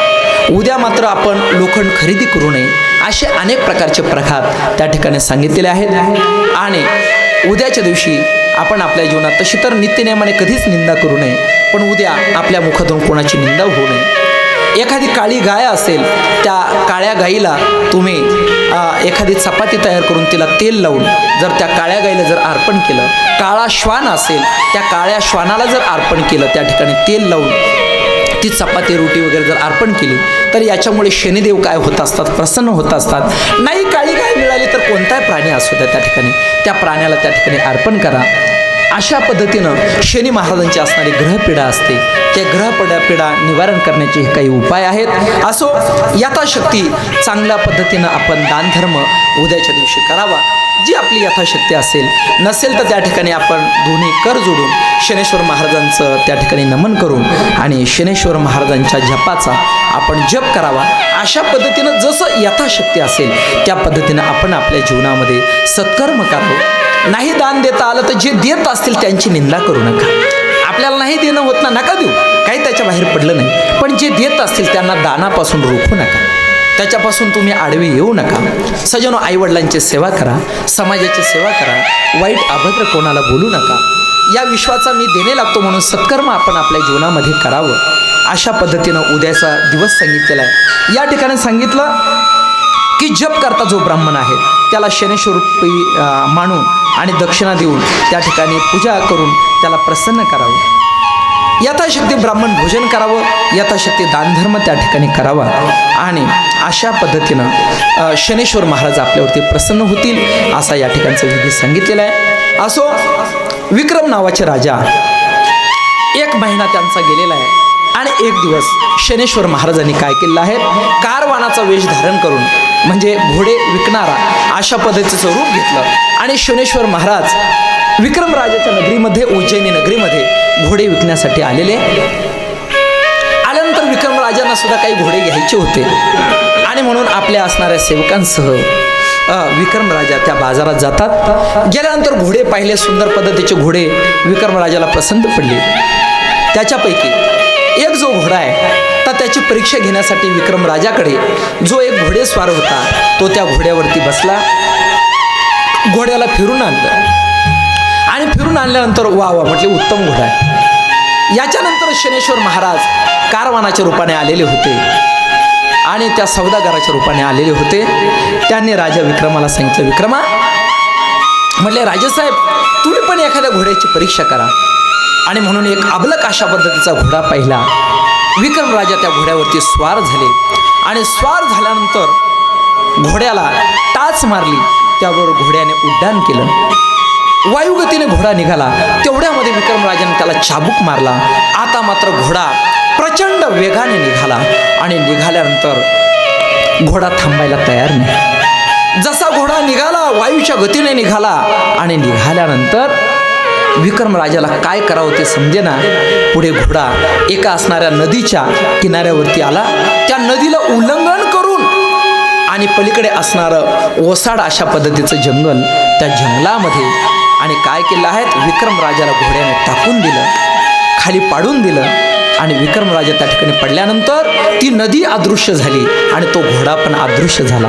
उद्या मात्र आपण लोखंड खरेदी करू नये. असे अनेक प्रकारचे प्रकार त्या ठिकाणी सांगितलेले आहेत. आणि उद्याच्या दिवशी आपण आपल्या जीवनात तशी तर नित्यनेमाने कधीच निंदा करू नये, पण उद्या आपल्या मुखातून कोणाची निंदा होऊ नये. एखादी काळी गाय असेल त्या काळ्या गाईला तुम्ही एखादी चपाती तयार करून तिला तेल लावून जर त्या काळ्या गाईला जर अर्पण केलं, काळा श्वान असेल त्या काळ्या श्वानाला जर अर्पण केलं, त्या ठिकाणी तेल लावून ती चपाती रोटी वगैरे जर अर्पण केली तर याच्यामुळे शनिदेव काय होत असतात, प्रसन्न होत असतात. नाही काळी गाय मिळाली तर कोणताही प्राणी असू द्या त्या ठिकाणी त्या प्राण्याला त्या ठिकाणी अर्पण करा. अशा पद्धतीनं शनी महाराजांची असणारी ग्रहपीडा असते, त्या ग्रहपीडा निवारण करण्याचे काही उपाय आहेत. असो, यथाशक्ती चांगल्या पद्धतीनं आपण दानधर्म उद्याच्या दिवशी करावा, जी आपली यथाशक्ती असेल. नसेल तर त्या ठिकाणी आपण दोन्ही कर जोडून शनेश्वर महाराजांचं त्या ठिकाणी नमन करून आणि शनेश्वर महाराजांच्या जपाचा आपण जप करावा. अशा पद्धतीनं जसं यथाशक्ती असेल त्या पद्धतीनं आपण आपल्या जीवनामध्ये सत्कर्म करावं. नाही दान देता आलं तर जे देत असतील त्यांची निंदा करू नका. आपल्याला नाही देणं होत ना, नका देऊ, काही त्याच्या बाहेर पडलं नाही. पण जे देत असतील त्यांना दानापासून रोखू नका, त्याच्यापासून तुम्ही आडवे येऊ नका. सजनो, आईवडिलांची सेवा करा, समाजाची सेवा करा, वाईट अभद्र कोणाला बोलू नका. या विश्वाचा मी देणे लागतो म्हणून सत्कर्म आपण आपल्या जीवनामध्ये करावं. अशा पद्धतीनं उद्याचा दिवस सांगितलेला आहे. या ठिकाणी सांगितलं की जप करता जो ब्राह्मण आहे त्याला शनेश्वरूपी मानून आणि दक्षिणा देऊन त्या ठिकाणी पूजा करून त्याला प्रसन्न करावं. यथाशक्ती ब्राह्मण भोजन करावं, यथाशक्ती दानधर्म त्या ठिकाणी करावा. आणि अशा पद्धतीनं शनेश्वर महाराज आपल्यावरती प्रसन्न होतील असा या ठिकाणचा विधी सांगितलेला आहे. असो, विक्रम नावाचे राजा 1 महिना त्यांचा गेलेला आहे आणि एक दिवस शनेश्वर महाराजांनी काय केलेलं आहे, कारवानाचा वेश धारण करून म्हणजे घोडे विकणारा अशा पद्धतीचं रूप घेतलं आणि शनेश्वर महाराज विक्रम राजाच्या नगरीमध्ये, उज्जैनी नगरीमध्ये घोडे विकण्यासाठी आलेले. आल्यानंतर विक्रम राजांना सुद्धा काही घोडे घ्यायचे होते आणि म्हणून आपल्या असणाऱ्या सेवकांसह विक्रम राजा त्या बाजारात जातात. गेल्यानंतर घोडे पाहिले, सुंदर पद्धतीचे घोडे विक्रम राजाला पसंत पडले. त्याच्यापैकी एक जो घोडा आहे तर त्याची परीक्षा घेण्यासाठी विक्रम राजाकडे जो एक घोडेस्वार होता तो त्या घोड्यावरती बसला. घोड्याला फिरून आणलं आणि फिरून आणल्यानंतर वा वा म्हटले उत्तम घोडा आहे. याच्यानंतर शनेश्वर महाराज कारवानाच्या रूपाने आलेले होते आणि त्या सौदागराच्या रूपाने आलेले होते. त्यांनी राजा विक्रमाला सांगितलं, विक्रमा म्हटले राजेसाहेब तुम्ही पण एखाद्या घोड्याची परीक्षा करा. आणि म्हणून एक अबलक अशा पद्धतीचा घोडा पाहिला. विक्रम राजा त्या घोड्यावरती स्वार झाले आणि स्वार झाल्यानंतर घोड्याला टाच मारली. त्याबरोबर घोड्याने उड्डाण केलं. वायुगतीने घोडा निघाला. तेवढ्यामध्ये विक्रम राजाने त्याला चाबूक मारला. आता मात्र घोडा प्रचंड वेगाने निघाला आणि निघाल्यानंतर घोडा थांबायला तयार नाही. जसा घोडा निघाला वायूच्या गतीने निघाला आणि निघाल्यानंतर विक्रम राजाला काय करावं ते समजेना. पुढे घोडा एका असणाऱ्या नदीच्या किनाऱ्यावरती आला. त्या नदीला उल्लंघन करून आणि पलीकडे असणारं ओसाड अशा पद्धतीचं जंगल, त्या जंगलामध्ये आणि काय केलं आहे विक्रम राजाला घोड्याने टाकून दिलं, खाली पाडून दिलं आणि विक्रम राजा त्या ठिकाणी पडल्यानंतर ती नदी अदृश्य झाली आणि तो घोडा पण अदृश्य झाला.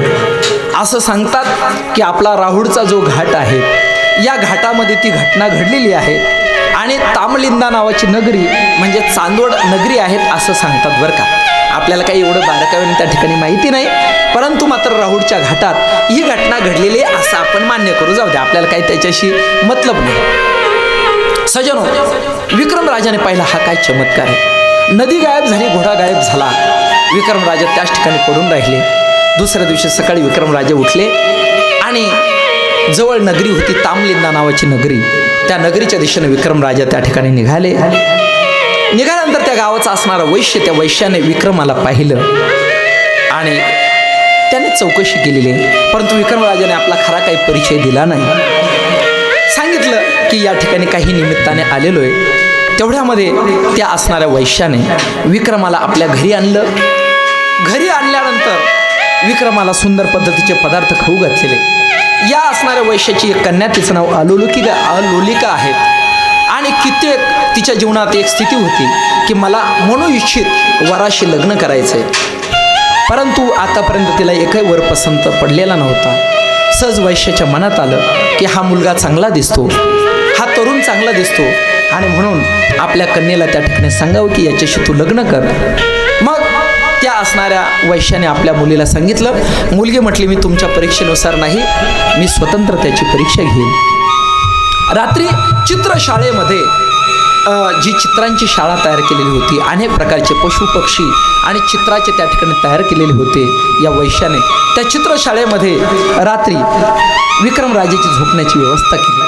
असं सांगतात की आपला राहुडचा जो घाट आहे या घाटामध्ये ती घटना घडलेली आहे आणि तामलिंदा नावाची नगरी म्हणजे चांदोड नगरी आहेत असं सांगतात बरं का. आपल्याला काही एवढं बारकाईने त्या ठिकाणी माहिती नाही, परंतु मात्र राहुडच्या घाटात ही घटना घडलेली आहे असं आपण मान्य करू. जाऊ द्या, आपल्याला काही त्याच्याशी मतलब नाही. सजनो, विक्रम राजाने पाहिला हा काय चमत्कार आहे. नदी गायब झाली, घोडा गायब झाला. विक्रम राजा त्याच ठिकाणी पडून राहिले. दुसऱ्या दिवशी सकाळी विक्रम राजे उठले आणि जवळ नगरी होती तामलिंदा नावाची नगरी. त्या नगरीच्या दिशेने विक्रम राजा त्या ठिकाणी निघाले. निघाल्यानंतर त्या गावाचा असणारा वैश्य, त्या वैश्याने विक्रमाला पाहिलं आणि त्याने चौकशी केलेली, परंतु विक्रम राजाने आपला खरा काही परिचय दिला नाही. सांगितलं की या ठिकाणी काही निमित्ताने आलेलो आहे. तेवढ्यामध्ये त्या असणाऱ्या वैश्याने विक्रमाला आपल्या घरी आणलं. घरी आणल्यानंतर विक्रमाला सुंदर पद्धतीचे पदार्थ खाऊ घातलेले. या असणाऱ्या वैश्याची एक कन्या, तिचं नाव अलोलिका आहे आणि कित्येक तिच्या जीवनात एक स्थिती होती की मला मनोइच्छित वराशी लग्न करायचंय, परंतु आतापर्यंत तिला एकही वर पसंत पडलेला नव्हता. सहज वैश्याच्या मनात आलं की हा मुलगा चांगला दिसतो, हा तरुण चांगला दिसतो आणि म्हणून आपल्या कन्येला त्या ठिकाणी सांगावं की याच्याशी तू लग्न कर. मग त्या असणाऱ्या वैश्याने आपल्या मुलीला सांगितलं. मुलगी म्हटली मी तुमच्या परीक्षेनुसार नाही, मी स्वतंत्र त्याची परीक्षा घेईन. रात्री चित्रशाळेमध्ये जी चित्रांची शाळा तयार केलेली होती, अनेक प्रकारचे पशु पक्षी आणि चित्राचे त्या ठिकाणी तयार केलेले होते. या वैश्याने त्या चित्रशाळेमध्ये रात्री विक्रम राजाची झोपण्याची व्यवस्था केली.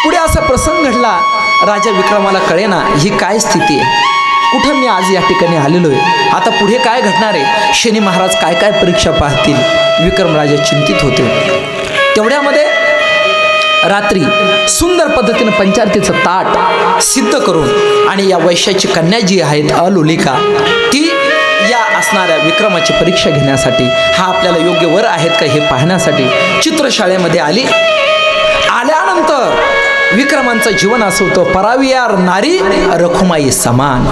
पुढे असा प्रसंग घडला, राजा विक्रमाला कळेना ही काय स्थिती आहे, कुठं मी आज या ठिकाणी आलेलो आहे, आता पुढे काय घडणार आहे, शनी महाराज काय काय परीक्षा पाहतील. विक्रम राजा चिंतित होते. तेवढ्यामध्ये रात्री सुंदर पद्धतीनं पंचारतीचं ताट सिद्ध करून आणि या वैश्याची कन्या जी आहेत अलोलिका, ती या असणाऱ्या विक्रमाची परीक्षा घेण्यासाठी, हा आपल्याला योग्य वर आहेत का हे पाहण्यासाठी चित्रशाळेमध्ये आली. आल्यानंतर विक्रमांचं जीवन असं होतं, परावियार नारी रखुमाई समान,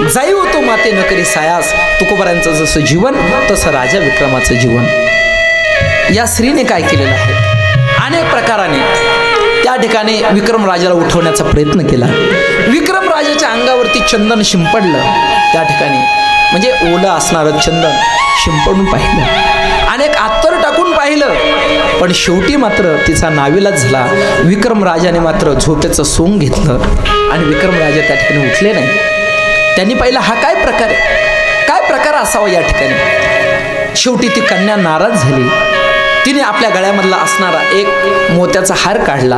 जाई होतो माते न करी सायास. तुकोबारांचं जसं जीवन तसं राजा विक्रमाचं जीवन. या स्त्रीने काय केलेलं आहे, अनेक प्रकाराने त्या ठिकाणी विक्रम राजाला उठवण्याचा प्रयत्न केला. विक्रम राजाच्या अंगावरती चंदन शिंपडलं, त्या ठिकाणी म्हणजे ओलं असणारं चंदन शिंपडून पाहिलं, अनेक अत्तर टाकून पाहिलं, पण शेवटी मात्र तिचा नाविलाज झाला. विक्रम राजाने मात्र झोपेचं सोंग घेतलं आणि विक्रम राजा त्या ठिकाणी उठले नाही. त्यांनी पाहिलं हा काय प्रकार आहे, काय प्रकार असावा या ठिकाणी. शेवटी ती कन्या नाराज झाली. तिने आपल्या गळ्यामधला असणारा एक मोत्याचा हार काढला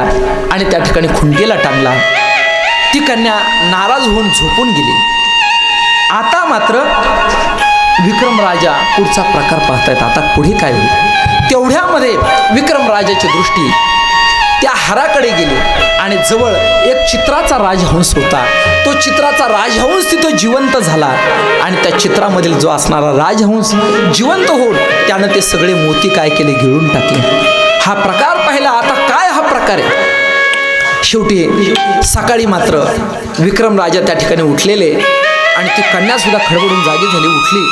आणि त्या ठिकाणी खुंटीला टांगला. ती कन्या नाराज होऊन झोपून गेली. आता मात्र विक्रम राजा पुढचा प्रकार पाहतायत, आता पुढे काय होईल. तेवढ्यामध्ये विक्रम राजाची दृष्टी त्या हाराकडे गेली आणि जवळ एक चित्राचा राजहंस होता. तो चित्राचा राजहंस तिथं जिवंत झाला आणि त्या चित्रामधील जो असणारा राजहंस जिवंत होऊन त्यानं ते सगळे मोती काय केले, गिळून टाकले. हा प्रकार पाहिला, आता काय हा प्रकार आहे. शेवटी सकाळी मात्र विक्रम राजा त्या ठिकाणी उठलेले आणि ती कन्यासुद्धा खडबडून जागी झाली, उठली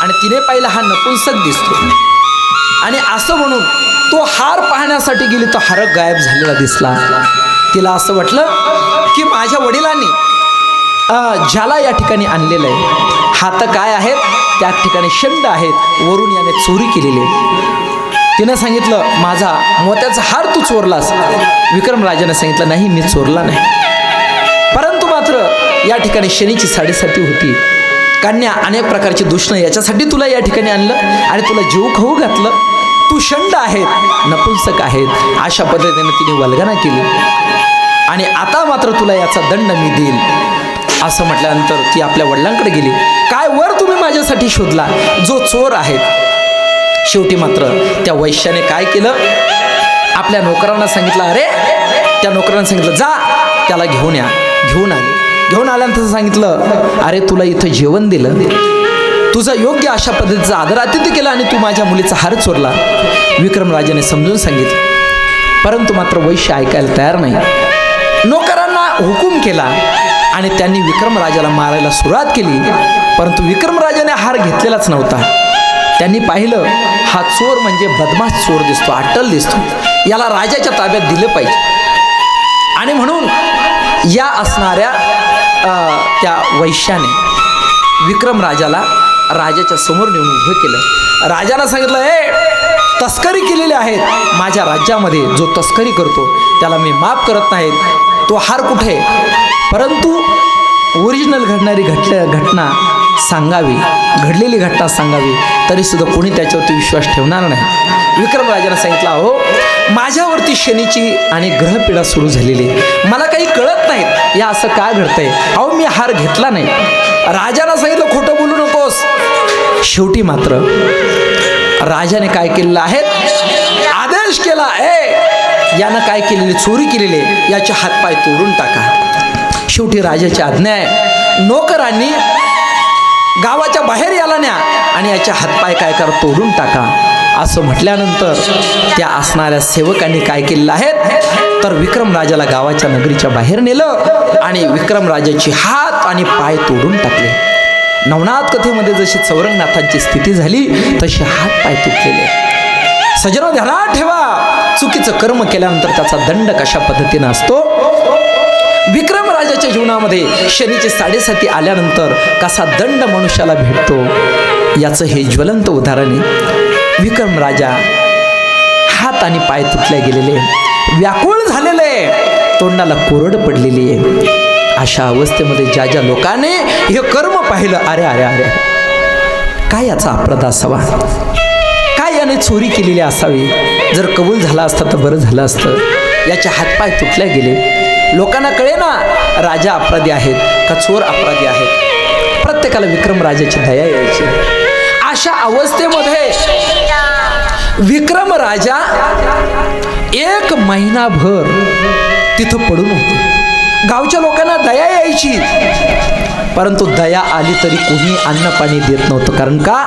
आणि तिने पाहिलं हा नपुंसक दिसतो. आणि असं म्हणून तो हार पाहण्यासाठी गेली, तो हार गायब झालेला दिसला. तिला असं वाटलं की माझ्या वडिलांनी ज्याला या ठिकाणी आणलेलं आहे, हात काय आहेत त्या ठिकाणी शंड आहेत, वरून याने चोरी केलेली आहे. तिनं सांगितलं माझा मोत्याचा हार तू चोरलास. विक्रमराजाने सांगितलं नाही, मी चोरला नाही. परंतु मात्र या ठिकाणी शनीची साडेसाती होती. कन्या अनेक प्रकारची दूषणं याच्यासाठी तुला या ठिकाणी आणलं आणि तुला जीव खाऊ घातलं. तू शंड आहेत, नपुंसक आहेत, अशा पद्धतीने तिने वल्गना केली. आणि आता मात्र तुला याचा दंड मी देईल. असं म्हटल्यानंतर ती आपल्या वडिलांकडे गेली. काय वर तुम्ही माझ्यासाठी शोधला जो चोर आहेत. शेवटी मात्र त्या वैश्याने काय केलं, आपल्या नोकरांना सांगितलं. अरे त्या नोकरांना सांगितलं जा त्याला घेऊन या. घेऊन आले. घेऊन आल्यानंतर सांगितलं अरे तुला इथं जेवण दिलं, तुझा योग्य अशा पद्धतीचा आदरातिथ्य केला आणि तू माझ्या मुलीचा हार चोरला. विक्रमराजाने समजून सांगितलं. परंतु मात्र वैश्य ऐकायला तयार नाही. नोकरांना हुकूम केला आणि त्यांनी विक्रमराजाला मारायला सुरुवात केली. परंतु विक्रमराजाने हार घेतलेलाच नव्हता. त्यांनी पाहिलं हा चोर म्हणजे बदमाश चोर दिसतो, अट्टल दिसतो, याला राजाच्या ताब्यात दिलं पाहिजे. आणि म्हणून या असणाऱ्या त्या वैश्याने विक्रमराजाला राजाच्या समोर नेऊन उभं केलं. राजाला सांगितलं तस्करी केलेली आहेत माझ्या राज्यामध्ये, जो तस्करी करतो त्याला मी माफ करत नाहीत. तो हार कुठे, परंतु ओरिजिनल घडणारी घटना सांगावी, घडलेली घटना सांगावी, तरीसुद्धा कोणी त्याच्यावरती विश्वास ठेवणार नाही. विक्रमराजाने सांगितलं अहो माझ्यावरती शनीची आणि ग्रहपीडा सुरू झालेली, मला काही कळत नाहीत या असं काय घडतंय. अहो मी हार घेतला नाही. राजाला सांगितलं खोटं बोलू नकोस. शेवटी मात्र राजाने काय केलेलं आहे, आदेश केला यानं काय केलेली, चोरी केलेली, याचे हातपाय तोडून टाका. शेवटी राजाची आज्ञा आहे. नोकरांनी गावाच्या बाहेर याला न्या आणि याचे हातपाय काय करा तोडून टाका. असं म्हटल्यानंतर त्या असणाऱ्या सेवकांनी काय केलेलं आहे, तर विक्रमराजाला गावाच्या नगरीच्या बाहेर नेलं आणि विक्रमराजाची हात आणि पाय तोडून टाकले. नवनाथ कथेमध्ये जशी चौरंगनाथांची स्थिती झाली तशी हात पाय तुटलेले. सजनो ध्यानात ठेवा, चुकीचं कर्म केल्यानंतर त्याचा दंड कशा पद्धतीनं असतो. विक्रमराजाच्या जीवनामध्ये शनीची साडेसाती आल्यानंतर कसा दंड मनुष्याला भेटतो याचं हे ज्वलंत उदाहरण आहे. विक्रमराजा हात आणि पाय तुटले गेलेले, व्याकुळ झालेले, तोंडाला कोरड पडलेली आहे. अशा अवस्थेमध्ये ज्या ज्या लोकांनी हे कर्म पाहिलं, अरे अरे अरे काय याचा अपराध असावा, काय याने चोरी केलेली असावी, जर कबूल झाला असता तर बरं झालं असतं. याचे हातपाय तुटले गेले. लोकांना कळे ना राजा अपराधी आहेत का चोर अपराधी आहेत. प्रत्येकाला विक्रमराजाची दया यायची. अशा अवस्थेमध्ये विक्रमराजा 1 महिनाभर तिथं पडून होते. गावच्या लोकांना दया यायची, परंतु दया आली तरी कोणी अन्न पाणी देत नव्हतं. कारण का,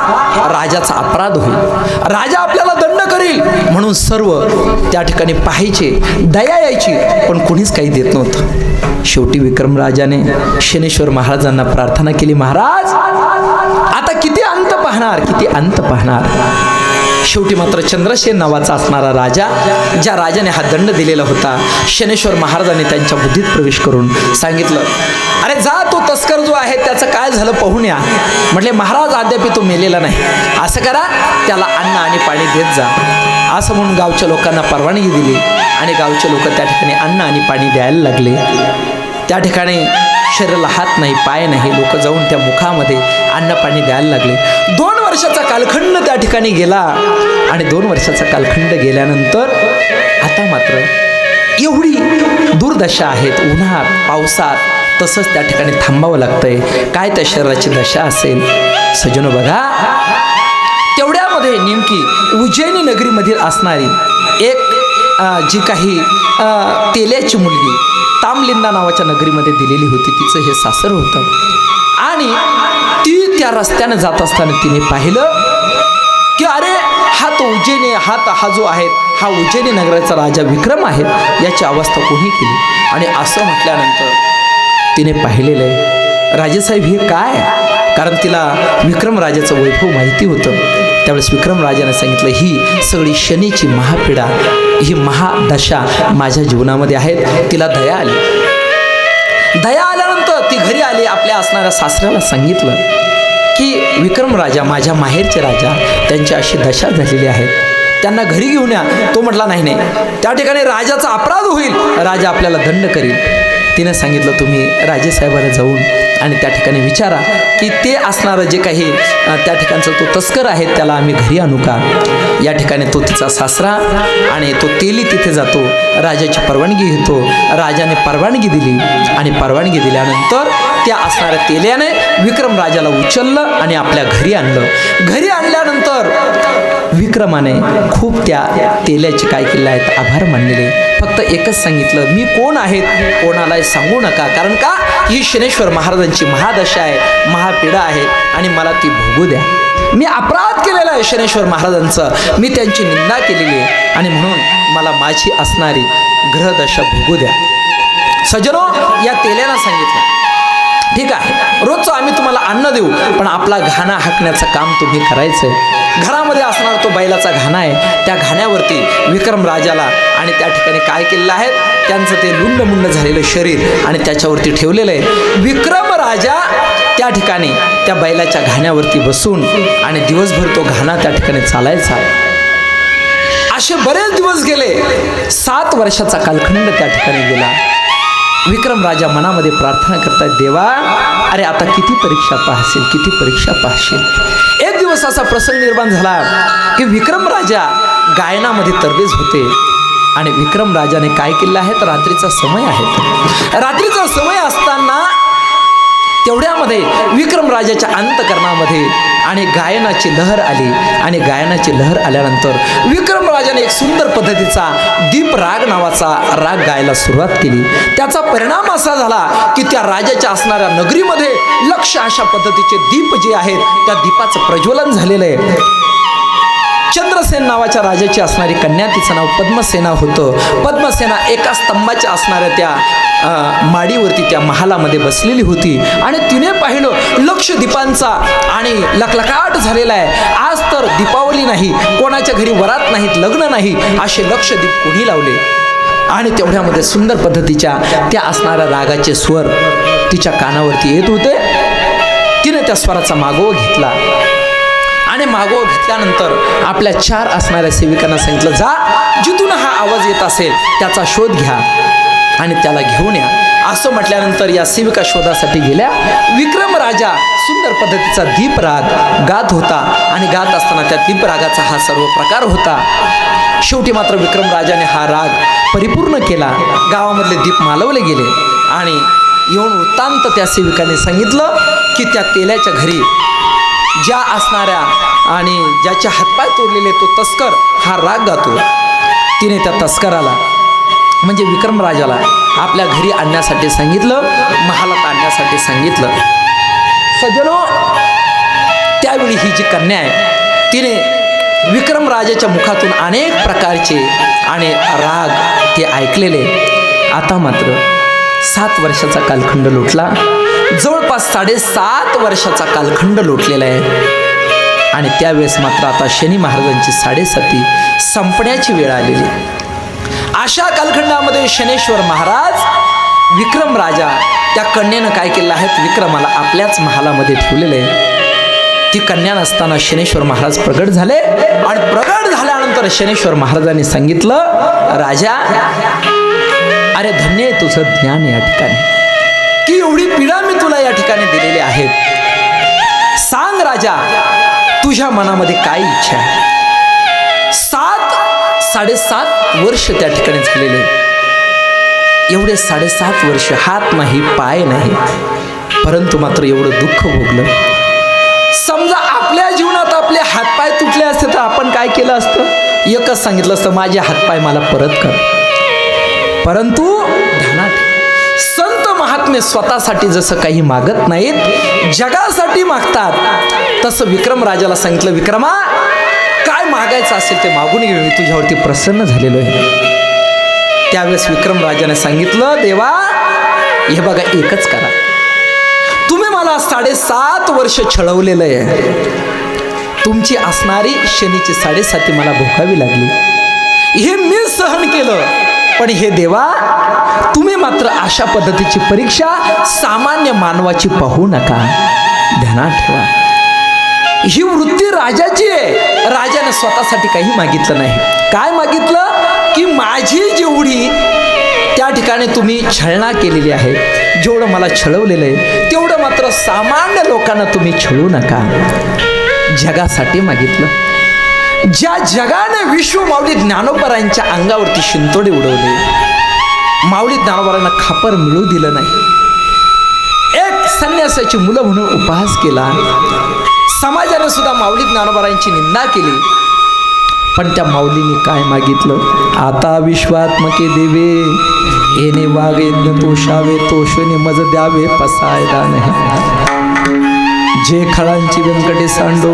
राजाचा अपराध होईल, राजा आपल्याला दंड करील म्हणून सर्व त्या ठिकाणी पाहायचे, दया यायची, पण कोणीच काही देत नव्हतं. शेवटी विक्रमराजाने शनेश्वर महाराजांना प्रार्थना केली, महाराज आता किती अंत पाहणार, किती अंत पाहणार. शेवटी मात्र चंद्रसेन नावाचा असणारा राजा, ज्या राजाने हा दंड दिलेला होता, शनेश्वर महाराजांनी त्यांच्या बुद्धीत प्रवेश करून सांगितलं अरे जा तो तस्कर जो आहे त्याचं काय झालं पाहून या. म्हटले महाराज अद्याप तो मेलेला नाही, असं करा त्याला अन्न आणि पाणी देत जा. असं म्हणून गावच्या लोकांना परवानगी दिली आणि गावचे लोक त्या ठिकाणी अन्न आणि पाणी द्यायला लागले. त्या ठिकाणी शरीराला हात नाही पाय नाही, लोक जाऊन त्या मुखामध्ये अन्न पाणी द्यायला लागले. 2 वर्षाचा कालखंड त्या ठिकाणी गेला आणि 2 वर्षाचा कालखंड गेल्यानंतर आता मात्र एवढी दुर्दशा आहेत, उन्हात पावसात तसंच त्या ठिकाणी थांबावं लागतंय. काय त्या शरीराची दशा असेल सजनो बघा. तेवढ्यामध्ये नेमकी उज्जैनी नगरीमधील असणारी एक जी काही तेल्याची मुलगी तामलिंदा नावाच्या नगरीमध्ये दिलेली होती, तिचं हे सासर होतं. आणि ती त्या रस्त्याने जात असताना तिने पाहिलं की अरे हा तो उज्जैनी, हा जो आहे हा उज्जैनी नगराचा राजा विक्रम आहे, याची अवस्था कोणी केली. आणि असं म्हटल्यानंतर तिने पाहिलेलं आहे राजेसाहेब हे काय? कारण तिला विक्रम राजाचं वैभव माहिती होतं. त्यावेळेस विक्रम राजाने सांगितलं, ही सगळी शनीची महापीडा, ही महादशा माझ्या जीवनामध्ये आहेत. तिला दया आली. दया आल्यानंतर ती घरी आली. आपल्या असणाऱ्या सासऱ्याला सांगितलं की विक्रम राजा, माझ्या माहेरचे राजा, त्यांची अशी दशा झालेली आहे, त्यांना घरी घेऊन या. तो म्हटला नाही नाही, त्या ठिकाणी राजाचा अपराध होईल, राजा आपल्याला दंड करील. तिने सांगितलं, तुम्ही राजेसाहेबाला जाऊन आणि त्या ठिकाणी विचारा की ते असणारं जे काही त्या ठिकाणचा तो तस्कर आहे त्याला आम्ही घरी आणू का. या ठिकाणी तो तिचा सासरा आणि तो तेली तिथे जातो. राजाची परवानगी घेतो. राजाने परवानगी दिली आणि परवानगी दिल्यानंतर त्या असणाऱ्या तेल्याने विक्रम राजाला उचललं आणि आपल्या घरी आणलं. घरी आणल्यानंतर विक्रमाने खूप त्या तेल्याचे काय केले आहेत, आभार मानलेले. फक्त एकच सांगितलं, मी कोण आहेत कोणालाही सांगू नका, कारण का ही शनेश्वर महाराजांची महादशा आहे, महापीडा आहे आणि मला ती भोगू द्या. मी अपराध केलेला आहे शनेश्वर महाराजांचं, मी त्यांची निंदा केलेली आहे आणि म्हणून मला माझी असणारी ग्रहदशा भोगू द्या. सज्जनो, या तेल्यानं सांगितलं, ठीक आहे, रोजचं आम्ही तुम्हाला अन्न देऊ, पण आपला घाणा हाकण्याचं काम तुम्ही करायचं आहे. घरामध्ये असणारा तो बैलाचा घाणा आहे, त्या घाण्यावरती विक्रम राजाला आणि त्या ठिकाणी काय केलेलं आहे, त्यांचं ते लुंडमुंड झालेलं शरीर आणि त्याच्यावरती ठेवलेलं आहे. विक्रम राजा त्या ठिकाणी त्या बैलाच्या घाण्यावरती बसून आणि दिवसभर तो घाणा त्या ठिकाणी चालायचा. असे बरेच दिवस गेले. 7 वर्षाचा कालखंड त्या ठिकाणी गेला. विक्रम राजा मनामध्ये प्रार्थना करतायत, देवा, अरे आता किती परीक्षा पाहशील, किती परीक्षा पाहशील. एक दिवस असा प्रसंग निर्माण झाला की विक्रम राजा गायनामध्ये तरबेज होते आणि विक्रम राजाने काय केलं आहे, तर रात्रीचा समय आहे. रात्रीचा समय असताना तेवढ्यामध्ये विक्रम राजाच्या अंतकरणामध्ये आणि गायनाची लहर आली आणि गायनाची लहर आल्यानंतर विक्रम राजाने एक सुंदर पद्धतीचा दीप राग नावाचा राग गायला सुरुवात केली. त्याचा परिणाम असा झाला की त्या राजाच्या असणाऱ्या नगरीमध्ये लक्ष अशा पद्धतीचे दीप जे आहेत त्या दीपाचं प्रज्वलन झालेलं आहे. चंद्रसेन नावाच्या राजाची असणारी कन्या, तिचं नाव पद्मसेना होतं. पद्मसेना एका स्तंभाच्या असणाऱ्या त्या माडीवरती त्या महालामध्ये बसलेली होती आणि तिने पाहिलं लक्ष दीपांचा आणि लखलखाट झालेला आहे. आज तर दीपावली नाही, कोणाच्या घरी वरात नाहीत, लग्न नाही, असे लक्ष दीप कोणी लावले. आणि तेवढ्यामध्ये सुंदर पद्धतीच्या त्या असणाऱ्या रागाचे स्वर तिच्या कानावरती येत होते. तिने त्या स्वराचा मागोवा घेतला आणि मागोवा घेतल्यानंतर आपल्या 4 असणाऱ्या सेविकांना सांगितलं, जा, जिथून हा आवाज येत असेल त्याचा शोध घ्या आणि त्याला घेऊन या. असं म्हटल्यानंतर या सेविका शोधासाठी गेल्या. विक्रम राजा सुंदर पद्धतीचा दीप राग गात होता आणि गात असताना त्या दीप रागाचा हा सर्व प्रकार होता. शेवटी मात्र विक्रम राजाने हा राग परिपूर्ण केला. गावामधले दीप मालवले गेले आणि येऊन वृत्तांत त्या सेविकाने सांगितलं की त्या तेल्याच्या घरी ज्या असणाऱ्या आणि ज्याचे हातपाय तोडलेले तो तस्कर हा राग गातो. तिने त्या तस्कराला म्हणजे विक्रम राजाला आपल्या घरी आणण्यासाठी सांगितलं, महालात आणण्यासाठी सांगितलं. सज्जनो, त्यावेळी ही जी कन्या आहे तिने विक्रम राजाच्या मुखातून अनेक प्रकारचे आणि राग ते ऐकलेले. आता मात्र 7 वर्षाचा कालखंड लोटला. जवळपास 7.5 वर्षाचा कालखंड लोटलेला आहे आणि त्यावेळेस मात्र आता शनी महाराजांची 7.5 संपण्याची वेळ आलेली. अशा कालखंडामध्ये शनेश्वर महाराज, विक्रम राजा, त्या कन्येनं काय केलं आहे, विक्रमाला आपल्याच महालामध्ये ठेवलेलं आहे. ती कन्या नसताना शनेश्वर महाराज प्रगट झाले आणि प्रगट झाल्यानंतर शनेश्वर महाराजांनी सांगितलं, राजा, अरे धन्य आहे तुझं ज्ञान या ठिकाणी, की एवढी पीडा मी तुला या ठिकाणी दिलेली आहे. सांग राजा, तुझ्या मनामध्ये काय इच्छा आहे. 7.5 वर्ष त्या ठिकाणी झालेले. एवढे 7.5 वर्ष हात नाही, पाय नाही, परंतु मात्र एवढं दुःख भोगलं. समजा आपल्या जीवनात आपले हातपाय तुटले असते तर आपण काय केलं असतं, एकच सांगितलं असतं, माझे हातपाय मला परत कर. परंतु ध्यानात, संत महात्मे स्वतःसाठी जसं काही मागत नाहीत, जगासाठी मागतात. तसं विक्रम राजाला सांगितलं, विक्रमा, काय मागायचं असेल ते मागून घे, मी तुझ्यावरती प्रसन्न झालेलो आहे. त्यावेळेस विक्रम राजाने सांगितलं, देवा, हे बघा, एकच करा, तुम्ही तुम्हाला 7.5 वर्ष छळवलेलं आहे. तुमची असणारी शनीची 7.5 मला भोगावी लागली. हे मी सहन केलं. पण हे देवा, तुम्ही मात्र अशा पद्धतीची परीक्षा सामान्य मानवाची पाहू नका. ध्यानात ठेवा, ही वृत्ती राजाची आहे. राजाने स्वतःसाठी काही मागितलं नाही. काय मागितलं की माझी जेवढी त्या ठिकाणी तुम्ही छळना केलेली आहे, जेवढं मला छळवलेलं आहे तेवढं मात्र सामान्य लोकांना तुम्ही छळू नका. जगासाठी मागितलं. ज्या जगाने विश्व माऊली ज्ञानोबरांच्या अंगावरती शिंतोडे उडवले, माऊली ज्ञानोबरांना खापर मिळू दिलं नाही. एक संन्यासाची मुलं म्हणून उपहास केला. समाजाने सुद्धा माऊली ज्ञानोबरांची निंदा केली. पण त्या माऊलीने काय मागितलं? आता विश्वात्मके देवे येणे वाघ यज्ञ तोषावे, तोषणे मज द्यावे पसायदा नाही. जे खळांची व्यंकटे सांडो,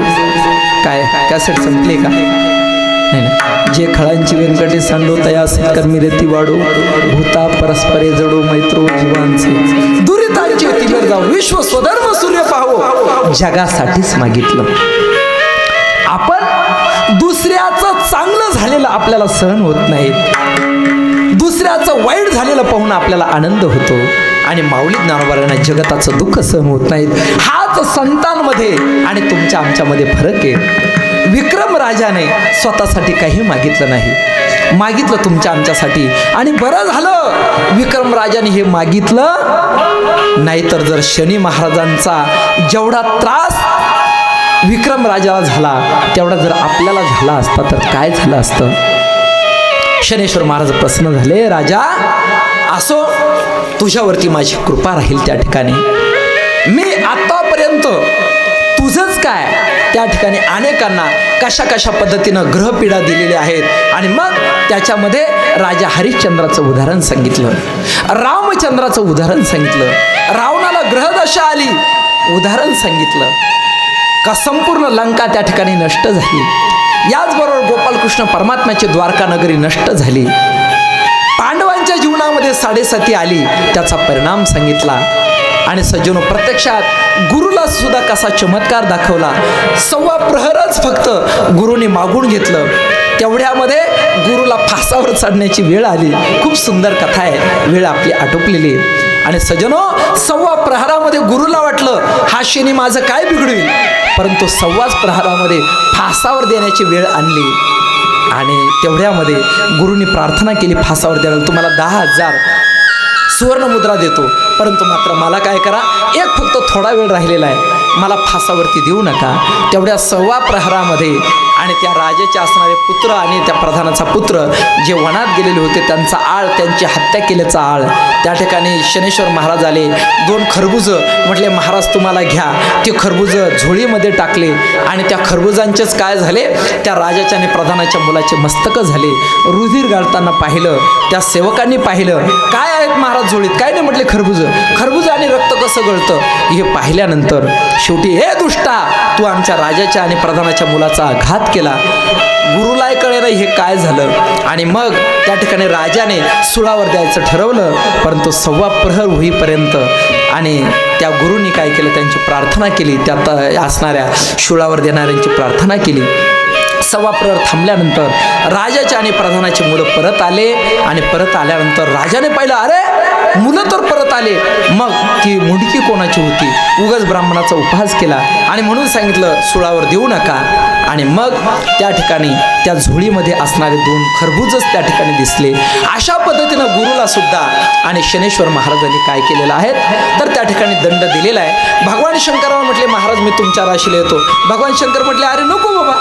काय कॅसेट संपले का? नाही ना. जे खळांची व्यंकटे सांडो तया सत्कर्मी रेती वाढो, भूता परस्परे जडो मैत्रो जीवांचे, दुरितांची तीवर जाऊ, विश्व स्वधर्म सूर्य पाहो. जगासाठीच मागितलं. आपण दुसऱ्याचं चांगलं झालेलं आपल्याला सहन होत नाही, दुसऱ्याचं वाईट झालेलं पाहून आपल्याला आनंद होतो. आणि माऊली ज्ञानोबरांना जगताचं दुःख सहन होत नाहीत. हाच संतांमध्ये आणि तुमच्या आमच्यामध्ये फरक आहे. विक्रम राजाने स्वतःसाठी काही मागितलं नाही, मागितलं तुमच्या आमच्यासाठी. आणि बरं झालं विक्रम राजाने हे मागितलं. नाहीतर जर शनी महाराजांचा जेवढा त्रास विक्रम राजाला झाला तेवढा जर आपल्याला झाला असता तर काय झालं असतं? शनेश्वर महाराज प्रसन्न झाले. राजा असो, तुझ्यावरती माझी कृपा राहील. त्या ठिकाणी मी आतापर्यंत तुझंच काय त्या ठिकाणी अनेकांना कशा कशा पद्धतीनं ग्रहपीडा दिलेल्या आहेत. आणि मग त्याच्यामध्ये राजा हरिश्चंद्राचं उदाहरण सांगितलं, रामचंद्राचं उदाहरण सांगितलं, रावणाला ग्रहदशा आली उदाहरण सांगितलं, का संपूर्ण लंका त्या ठिकाणी नष्ट झाली. याचबरोबर गोपालकृष्ण परमात्म्याची द्वारका नगरी नष्ट झाली. पांडवांच्या जीवनामध्ये 7.5 आली, त्याचा परिणाम सांगितला. आणि सज्जनो, प्रत्यक्षात गुरुला सुद्धा कसा चमत्कार दाखवला. 1.25 प्रहरच फक्त गुरुने मागून घेतलं, तेवढ्यामध्ये गुरुला फासावर चढण्याची वेळ आली. खूप सुंदर कथा आहे, वेळ आपली आटोपलेली आहे. आणि सज्जनो, 1.25 प्रहरामध्ये गुरुला वाटलं हा शनी माझं काय बिघडवेल, परंतु 1.25 प्रहरामध्ये फासावर देण्याची वेळ आणली. आणि तेवढ्यामध्ये गुरुनी प्रार्थना केली, फासावर द्यायला तुम्हाला 10,000 सुवर्णमुद्रा देतो, परंतु मात्र मला काय करा, एक फक्त थोडा वेळ राहिलेला आहे, मला फासावरती देऊ नका. तेवढ्या 1.25 प्रहरामध्ये आणि त्या राजाचे असणारे पुत्र आणि त्या प्रधानाचा पुत्र जे वनात गेलेले होते त्यांचा आळ, त्यांची हत्या केल्याचा आळ, त्या ठिकाणी शनेश्वर महाराज आले. 2 खरबुजं म्हटले महाराज तुम्हाला घ्या. ते खरबुजं झोळीमध्ये टाकले आणि त्या खरबुजांचेच काय झाले, त्या राजाच्या आणि प्रधानाच्या मुलाचे मस्तक झाले. रुधिर गाळताना पाहिलं, त्या सेवकांनी पाहिलं, काय आहेत महाराज झोळीत? काय नाही म्हटले खरबुज आणि रक्त कसं गळतं. हे पाहिल्यानंतर शेवटी, हे दुष्टा, तू आमच्या राजाच्या आणि प्रधानाच्या मुलाचा घात केला. गुरुलाही कळे नाही हे काय झालं. आणि मग त्या ठिकाणी राजाने सुळावर द्यायचं ठरवलं, परंतु 1.25 प्रहर होईपर्यंत आणि त्या गुरुनी काय केलं, त्यांची प्रार्थना केली, त्यात असणाऱ्या शुळावर देणाऱ्यांची प्रार्थना केली. 1.25 प्रहर थांबल्यानंतर राजाचे आणि प्रधानाचे मुलं परत आले. आणि परत आल्यानंतर राजाने पाहिलं, अरे मुलं तर परत आले, मग ती मुंडकी कोणाची होती? उगाच ब्राह्मणाचा उपहास केला आणि म्हणून सांगितलं सुळावर देऊ नका. आणि मग त्या ठिकाणी त्या झोळीमध्ये असणारे 2 खरबूजच त्या ठिकाणी दिसले. अशा पद्धतीनं गुरुला सुद्धा आणि शनेश्वर महाराजांनी काय केलेलं आहे तर त्या ठिकाणी दंड दिलेला आहे. भगवान शंकराला म्हटले महाराज मी तुमच्या राशीला येतो. भगवान शंकर म्हटले अरे नको बाबा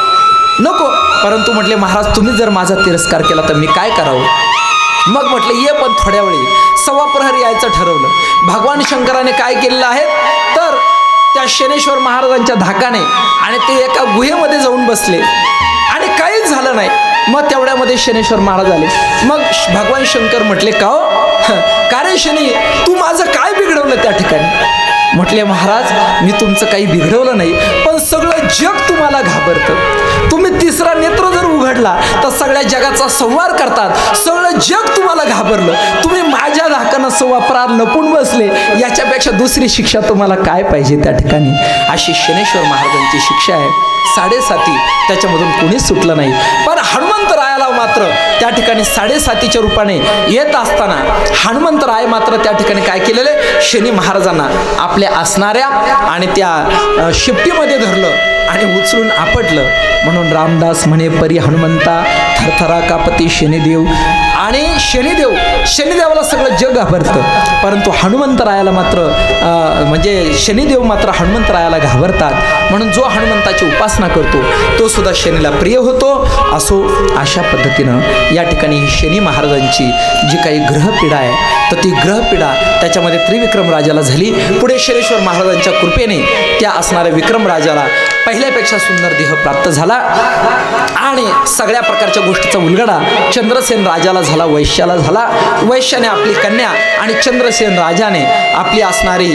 नको, परंतु म्हटले महाराज तुम्ही जर माझा तिरस्कार केला तर मी काय करावं? मग म्हटलं ये, पण थोड्या वेळी 1.25 प्रहर यायचं ठरवलं. भगवान शंकराने काय केलेलं आहे तर त्या शनेश्वर महाराजांच्या धाकाने आणि ते एका गुहेमध्ये जाऊन बसले आणि काहीच झालं नाही. मग तेवढ्यामध्ये शनेश्वर महाराज आले. मग भगवान शंकर म्हटले का रे शनी, तू माझं काय बिघडवलं त्या ठिकाणी? म्हटले महाराज मी तुमचं काही बिघडवलं नाही, पण सगळं जग तुम्हाला घाबरतं. तुम्ही 3रा नेत्र जर उघडला तर सगळ्या जगाचा संहार करतात. सगळं जग तुम्हाला घाबरलं. तुम्ही माझ्या धाकानं असं वापरात लपून बसले, याच्यापेक्षा दुसरी शिक्षा तुम्हाला काय पाहिजे त्या ठिकाणी. अशी शनेश्वर महाराजांची शिक्षा आहे. 7.5 त्याच्यामधून कोणीच सुटलं नाही. पण हनुमंतरायाला मात्र त्या ठिकाणी 7.5च्या रूपाने येत असताना हनुमंतराय मात्र त्या ठिकाणी काय केलेले, शनी महाराजांना आपल्या असणाऱ्या आणि त्या शिफ्टीमध्ये धरलं आणि उचलून आपटलं. म्हणून रामदास म्हणे परी हनुमंता थरथरा कापती शनिदेव. आणि शनिदेवाला सगळं जग घाबरतं, परंतु हनुमंतरायाला मात्र म्हणजे शनिदेव मात्र हनुमंतरायाला घाबरतात. म्हणून जो हनुमंताची उपासना करतो तो सुद्धा शनीला प्रिय होतो. असो अशा पद्धतीनं या ठिकाणी ही शनी महाराजांची जी काही ग्रहपीडा आहे तर ती ग्रहपीडा त्याच्यामध्ये त्रिविक्रम राजाला झाली. पुढे शनेश्वर महाराजांच्या कृपेने त्या असणाऱ्या विक्रम राजाला पहिल्यापेक्षा सुंदर देह प्राप्त झाला आणि सगळ्या प्रकारच्या गोष्टीचा उलगडा चंद्रसेन राजाला झाला, वैश्याला झाला. वैश्याने आपली कन्या आणि चंद्रसेन राजाने आपली असणारी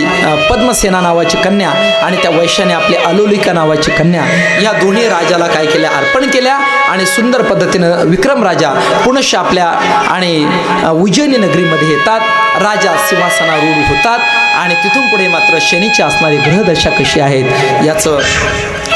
पद्मसेना नावाची कन्या आणि त्या वैश्याने आपली अलोलिका नावाची कन्या या दोन्ही राजाला काय केल्या, अर्पण केल्या. आणि सुंदर पद्धतीनं विक्रम राजा पुनश्च आपल्या आणि उज्जैनी नगरीमध्ये येतात. राजा सिंहासनारूढ होतात आणि तिथून पुढे मात्र शनीची असणारी ग्रहदशा कशी आहेत याचं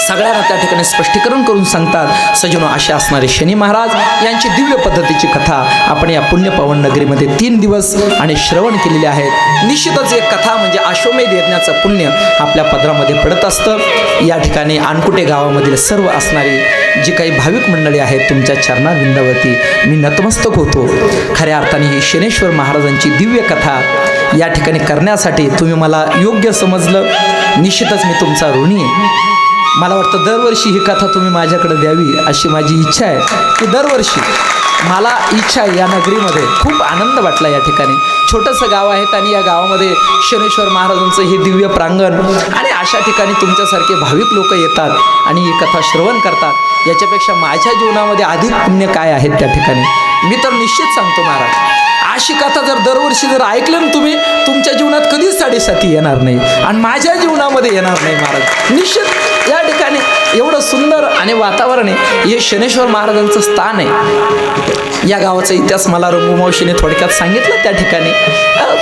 सगळ्यांना त्या ठिकाणी स्पष्टीकरण करून सांगतात सजनो. असे असणारे शनी महाराज यांची दिव्य पद्धतीची कथा आपण या पुण्यपावन नगरीमध्ये 3 दिवस आणि श्रवण केलेले आहेत. निश्चितच एक कथा म्हणजे अश्वमेध यज्ञाचं पुण्य आपल्या पदरामध्ये पडत असतं. या ठिकाणी अनकुटे गावामधील सर्व असणारी जी काही भाविक मंडळी आहेत तुमच्या चरणाविंदावरती मी नतमस्तक होतो. खऱ्या अर्थाने ही शनेश्वर महाराजांची दिव्य कथा या ठिकाणी करण्यासाठी तुम्ही मला योग्य समजलं. निश्चितच मी तुमचा ऋणी आहे. मला वाटतं दरवर्षी ही कथा तुम्ही माझ्याकडे द्यावी अशी माझी इच्छा आहे की दरवर्षी मला इच्छा आहे. या नगरीमध्ये खूप आनंद वाटला. या ठिकाणी छोटंसं गाव आहे आणि या गावामध्ये शनेश्वर महाराजांचं हे दिव्य प्रांगण आणि अशा ठिकाणी तुमच्यासारखे भाविक लोक येतात आणि ही कथा श्रवण करतात. याच्यापेक्षा माझ्या जीवनामध्ये अधिक पुण्य काय आहेत त्या ठिकाणी मी तर निश्चित सांगतो महाराज. अशी कथा जर दरवर्षी जर ऐकलं ना तुम्ही, तुमच्या जीवनात कधीच 7.5 येणार नाही आणि माझ्या जीवनामध्ये येणार नाही महाराज. निश्चित या ठिकाणी एवढं सुंदर आणि वातावरण आहे. हे शनेश्वर महाराजांचं स्थान आहे. या गावाचा इतिहास मला रंगूमावशीने थोडक्यात सांगितलं. त्या ठिकाणी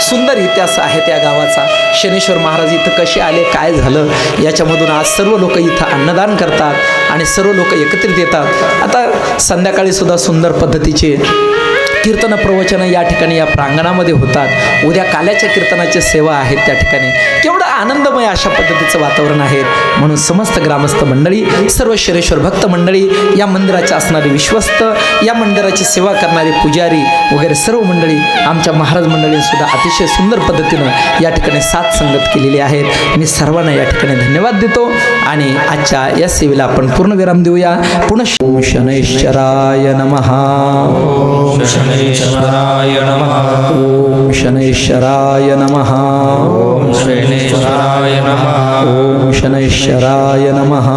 सुंदर इतिहास आहे त्या गावाचा. शनेश्वर महाराज इथं कसे आले, काय झालं, याच्यामधून आज सर्व लोक इथं अन्नदान करतात आणि सर्व लोक एकत्रित येतात. आता संध्याकाळी सुद्धा सुंदर पद्धतीचे कीर्तन प्रवचन या ठिकाणी या प्रांगणामध्ये होतात. उद्या काल्याच्या कीर्तनाची सेवा आहेत त्या ठिकाणी. केवढं आनंदमय अशा पद्धतीचं वातावरण आहे. म्हणून समस्त ग्रामस्थ मंडळी, सर्व शनेश्वर भक्त मंडळी, या मंदिराचे असणारे विश्वस्त, या मंदिराची सेवा करणारे पुजारी वगैरे सर्व मंडळी, आमच्या महाराज मंडळींनी सुद्धा अतिशय सुंदर पद्धतीनं या ठिकाणी साथ संगत केलेली आहेत. मी सर्वांना या ठिकाणी धन्यवाद देतो आणि आजच्या या सेवेला आपण पूर्णविराम देऊया. पुनः शनैश्चराय नमः. शनेश्वराय नमः. ओम शनैश्चराय नमः. ओम शनेश्वराय नमः. ओम शनैश्चराय नमः.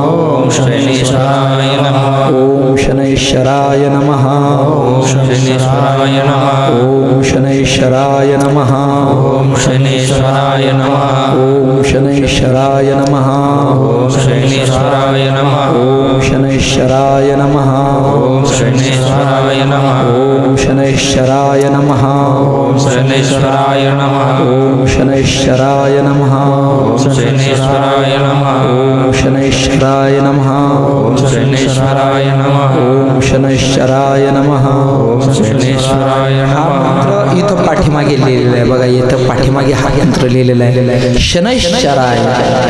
ओम शनेश्वराय नमः. ओम शनैश्चराय नमः. ओम शनेश्वराय नमः. ओम शनैश्चराय नमः. ओम शनेश्वराय नमः. ओम शनैश्चराय नमः. ओम शनेश्वराय नमः. ओम शनैश्चराय नमः. ओम शनेश्वराय नमः. ओम शनैश्चराय नमः. ओम शनेश्वराय नमः. ओम शनैश्चराय नमः. ओम शनेश्वराय नमः. ओम शनैश्चराय नमः. ओम शनेश्वराय नमः. ओम शनैश्चराय नमः. ओम शनेश्वराय हा नमः. मंत्र इथं पाठीमागे लिहिलेला आहे बघा. इथं पाठीमागे हा मंत्र लिहिलेला आहे शनैश्चराय.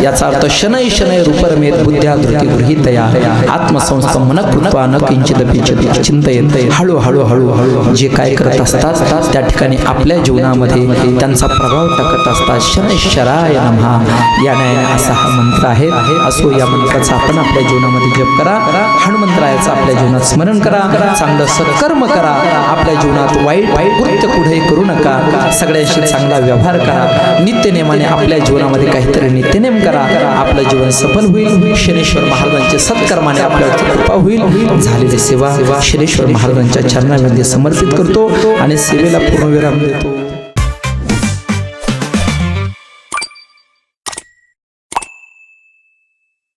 याचा अर्थ शनै शनै रूपरमेत बुद्ध्या धृती गृहीतया आत्मसंस्थम मन कृत्वा न किंचिदपि चिंतयेत. हळूहळू हळूहळू जे काय करत असतात त्या ठिकाणी आपल्या जीवनामध्ये त्यांचा प्रभाव टाकत असतात. शनैश्चराय नमः या नावाने असा हा मंत्र आहे. असो या मंत्राचा आपण आपल्या जीवनामध्ये जप करा. हनुमंतरायाचं आपल्या जीवनात स्मरण करा. चांगलं सत्कर्म करा. आपल्या जीवनात वाईट कृत्य कुठेही करू नका. सगळ्यांशी चांगला व्यवहार करा. नित्यनेमाने आपल्या जीवनामध्ये काहीतरी नित्यनेम करा. आपलं जीवन सफल होईल. शनेश्वर महाराजांच्या सत्कर्माने आपल्यावरती कृपा होईल. झालेली सेवा शनेश्वर महाराजांच्या चरणामध्ये समर्पित करतो आणि सेवेला पूर्णविराम देतो.